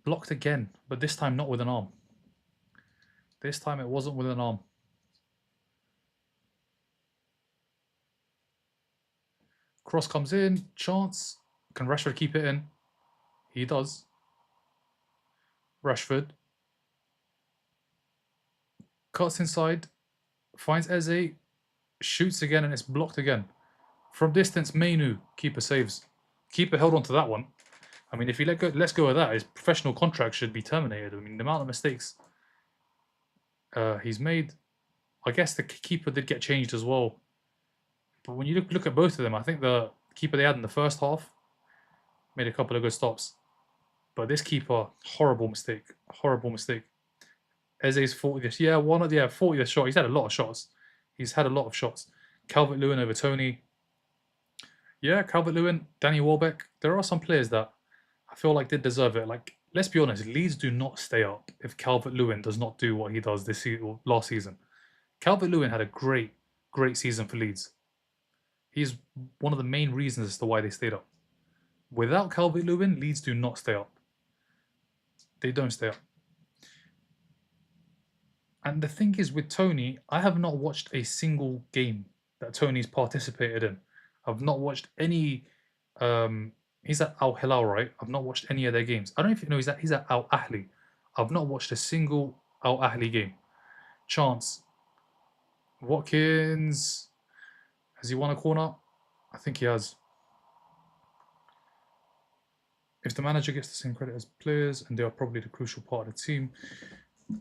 blocked again, but this time not with an arm. This time it wasn't with an arm. Cross comes in. Chance. Can Rashford keep it in? He does. Rashford. Cuts inside. Finds Eze. Shoots again and it's blocked again. From distance, Mainu. Keeper saves. Keeper held on to that one. I mean, if he let's go with that, his professional contract should be terminated. I mean, the amount of mistakes he's made. I guess the keeper did get changed as well. But when you look at both of them, I think the keeper they had in the first half made a couple of good stops. But this keeper, horrible mistake. Horrible mistake. Eze's 40th. Yeah, 40th shot. He's had a lot of shots. He's had a lot of shots. Calvert-Lewin over Tony. Yeah, Calvert-Lewin, Danny Welbeck. There are some players that I feel like did deserve it. Like, let's be honest, Leeds do not stay up if Calvert-Lewin does not do what he does this season or last season. Calvert-Lewin had a great season for Leeds. He's one of the main reasons as to why they stayed up. Without Calvert-Lewin, Leeds do not stay up. They don't stay up. And the thing is with Tony, I have not watched a single game that Tony's participated in. I've not watched any. He's at Al Hilal, right? I've not watched any of their games. I don't even know he's at Al Ahly. I've not watched a single Al Ahly game. Chance. Watkins. Has he won a corner? I think he has. If the manager gets the same credit as players, and they are probably the crucial part of the team.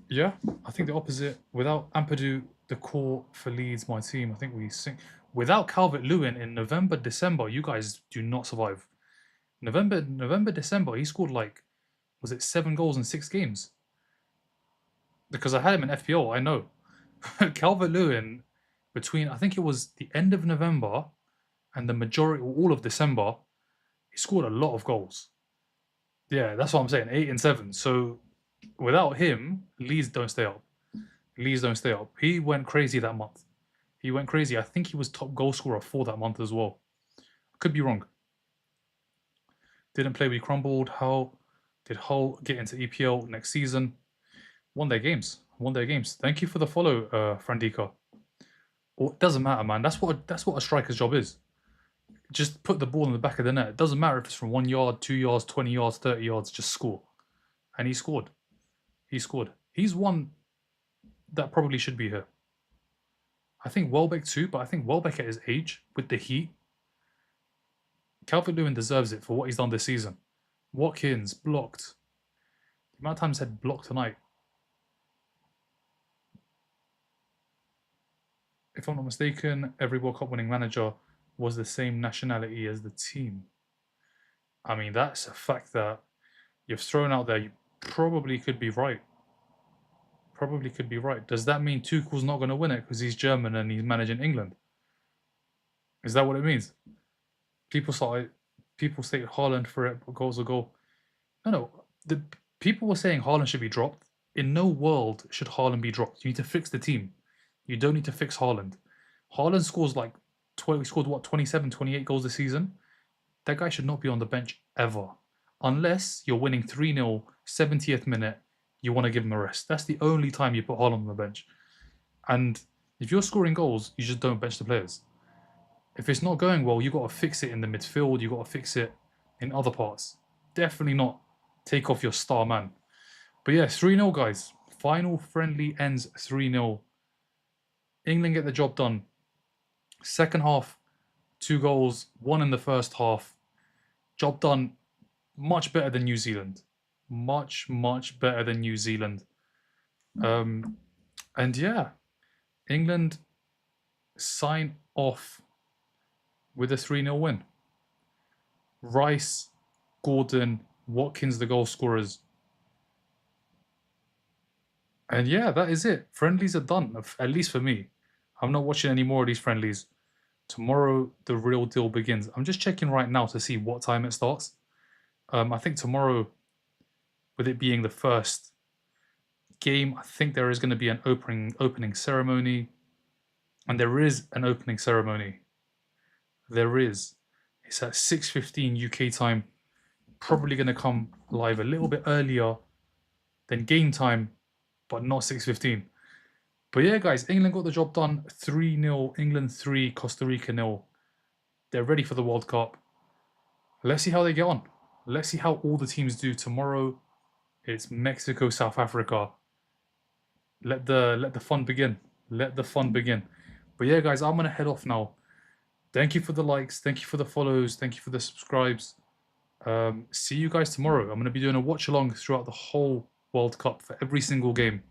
Yeah, I think the opposite. Without Ampadu, the core for Leeds, my team, I think we sink. Without Calvert-Lewin in November, December, you guys do not survive. November, December, he scored was it 7 goals in 6 games? Because I had him in FPL, I know. Calvert-Lewin, between, I think it was the end of November and the majority, all of December, he scored a lot of goals. Yeah, that's what I'm saying, 8 and 7. So without him, Leeds don't stay up. Leeds don't stay up. He went crazy that month. He went crazy. I think he was top goal scorer for that month as well. Could be wrong. Didn't play, we crumbled. How did Hull get into EPL next season? Won their games. Thank you for the follow, Frandika. Well, it doesn't matter, man. That's what a striker's job is. Just put the ball in the back of the net. It doesn't matter if it's from 1 yard, 2 yards, 20 yards, 30 yards. Just score. And he scored. He's one that probably should be here. I think Welbeck too, but I think Welbeck at his age, with the heat, Calvert-Lewin deserves it for what he's done this season. Watkins, blocked. The amount of times said blocked tonight. If I'm not mistaken, every World Cup winning manager was the same nationality as the team. I mean, that's a fact that you've thrown out there. You probably could be right. Does that mean Tuchel's not going to win it because he's German and he's managing England? Is that what it means? People say Haaland for it, goals a goal. No. The people were saying Haaland should be dropped. In no world should Haaland be dropped. You need to fix the team. You don't need to fix Haaland. Haaland scores he scored 27, 28 goals this season. That guy should not be on the bench ever. Unless you're winning 3-0, 70th minute, you want to give him a rest. That's the only time you put Haaland on the bench. And if you're scoring goals, you just don't bench the players. If it's not going well, you've got to fix it in the midfield. You've got to fix it in other parts. Definitely not take off your star man. But yeah, 3-0, guys. Final friendly ends 3-0. England get the job done. Second half, 2 goals, 1 in the first half. Job done. Much better than New Zealand. Much better than New Zealand. And yeah, England sign off with a 3-0 win. Rice, Gordon, Watkins, the goal scorers. And yeah, that is it. Friendlies are done, at least for me. I'm not watching any more of these friendlies. Tomorrow, the real deal begins. I'm just checking right now to see what time it starts. I think tomorrow, with it being the first game, I think there is going to be an opening ceremony. And there is an opening ceremony. There is. It's at 6:15 UK time. Probably going to come live a little bit earlier than game time, but not 6:15. But yeah, guys, England got the job done. 3-0, England 3, Costa Rica 0. They're ready for the World Cup. Let's see how they get on. Let's see how all the teams do tomorrow. It's Mexico, South Africa. Let the fun begin. Let the fun begin. But yeah, guys, I'm gonna head off now. Thank you for the likes. Thank you for the follows. Thank you for the subscribes. See you guys tomorrow. I'm gonna be doing a watch along throughout the whole World Cup for every single game.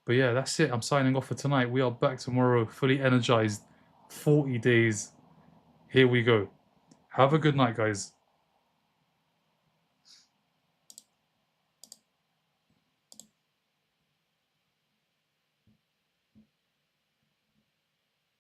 But yeah, that's it. I'm signing off for tonight. We are back tomorrow, fully energized. 40 days. Here we go. Have a good night, guys.